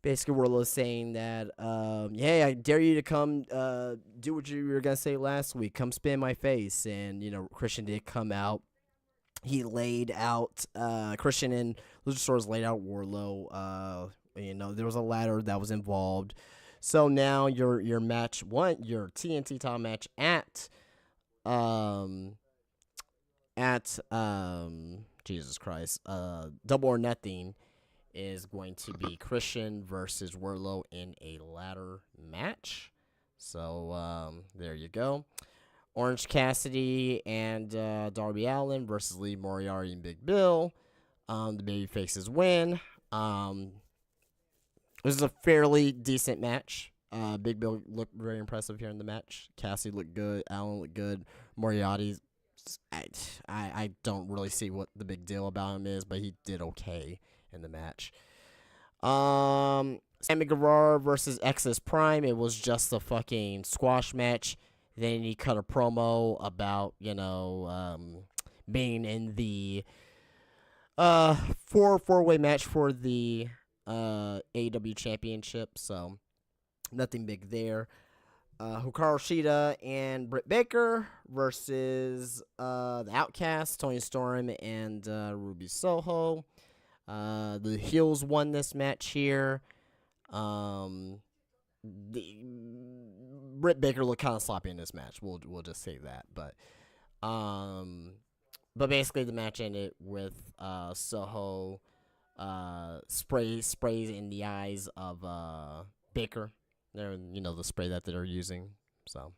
Basically, Wardlow saying that, hey, I dare you to come do what you were gonna say last week. Come spin my face, and Christian did come out. He laid out Christian and Luchasaurus laid out Wardlow. There was a ladder that was involved. So now your match your TNT title match at Jesus Christ, Double or Nothing is going to be Christian versus Wardlow in a ladder match. So there you go. Orange Cassidy and Darby Allin versus Lee Moriarty and Big Bill. The babyfaces win. This is a fairly decent match. Big Bill looked very impressive here in the match. Cassidy looked good. Allin looked good. Moriarty, I don't really see what the big deal about him is, but he did okay in the match. Sammy Guevara versus Exodus Prime. It was just a fucking squash match. Then he cut a promo about being in the four-way match for the AEW Championship. So nothing big there. Hikaru Shida and Britt Baker versus the Outcasts, Tony Storm and Ruby Soho. The heels won this match here. Britt Baker looked kind of sloppy in this match. We'll just say that, but basically the match ended with Soho sprays in the eyes of Baker. They're the spray that they're using. So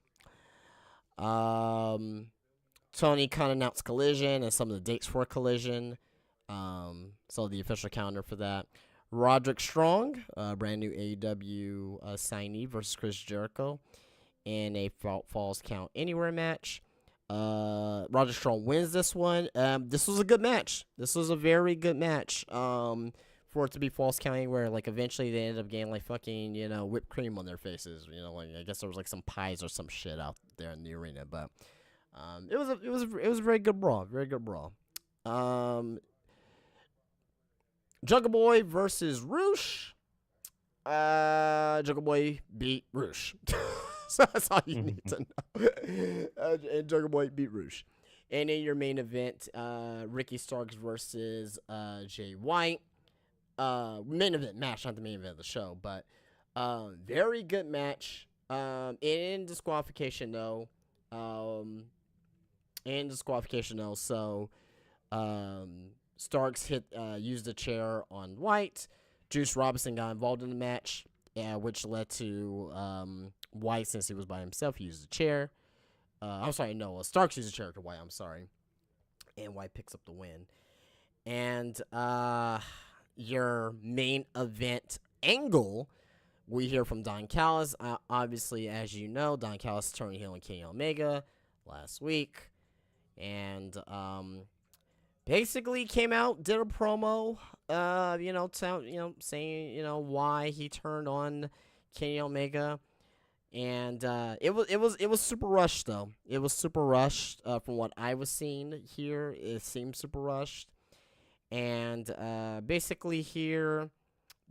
Tony kind of announced Collision and some of the dates for Collision. So the official calendar for that. Roderick Strong, brand new AEW signee versus Chris Jericho in a Falls Count Anywhere match. Roderick Strong wins this one. This was a good match. This was a very good match. For it to be Falls Count Anywhere, like eventually they ended up getting like fucking whipped cream on their faces. Like I guess there was like some pies or some shit out there in the arena, but it was a very good brawl. Very good brawl. Jungle Boy versus Roosh. Jungle Boy beat Roosh. So that's all you need to know. And Jungle Boy beat Roosh. And in your main event, Ricky Starks versus Jay White. Main event match, not the main event of the show, but very good match. In disqualification though. So Starks used a chair on White. Juice Robinson got involved in the match, which led to White, since he was by himself, he used a chair. Starks used a chair to White, I'm sorry. And White picks up the win. And your main event angle, we hear from Don Callis. Obviously, as you know, Don Callis turned heel on Kenny Omega last week. And basically came out, did a promo, saying, why he turned on Kenny Omega. And it was super rushed though. It was super rushed from what I was seeing here. It seemed super rushed. And basically here,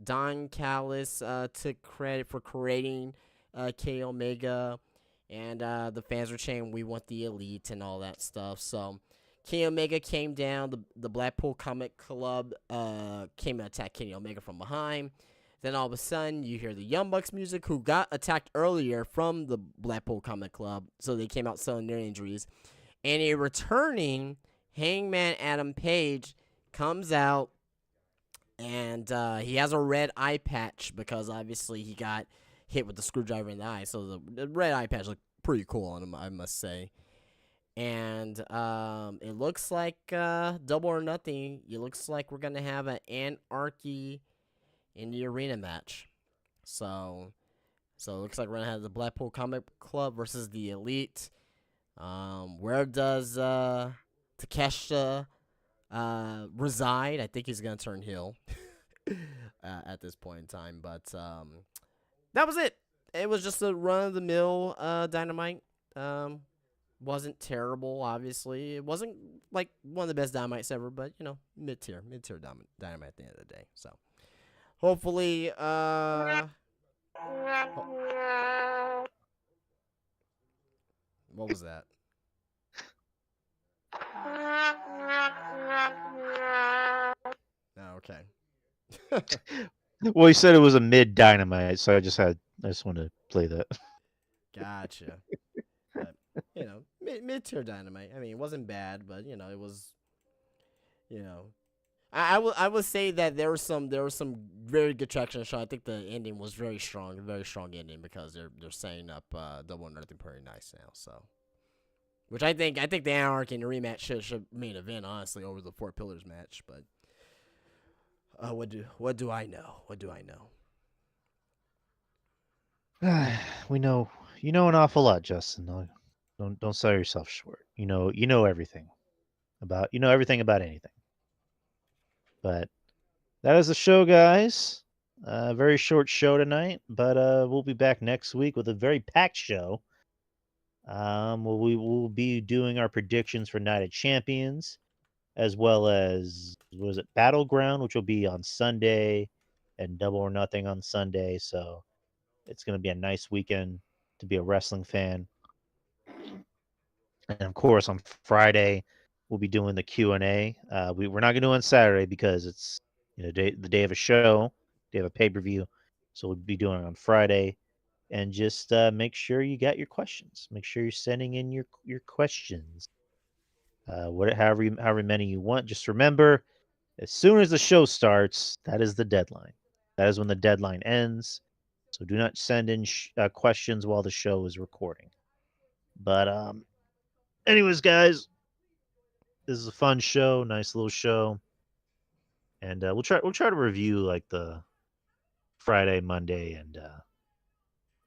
Don Callis took credit for creating Kenny Omega, and the fans were chanting, "We want the elite" and all that stuff. So Kenny Omega came down. The Blackpool Comic Club came and attacked Kenny Omega from behind. Then all of a sudden, you hear the Young Bucks music, who got attacked earlier from the Blackpool Comic Club. So they came out selling their injuries. And a returning Hangman Adam Page comes out, and he has a red eye patch because obviously he got hit with the screwdriver in the eye. So the red eye patch looked pretty cool on him, I must say. And it looks like Double or Nothing. It looks like we're going to have an Anarchy in the arena match. So it looks like we're going to have the Blackpool Comic Club versus the Elite. Where does Takeshita reside? I think he's going to turn heel at this point in time. But that was it. It was just a run-of-the-mill Dynamite. Wasn't terrible, obviously. It wasn't like one of the best Dynamites ever, but, mid-tier Dynamite at the end of the day. So, hopefully, what was that? Oh, okay. Well, he said it was a mid Dynamite, so I just wanted to play that. Gotcha. But, mid-tier Dynamite. I mean, it wasn't bad, but it was. I would say that there was some very good traction on the show. I think the ending was very strong ending, because they're setting up Double or Nothing pretty nice now. So, which I think the Anarchy and the rematch should main event, honestly, over the Four Pillars match. But what do I know? What do I know? We know you know an awful lot, Justin. Don't sell yourself short. You know everything about anything. But that is the show, guys. Very short show tonight, but we'll be back next week with a very packed show. Well, we will be doing our predictions for Night of Champions, as well as was it Battleground, which will be on Sunday, and Double or Nothing on Sunday. So it's going to be a nice weekend to be a wrestling fan. And of course, on Friday, we'll be doing the Q&A. We're not going to do it on Saturday because it's the day of a show, day of a pay-per-view. So we'll be doing it on Friday. And just make sure you got your questions. Make sure you're sending in your questions. However many you want. Just remember, as soon as the show starts, that is the deadline. That is when the deadline ends. So do not send in questions while the show is recording. But anyways, guys, this is a fun show, nice little show, and we'll try to review like the Friday, Monday, and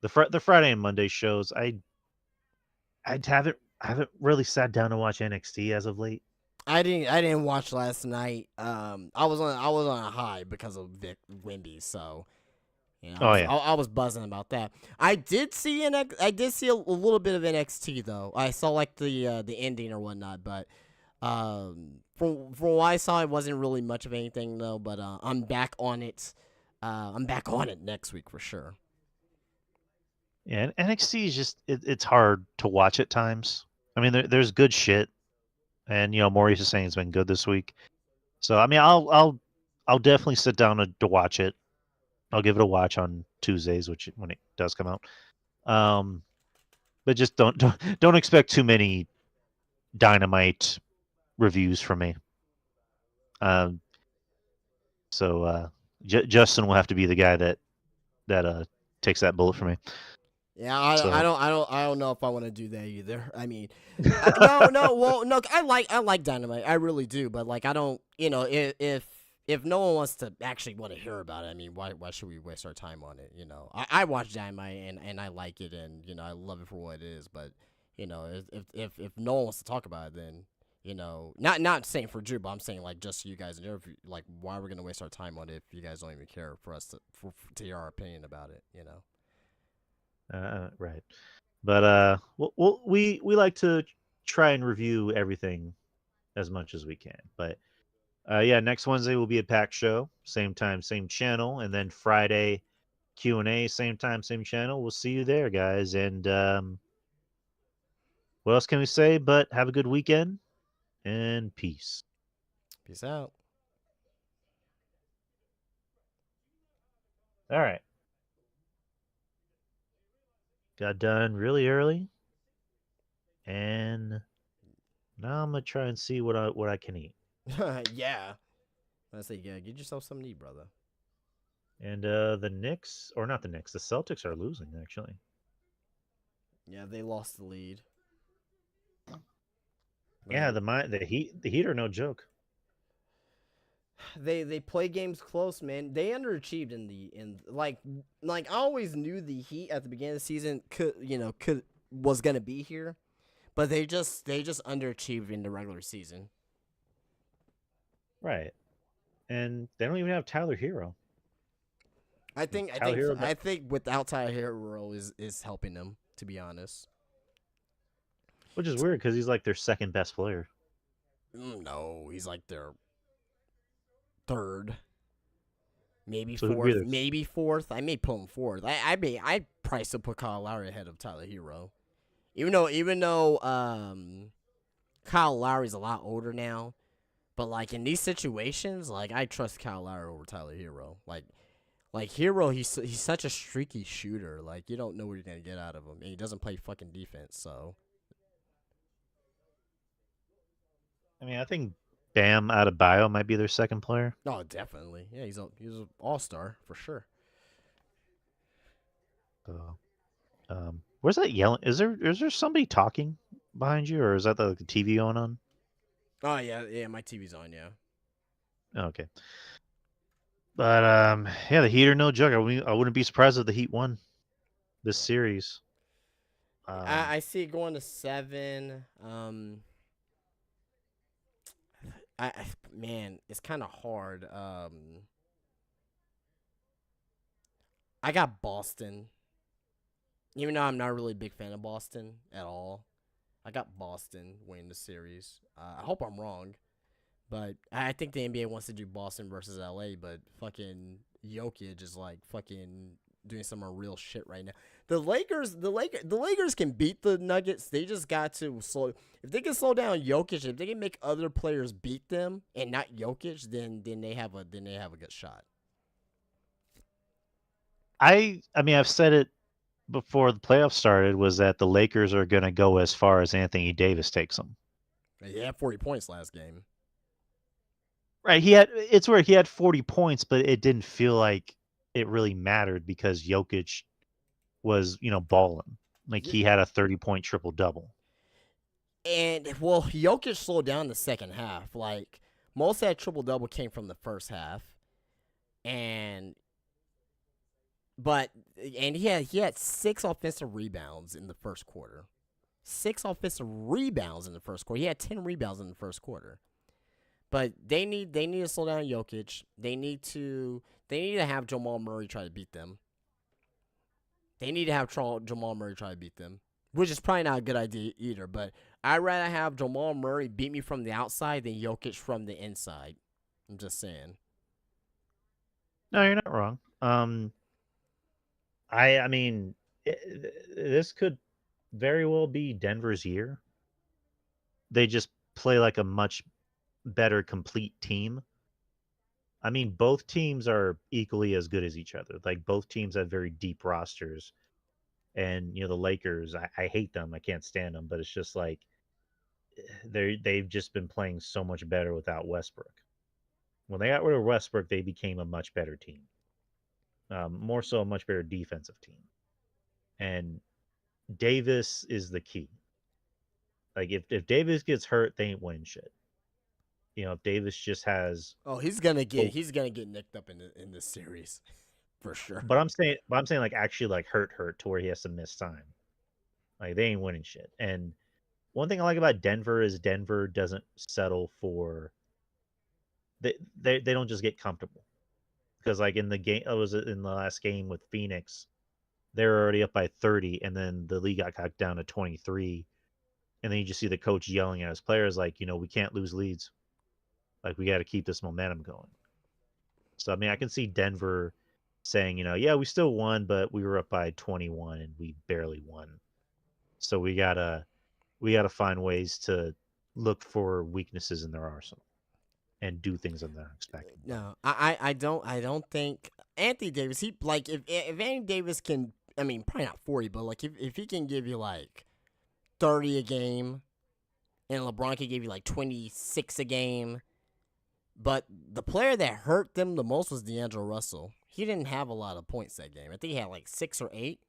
the Friday and Monday shows. I haven't really sat down to watch NXT as of late. I didn't watch last night. I was on a high because of Vic Wimby, so Oh yeah, I was buzzing about that. I did see a little bit of NXT though. I saw like the ending or whatnot, but from what I saw, it wasn't really much of anything though. But I'm back on it. I'm back on it next week for sure. yeah. And NXT is just it's hard to watch at times. I mean, there's good shit, and Maurice is saying it's been good this week. So I mean, I'll definitely sit down to watch it. I'll give it a watch on Tuesdays, when it does come out. But just don't expect too many Dynamite reviews from me. So Justin will have to be the guy that takes that bullet for me. Yeah, I So don't know if I want to do that either. I mean, no. I like Dynamite, I really do. But like, I don't, if no one wants to actually want to hear about it, I mean, why should we waste our time on it? I watch Dynamite and I like it, and I love it for what it is. But if no one wants to talk about it, then not saying for Drew, but I'm saying like just so you guys know, like why we're gonna waste our time on it if you guys don't even care for us to hear our opinion about it, right. But we like to try and review everything as much as we can. But yeah, next Wednesday will be a packed show, same time, same channel, and then Friday Q&A, same time, same channel. We'll see you there, guys. And what else can we say? But have a good weekend and peace. Peace out. All right. Got done really early, and now I'm gonna try and see what I can eat. Yeah. I say, yeah, get yourself something to eat, brother. And the Knicks, or not the Knicks, the Celtics are losing actually. Yeah, they lost the lead. Yeah, the Heat are no joke. They play games close, man. They underachieved in like I always knew the Heat at the beginning of the season was gonna be here, but they just underachieved in the regular season. Right. And they don't even have Tyler Hero. I think without Tyler Hero is helping them, to be honest. Which is weird because he's like their second best player. No, he's like their third, maybe So fourth, maybe fourth. I may put him fourth. I probably still put Kyle Lowry ahead of Tyler Hero, even though Kyle Lowry's a lot older now. But like in these situations, like I trust Kyle Lowry over Tyler Hero. Like Hero, he's such a streaky shooter. Like you don't know what you're gonna get out of him, and he doesn't play fucking defense. So I mean, I think Bam Adebayo might be their second player. oh, definitely, yeah, he's an all-star for sure. So, where's that yelling? Is there somebody talking behind you, or is that the TV going on? Oh yeah, my TV's on. Yeah. Okay. But yeah, the Heat are no joke. I wouldn't be surprised if the Heat won this series. I see it going to 7. Man, it's kind of hard. I got Boston. Even though I'm not really a big fan of Boston at all, I got Boston winning the series. I hope I'm wrong, but I think the NBA wants to do Boston versus LA, but fucking Jokic is like fucking doing some real shit right now. The Lakers can beat the Nuggets. They just got to slow. If they can slow down Jokic, if they can make other players beat them and not Jokic, then they have a good shot. I mean, I've said it before the playoffs started, was that the Lakers are going to go as far as Anthony Davis takes them. He had 40 points last game. Right, it's where he had 40 points, but it didn't feel like it really mattered because Jokic was, balling. Like he had a 30-point triple-double. And well, Jokic slowed down the second half. Like most of that triple double came from the first half, and he had 6 offensive rebounds in the first quarter. 6 offensive rebounds in the first quarter. He had 10 rebounds in the first quarter. But they need to slow down Jokic. They need to have Jamal Murray try to beat them. They need to have Jamal Murray try to beat them, which is probably not a good idea either. But I'd rather have Jamal Murray beat me from the outside than Jokic from the inside. I'm just saying. No, you're not wrong. I mean, this could very well be Denver's year. They just play like a much better complete team. I mean, both teams are equally as good as each other. Like both teams have very deep rosters. And the Lakers, I hate them. I can't stand them, but it's just like they've just been playing so much better without Westbrook. When they got rid of Westbrook, they became a much better team. More so a much better defensive team. And Davis is the key. Like if Davis gets hurt, they ain't winning shit. If Davis just has he's gonna get nicked up in this series for sure. But I'm saying like actually like hurt to where he has to miss time. Like they ain't winning shit. And one thing I like about Denver is Denver doesn't settle for they don't just get comfortable. Because like in the game, I was in the last game with Phoenix, they were already up by 30, and then the league got down to 23, and then you just see the coach yelling at his players like, we can't lose leads, like we got to keep this momentum going. So I mean, I can see Denver saying, yeah, we still won, but we were up by 21 and we barely won. So we gotta find ways to look for weaknesses in their arsenal and do things that they're expecting. No, I don't think Anthony Davis. He like if Anthony Davis can. I mean, probably not 40, but like if he can give you like 30 a game, and LeBron can give you like 26 a game. But the player that hurt them the most was D'Angelo Russell. He didn't have a lot of points that game. I think he had like 6 or 8.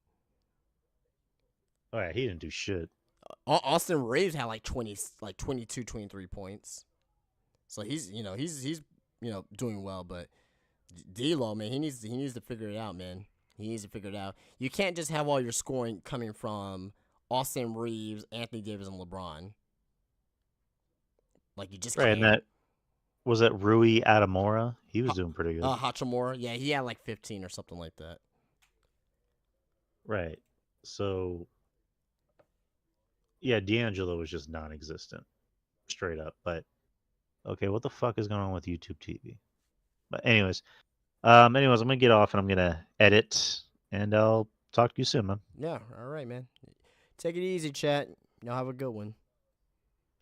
Oh yeah, he didn't do shit. Austin Reeves had like 22, 23 points. So he's doing well, but D'Lo, man, he needs to figure it out, man. He needs to figure it out. You can't just have all your scoring coming from Austin Reeves, Anthony Davis, and LeBron. Like you just right, can't. And that was that Rui Atamora. He was doing pretty good. Hachimura, yeah, he had like 15 or something like that. Right. So yeah, D'Angelo was just non-existent, straight up. But okay, what the fuck is going on with YouTube TV? But anyways, I'm gonna get off and I'm gonna edit, and I'll talk to you soon, man. Yeah, all right, man. Take it easy, chat. Y'all have a good one.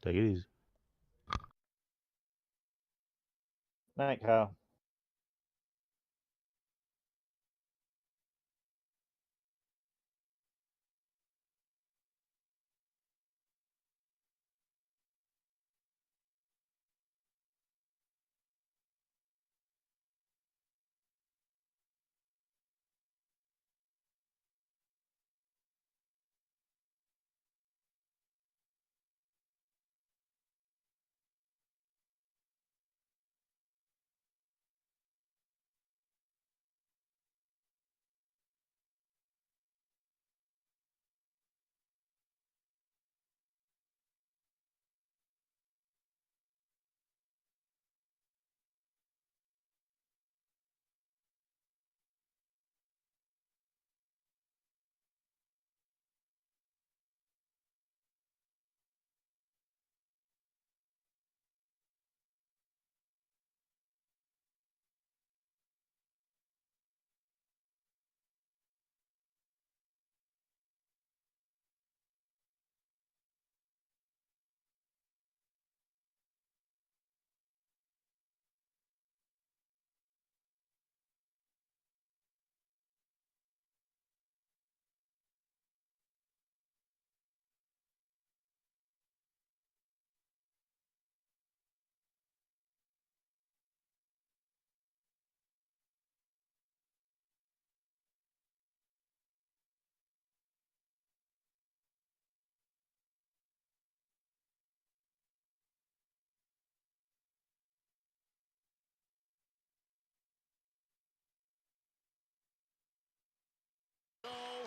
Take it easy. Night, Kyle.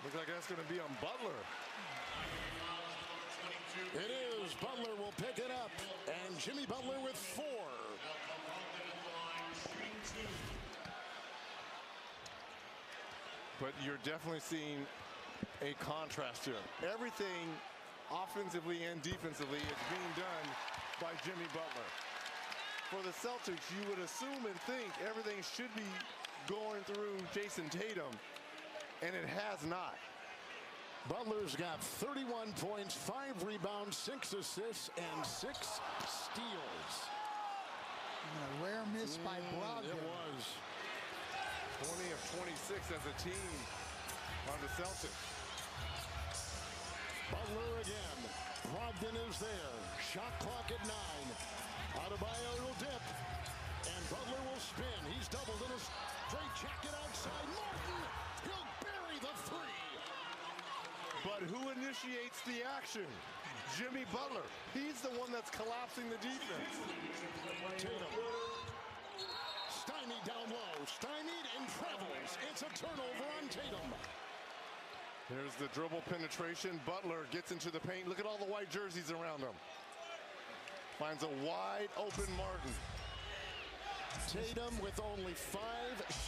Looks like that's going to be on Butler. It is. Butler will pick it up. And Jimmy Butler with 4. But you're definitely seeing a contrast here. Everything offensively and defensively is being done by Jimmy Butler. For the Celtics, you would assume and think everything should be going through Jason Tatum, and it has not. Butler's got 31 points, 5 rebounds, 6 assists, and 6 steals. And a rare miss by Brogdon. It was. 20 of 26 as a team on the Celtics. Butler again. Brogdon is there. Shot clock at 9. Adebayo will dip. And Butler will spin. He's doubled in a straight jacket outside. Martin, he'll bury the 3. But who initiates the action? Jimmy Butler. He's the one that's collapsing the defense. Tatum. Stymied down low. Stymied and travels. It's a turnover on Tatum. Here's the dribble penetration. Butler gets into the paint. Look at all the white jerseys around him. Finds a wide open Martin. Tatum with only 5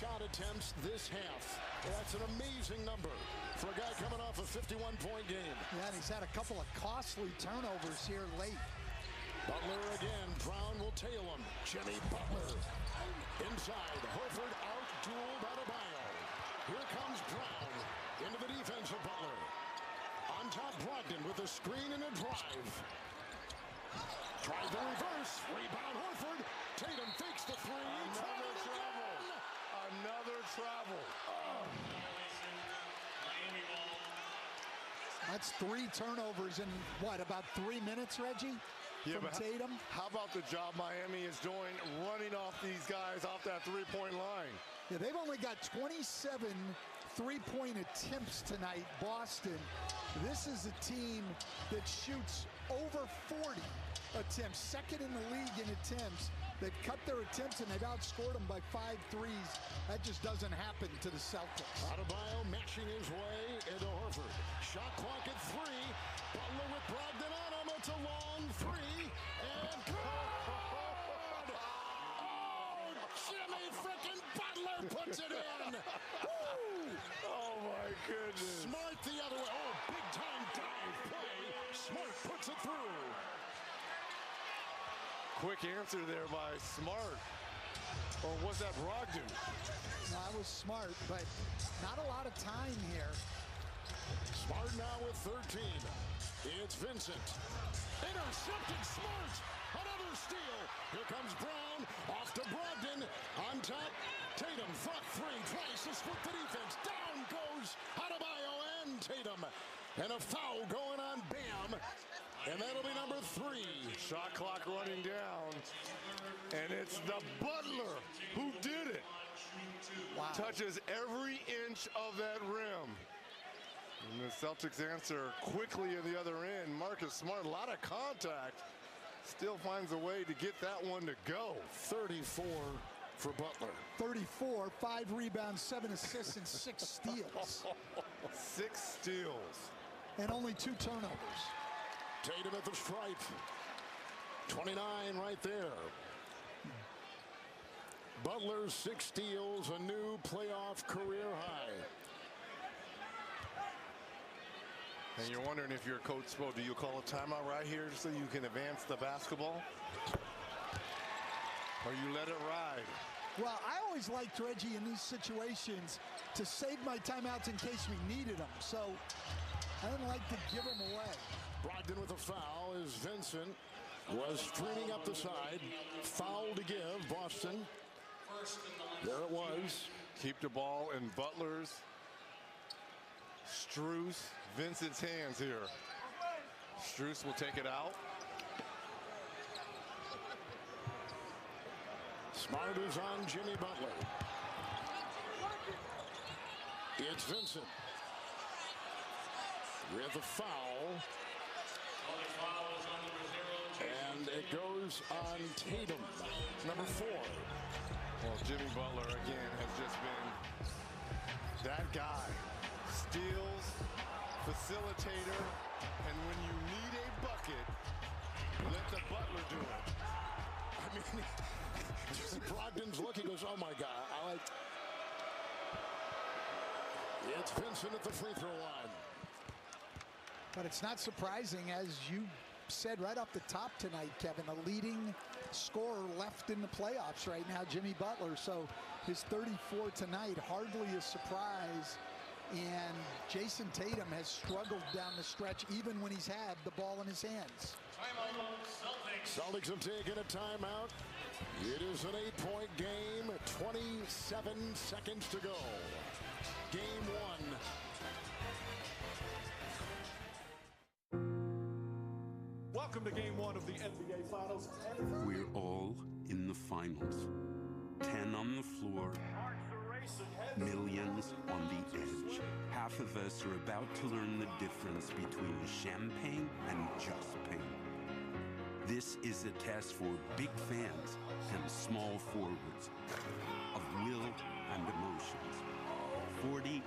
shot attempts this half. That's an amazing number for a guy coming off a 51-point game. Yeah, and he's had a couple of costly turnovers here late. Butler again. Brown will tail him. Jimmy Butler. Inside. Horford out-dueled Adebayo. Here comes Brown into the defense of Butler. On top, Brogdon with a screen and a drive. Tried the reverse. Rebound Horford. Tatum fakes the 3. Another travel. Another travel. That's 3 turnovers in, what, about 3 minutes, Reggie? Yeah, from but Tatum? How about the job Miami is doing running off these guys off that three-point line? Yeah, they've only got 27 3-point attempts tonight, Boston. This is a team that shoots over 40 attempts, second in the league in attempts. They've cut their attempts and they've outscored them by 5 threes. That just doesn't happen to the Celtics. Adebayo mashing his way into Horford. Shot clock at 3. Butler with Brogdon on him. It's a long 3. And good! Oh, Jimmy frickin' Butler puts it in. Woo! Oh, my goodness. Smart the other way. Oh, big-time dive play. Smart puts it through. Quick answer there by Smart. Or was that Brogdon? No, I was Smart, but not a lot of time here. Smart now with 13. It's Vincent. Intercepted Smart. Another steal. Here comes Brown. Off to Brogdon. On top. Tatum. Front 3. Twice to split the defense. Down goes Adebayo and Tatum. And a foul going on Bam. And that'll be number 3. Shot clock running down. And it's the Butler who did it. Wow. Touches every inch of that rim. And the Celtics answer quickly at the other end. Marcus Smart, a lot of contact. Still finds a way to get that one to go. 34 for Butler. 34, 5 rebounds, 7 assists, and 6 steals. 6 steals. And only 2 turnovers. Tatum at the stripe. 29 right there. Butler 6 steals, a new playoff career high. And you're wondering if you're Coach Spo, do you call a timeout right here so you can advance the basketball? Or you let it ride? Well, I always liked Reggie in these situations to save my timeouts in case we needed them. So I didn't like to give them away. Brogdon with a foul as Vincent was streaming up the side. Foul to give, Boston. There it was. Keep the ball in Butler's, Strus, Vincent's hands here. Strus will take it out. Smart is on Jimmy Butler. It's Vincent with the foul. And it goes on Tatum, number 4. Well, Jimmy Butler, again, has just been that guy. steals, facilitator, and when you need a bucket, let the Butler do it. I mean, Brogdon's look, he goes, oh my God, I like. It's Vincent at the free throw line. But it's not surprising, as you said right off the top tonight, Kevin, the leading scorer left in the playoffs right now, Jimmy Butler. So his 34 tonight, hardly a surprise. And Jason Tatum has struggled down the stretch even when he's had the ball in his hands. Celtics have taken a timeout. It is an 8-point game, 27 seconds to go. Game one. Welcome to game one of the NBA Finals. We're all in the finals. 10 on the floor, millions on the edge. Half of us are about to learn the difference between champagne and just pain. This is a test for big fans and small forwards of will and emotions. 48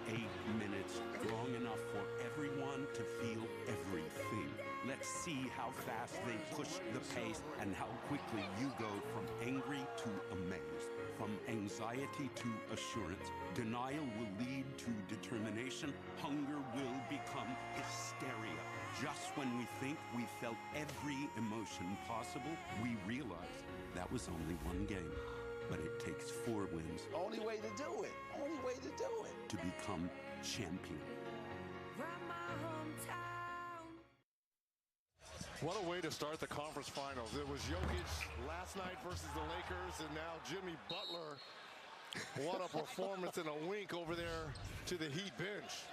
minutes, long enough for everyone to feel everything. Let's see how fast they push the pace and how quickly you go from angry to amazed, from anxiety to assurance. Denial will lead to determination. Hunger will become hysteria. Just when we think we felt every emotion possible, we realize that was only one game. But it takes 4 wins. Only way to do it. Only way to do it. To become champion. What a way to start the conference finals. It was Jokic last night versus the Lakers, and now Jimmy Butler. What a performance and a wink over there to the Heat bench.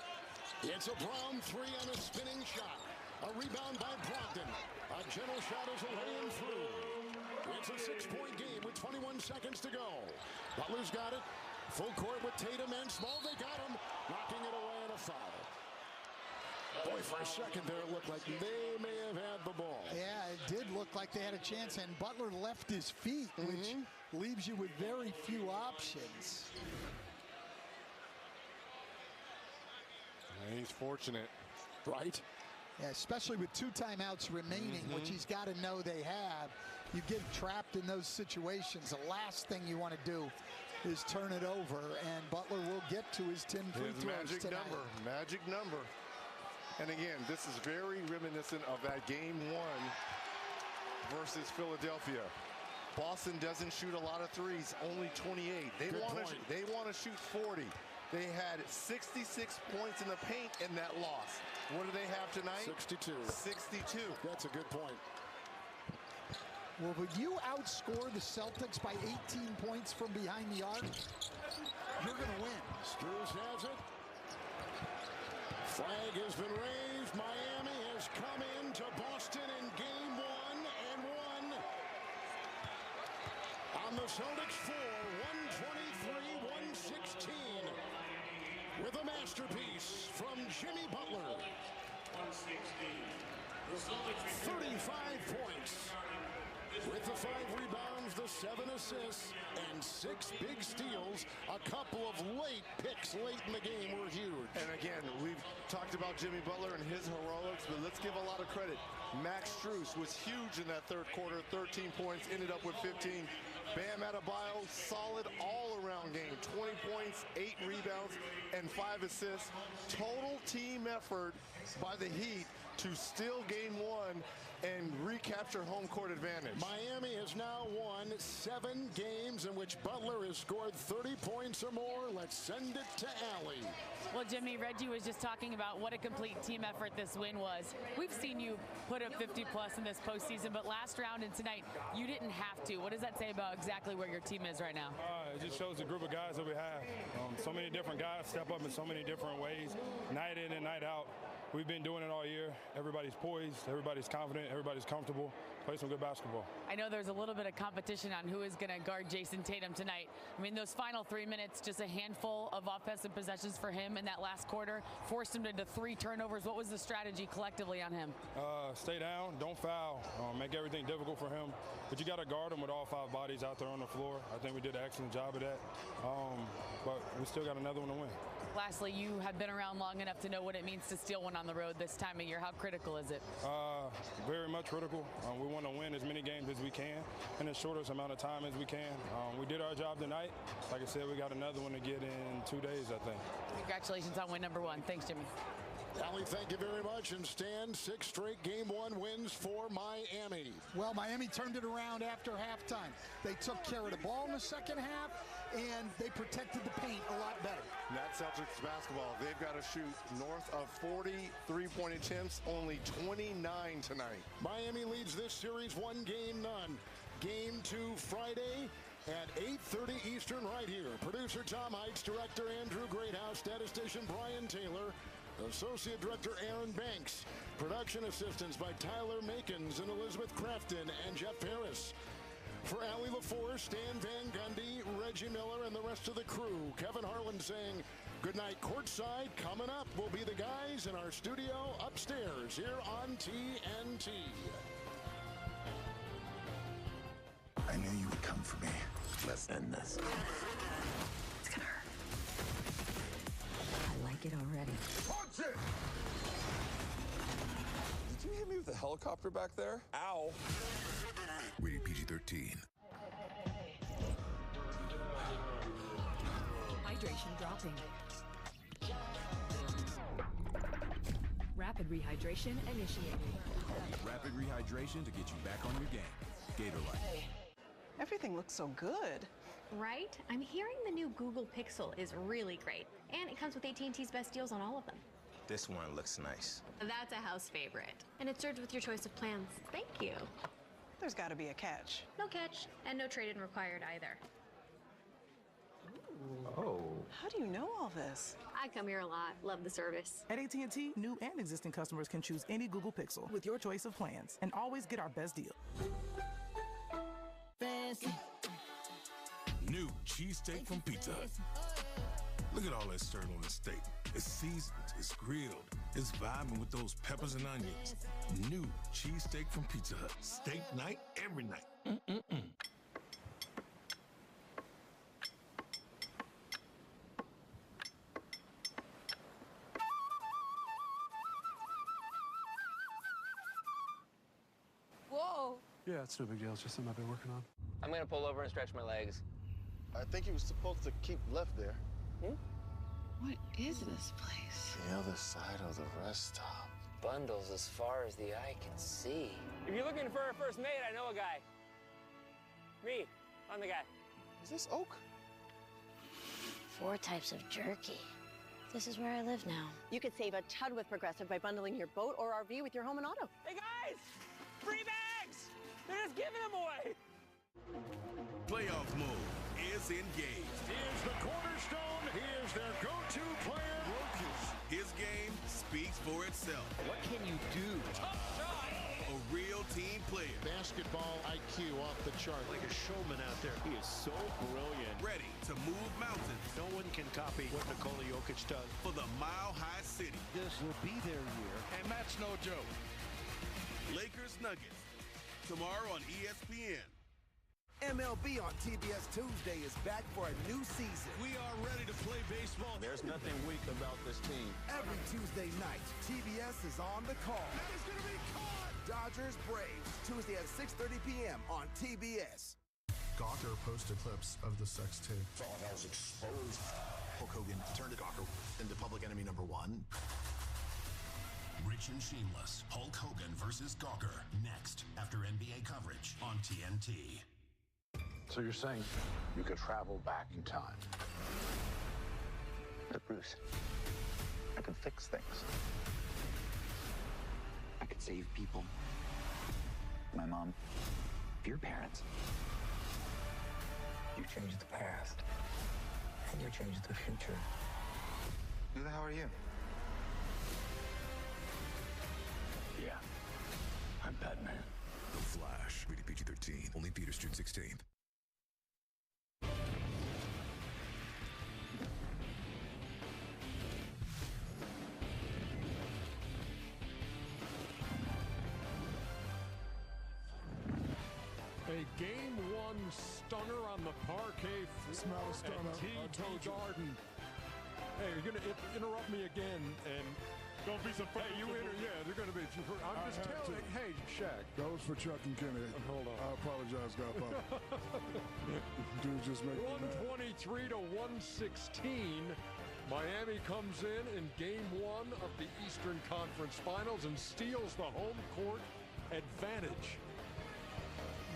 It's a Brown three and a spinning shot. A rebound by Brogdon. A gentle shot is away and through. It's a 6-point game with 21 seconds to go. Butler's got it. Full court with Tatum and Small. They got him. Knocking it away and a foul. Boy, for a second there, it looked like they may have had the ball. Yeah, it did look like they had a chance, and Butler left his feet, which leaves you with very few options. And he's fortunate. Right? Yeah, especially with 2 timeouts remaining, which he's got to know they have. You get trapped in those situations. The last thing you want to do is turn it over, and Butler will get to his 10 free throws tonight. Magic number. And again, this is very reminiscent of that game 1 versus Philadelphia. Boston doesn't shoot a lot of threes, only 28. They want to shoot 40. They had 66 points in the paint in that loss. What do they have tonight? 62. 62. That's a good point. Well, would you outscore the Celtics by 18 points from behind the arc? You're going to win. Struz has it. Flag has been raised. Miami has come into Boston in game 1 and won. On the Celtics 4, 123-116. With a masterpiece from Jimmy Butler. 35 points. With the 5 rebounds, the 7 assists, and 6 big steals. A couple of late picks late in the game were huge. And again, we've talked about Jimmy Butler and his heroics, but let's give a lot of credit. Max Strus was huge in that third quarter, 13 points, ended up with 15. Bam Adebayo, solid all-around game, 20 points, 8 rebounds, and 5 assists. Total team effort by the Heat to steal game 1 and recapture home court advantage. Miami has now won 7 games in which Butler has scored 30 points or more. Let's send it to Allie. Well, Jimmy, Reggie was just talking about what a complete team effort this win was. We've seen you put up 50-plus in this postseason, but last round and tonight, you didn't have to. What does that say about exactly where your team is right now? It just shows the group of guys that we have. So many different guys step up in so many different ways, night in and night out. We've been doing it all year. Everybody's poised, everybody's confident, everybody's comfortable. Play some good basketball. I know there's a little bit of competition on who is going to guard Jason Tatum tonight. I mean, those final 3 minutes, just a handful of offensive possessions for him in that last quarter, forced him into 3 turnovers. What was the strategy collectively on him? Stay down, don't foul, make everything difficult for him. But you got to guard him with all 5 bodies out there on the floor. I think we did an excellent job of that. But we still got another one to win. Lastly, you have been around long enough to know what it means to steal one on the road this time of year. How critical is it? Very much critical. We want to win as many games as we can in the shortest amount of time as we can. We did our job tonight. Like I said, we got another one to get in 2 days, I think. Congratulations on win number 1. Thanks, Jimmy. Allie, thank you very much. And Stan, 6 straight Game 1 wins for Miami. Well, Miami turned it around after halftime. They took care of the ball in the second half, and they protected the paint a lot better. And that Celtics basketball, they've got to shoot north of 40 3-point attempts, only 29 tonight. Miami leads this series 1-0. Game 2 Friday at 8:30 Eastern right here. Producer Tom Heights, director Andrew Greathouse, statistician Brian Taylor, Associate Director Aaron Banks, production assistants by Tyler Makins and Elizabeth Crafton and Jeff Harris. For Allie LaForce, Stan Van Gundy, Reggie Miller, and the rest of the crew, Kevin Harlan saying good night courtside. Coming up will be the guys in our studio upstairs here on TNT. I knew you would come for me. Let's end this. It's gonna hurt. I like it already. Punch it! Did you hit me with a helicopter back there? Ow. Rated PG-13. Hydration dropping. Rapid rehydration initiated. Rapid rehydration to get you back on your game. Gatorlight. Everything looks so good. Right? I'm hearing the new Google Pixel is really great. And it comes with AT&T's best deals on all of them. This one looks nice. That's a house favorite. And it's served with your choice of plans. Thank you. There's got to be a catch. No catch, and no trade-in required either. Oh. How do you know all this? I come here a lot. Love the service. At AT&T, new and existing customers can choose any Google Pixel with your choice of plans and always get our best deal. Fancy. New cheesesteak from Pizza Hut. Look at all that syrup on the steak. It's seasoned, it's grilled, it's vibing with those peppers and onions. New cheesesteak from Pizza Hut. Steak night, every night. Whoa. Yeah, it's no big deal. It's just something I've been working on. I'm gonna pull over and stretch my legs. I think he was supposed to keep left there. What is this place? The other side of the rest stop. Bundles as far as the eye can see. If you're looking for a first mate, I know a guy. Me, I'm the guy. Is this Oak? 4 types of jerky. This is where I live now. You could save a ton with Progressive by bundling your boat or RV with your home and auto. Hey guys, free bags! They're just giving them away. Playoff mode is engaged. Here's the cornerstone. Here's their go-to player, Lucas. His game speaks for itself. What can you do? Tough shot! A real team player. Basketball IQ off the chart. Like a showman out there. He is so brilliant. Ready to move mountains. No one can copy what Nikola Jokic does. For the Mile High City. This will be their year, and that's no joke. Lakers Nuggets. Tomorrow on ESPN. MLB on TBS Tuesday is back for a new season. We are ready to play baseball. There's nothing weak about this team. Every Tuesday night, TBS is on the call. It's going to be caught. Dodgers Braves, Tuesday at 6:30 p.m. on TBS. Gawker posted clips of the sex tape. Thought I was exposed. Hulk Hogan turned Gawker into public enemy number 1. Rich and Shameless, Hulk Hogan versus Gawker, next after NBA coverage on TNT. So you're saying you could travel back in time? But Bruce, I could fix things. I could save people. My mom, your parents. You changed the past, and you changed the future. Who the hell are you? Yeah, I'm Batman. The Flash. Rated PG-13. Only theaters June 16th. A Game 1 stunner on the parquet floor at TD Garden. Hey, you're going to interrupt me again, and Gonna be some. hey, they're going to be. I'm just telling. Hey, Shaq. That was for Chuck and Kenny. Hold on. I apologize, Godfather. Dude, just make 123 to 116. Miami comes in Game 1 of the Eastern Conference Finals and steals the home court advantage.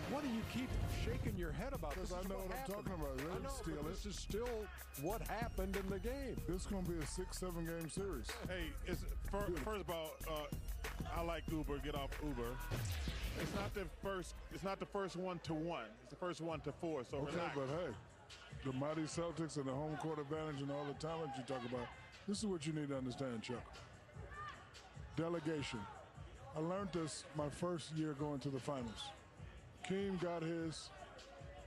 What do you keep shaking your head about? Because I know what I'm talking about. They didn't steal it. This is still what happened in the game. This is going to be a 6-7 game series. Hey, first of all, I like Uber. Get off Uber. It's not the first one to 1. It's the first one to 4. So okay, relax. but hey, the mighty Celtics and the home court advantage and all the talent you talk about. This is what you need to understand, Chuck. Delegation. I learned this my first year going to the finals. Keem got his,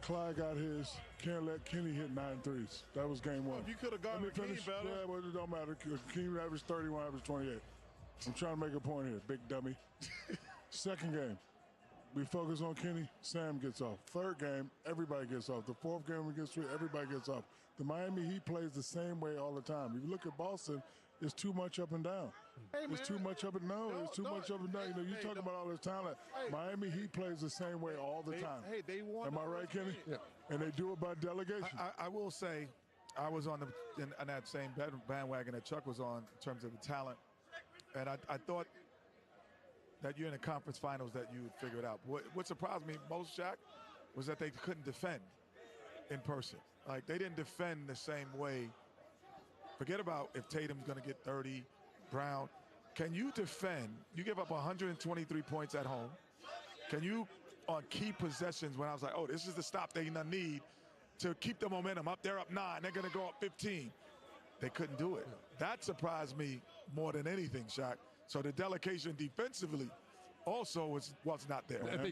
Clyde got his. Can't let Kenny hit 9 threes. That was game 1. Well, if you could have gone with Keem better. Yeah, well, it don't matter. Keem averaged 31, averaged 28. I'm trying to make a point here, big dummy. Second game, we focus on Kenny, Sam gets off. Third game, everybody gets off. The fourth game against 3, everybody gets off. The Miami Heat plays the same way all the time. If you look at Boston, it's too much up and down. Hey, it's too much up and down. It's too much up and down. You know, you talk about all this talent. Miami Heat plays the same way all the time. Hey, they won. Am I right, Kenny? Yeah. And they do it by delegation. I will say, I was on in that same bandwagon that Chuck was on in terms of the talent, and I thought that you're in the conference finals that you would figure it out. What surprised me most, Shaq, was that they couldn't defend in person. Like, they didn't defend the same way. Forget about if Tatum's going to get 30, Brown. Can you defend? You give up 123 points at home. Can you, on key possessions, when I was like, oh, this is the stop they need to keep the momentum up. They're up 9. They're going to go up 15. They couldn't do it. That surprised me more than anything, Shaq. So the delegation defensively also was not there. And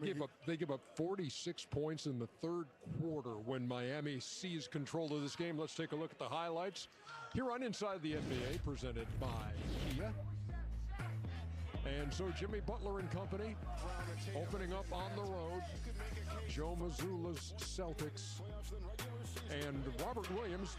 they give up 46 points in the third quarter when Miami seized control of this game. Let's take a look at the highlights here on Inside the NBA, presented by Kia. And so Jimmy Butler and company opening up on the road. Joe Mazzulla's Celtics. And Robert Williams,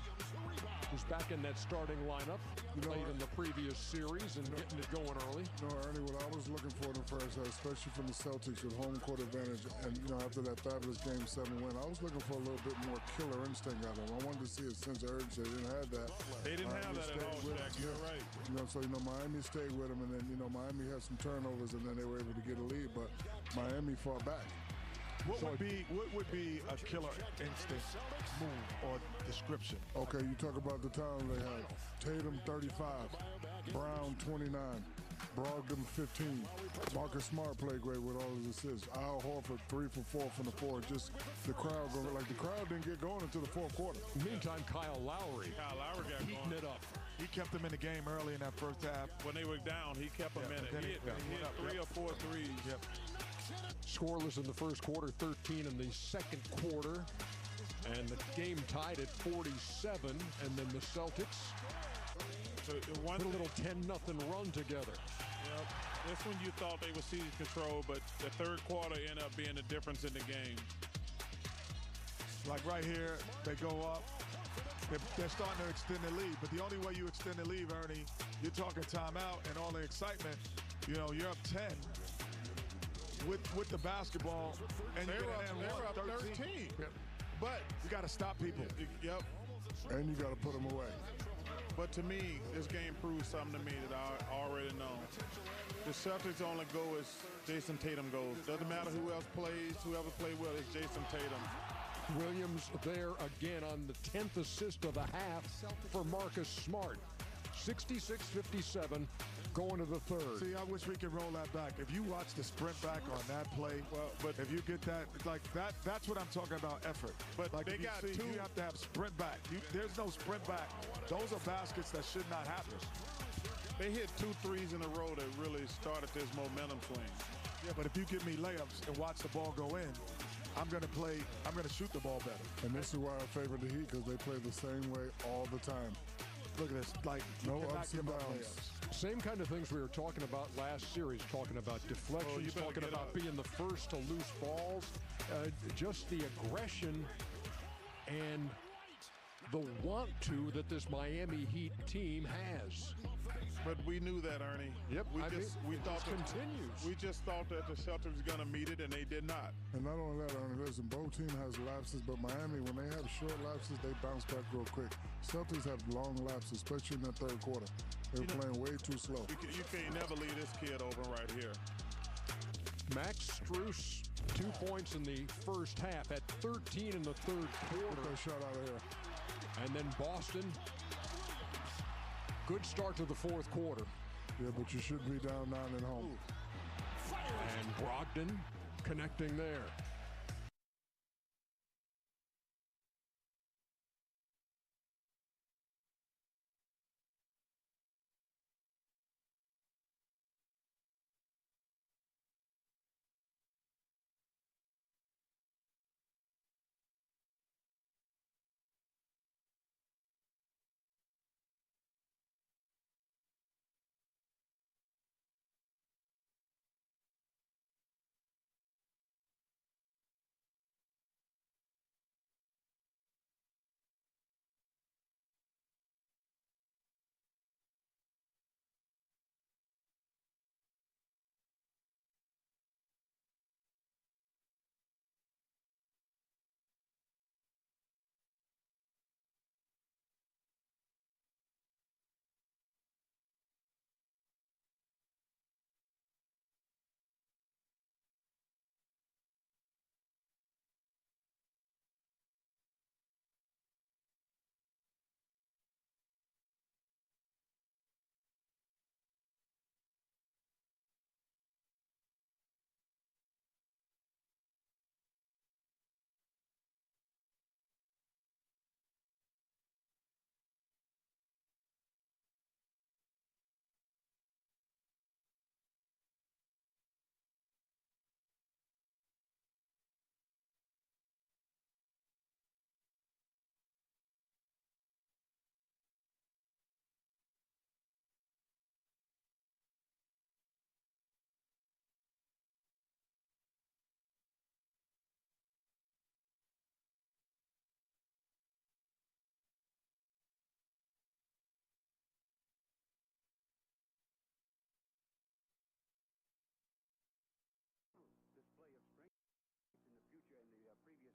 who's back in that starting lineup, played in the previous series and getting it going early. No, Ernie, what I was looking for in the first half, especially from the Celtics with home court advantage, and after that fabulous Game 7 win, I was looking for a little bit more killer instinct out of them. I wanted to see a sense of urgency. They didn't have that. They didn't have that at all, Shaq. You're right. So Miami stayed with them, and then Miami had some turnovers, and then they were able to get a lead, but Miami fought back. What would be a killer instinct move or description? Okay, you talk about the talent they had. Tatum 35, Brown 29, Brogdon 15. Marcus Smart played great with all his assists. Al Horford 3 for 4 from the floor. Just the crowd didn't get going until the fourth quarter. Meantime, Kyle Lowry got heating it up. He kept them in the game early in that first half. When they were down, he kept them in it. He hit 3 or 4 threes. Yep. Scoreless in the first quarter, 13 in the second quarter. And the game tied at 47. And then the Celtics put a little 10-0 run together. Yep. This one you thought they would seize control, but the third quarter ended up being the difference in the game. Like right here, they go up. They're starting to extend the lead. But the only way you extend the lead, Ernie, you're talking timeout and all the excitement. You're up 10. With the basketball, and they were up 13. Yep. But you got to stop people. Yep. And you got to put them away. But to me, this game proves something to me that I already know. The Celtics only go as Jason Tatum goes. Doesn't matter who else plays, whoever plays well, it's Jason Tatum. Williams there again on the 10th assist of the half for Marcus Smart. 66-57 going to the third. See, I wish we could roll that back. If you watch the sprint back on that play, but if you get that, like that's what I'm talking about, effort. But like they got two. You have to have sprint back. There's no sprint back. Those are baskets that should not happen. They hit 2 threes in a row that really started this momentum swing. Yeah, but if you give me layups and watch the ball go in, I'm going to shoot the ball better. And this is why I favor the Heat, because they play the same way all the time. Look at this, like no ups and downs. Same kind of things we were talking about last series, talking about deflections, talking about being the first to loose balls, just the aggression and the want-to that this Miami Heat team has. But we knew that, Ernie. Yep, We thought continues. We just thought that the Celtics were going to meet it, and they did not. And not only that, listen, both teams has lapses, but Miami, when they have short lapses, they bounce back real quick. Celtics have long lapses, especially in the third quarter. They're playing way too slow. You can't never leave this kid open right here. Max Strus, 2 points in the first half, at 13 in the third quarter. Get that shot out of here. And then Boston, good start to the fourth quarter. Yeah, but you should be down 9 at home. And Brogdon connecting there.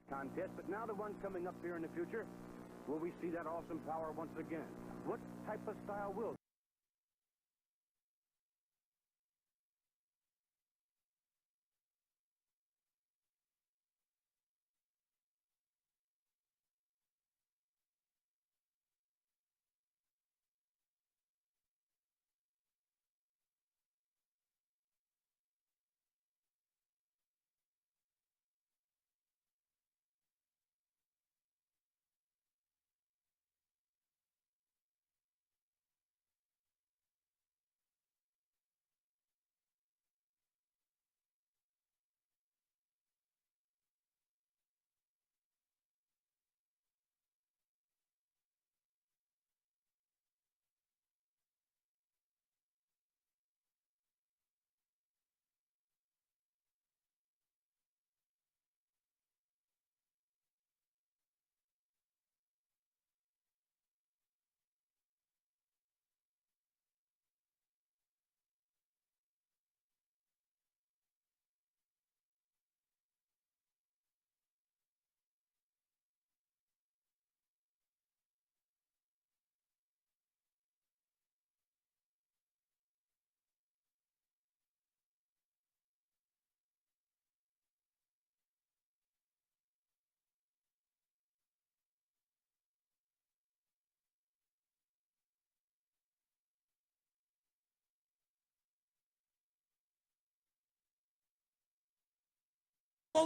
Contest, but now the one coming up here in the future, will we see that awesome power once again? What type of style will?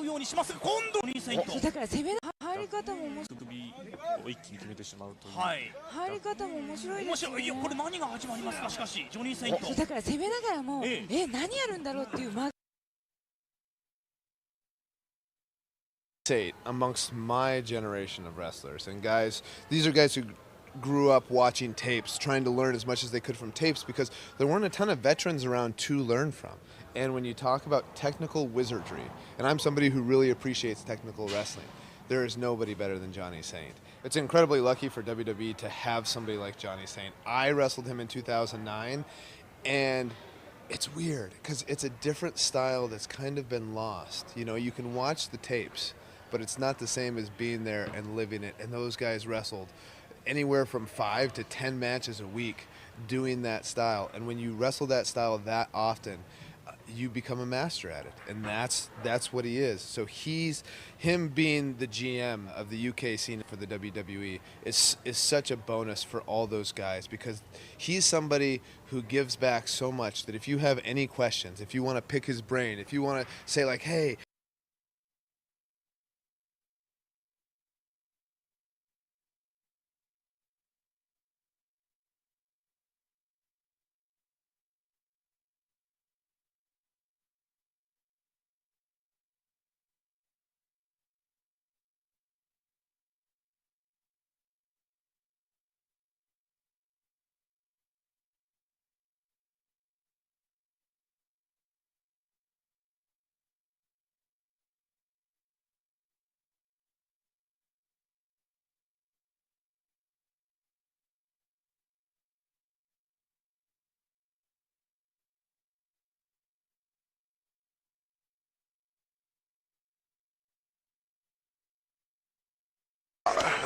うようにします。今度2セント。だから攻めの入り方も面白い。首を一気に決めてしまうという。はい。入り方も面白いですよね。面白い。いやこれ何が始まりますか。しかしジョニー・セイント。だから攻めながらも何やるんだろうっていうamongst my generation of wrestlers. And guys, these are guys who grew up watching tapes, trying to learn as much as they could from tapes because there weren't a ton of veterans around to learn from. And when you talk about technical wizardry, and I'm somebody who really appreciates technical wrestling, there is nobody better than Johnny Saint. it's incredibly lucky for WWE to have somebody like Johnny Saint. I wrestled him in 2009, and it's weird because it's a different style that's kind of been lost. You know, you can watch the tapes, but it's not the same as being there and living it. And those guys wrestled anywhere from 5 to 10 matches a week doing that style. And when you wrestle that style that often, you become a master at it, and that's what he is. So him being the GM of the UK scene for the WWE is such a bonus for all those guys, because he's somebody who gives back so much that if you have any questions, if you want to pick his brain, if you want to say like, hey,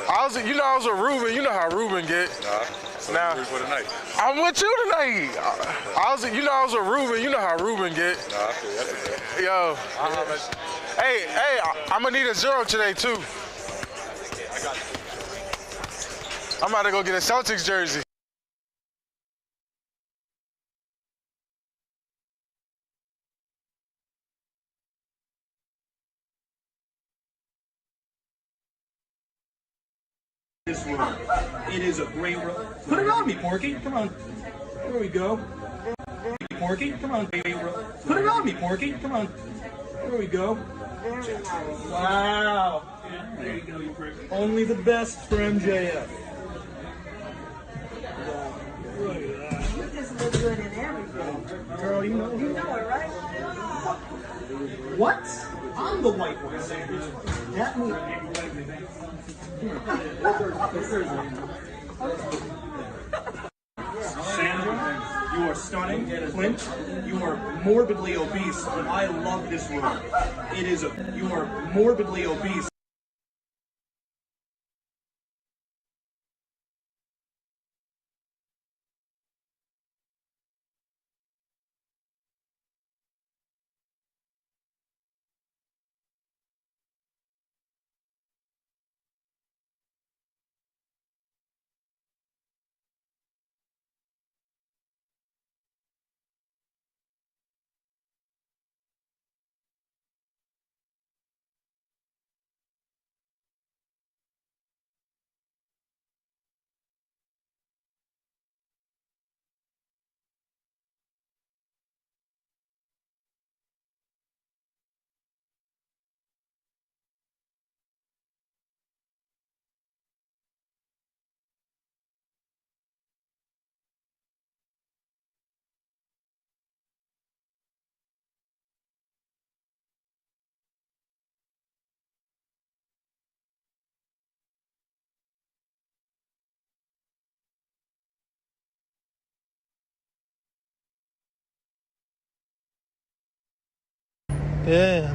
I was with Ruben. You know how Ruben get. Now, for tonight. I'm with you tonight. I was with Ruben. You know how Ruben get. Yo, hey, I'm gonna need a 0 today too. I'm about to go get a Celtics jersey. This one, it is a great run. Put it on me, Porky. Come on. There we go. Porky, come on. Put it on me, Porky. Come on. There we go. Wow. There you go, you prick. Only the best for MJF. Look at that. You just look good in everything. Girl, you know it, right? What? I'm the white one. That me. Sandra, you are stunning. Clint, you are morbidly obese, but I love this room. You are morbidly obese.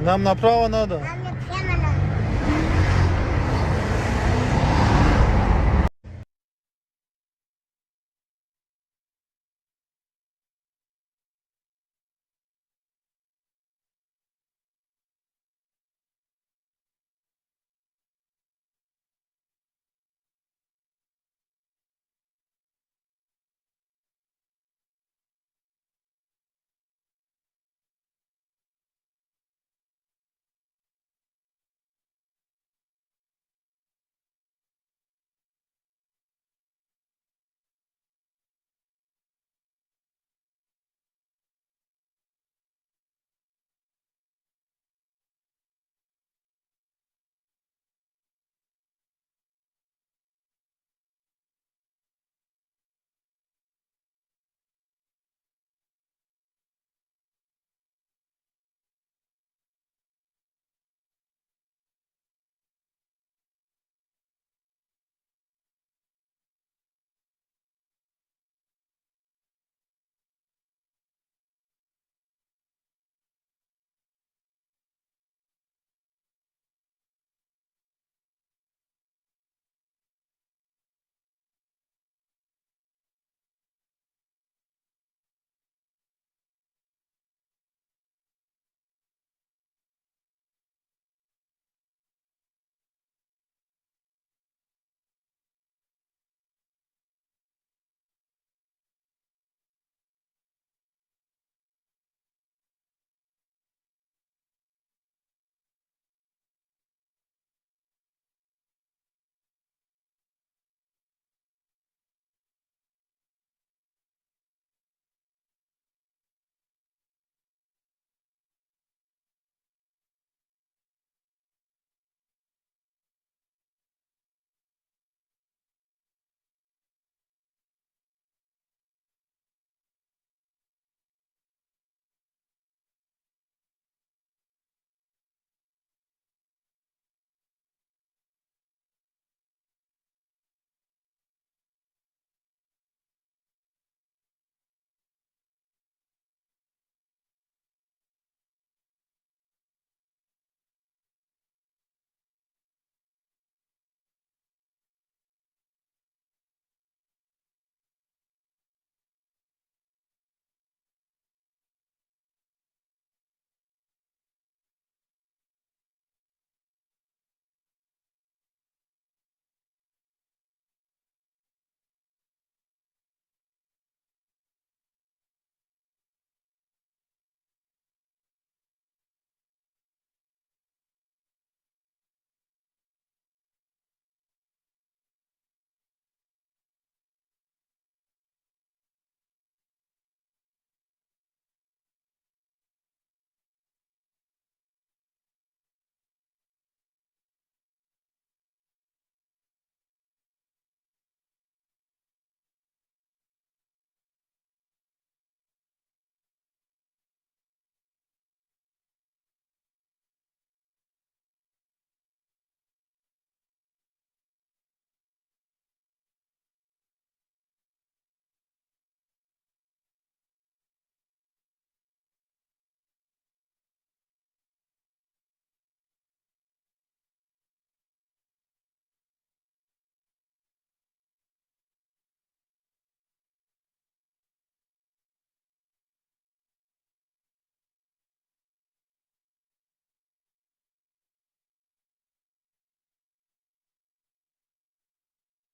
Нам направо надо.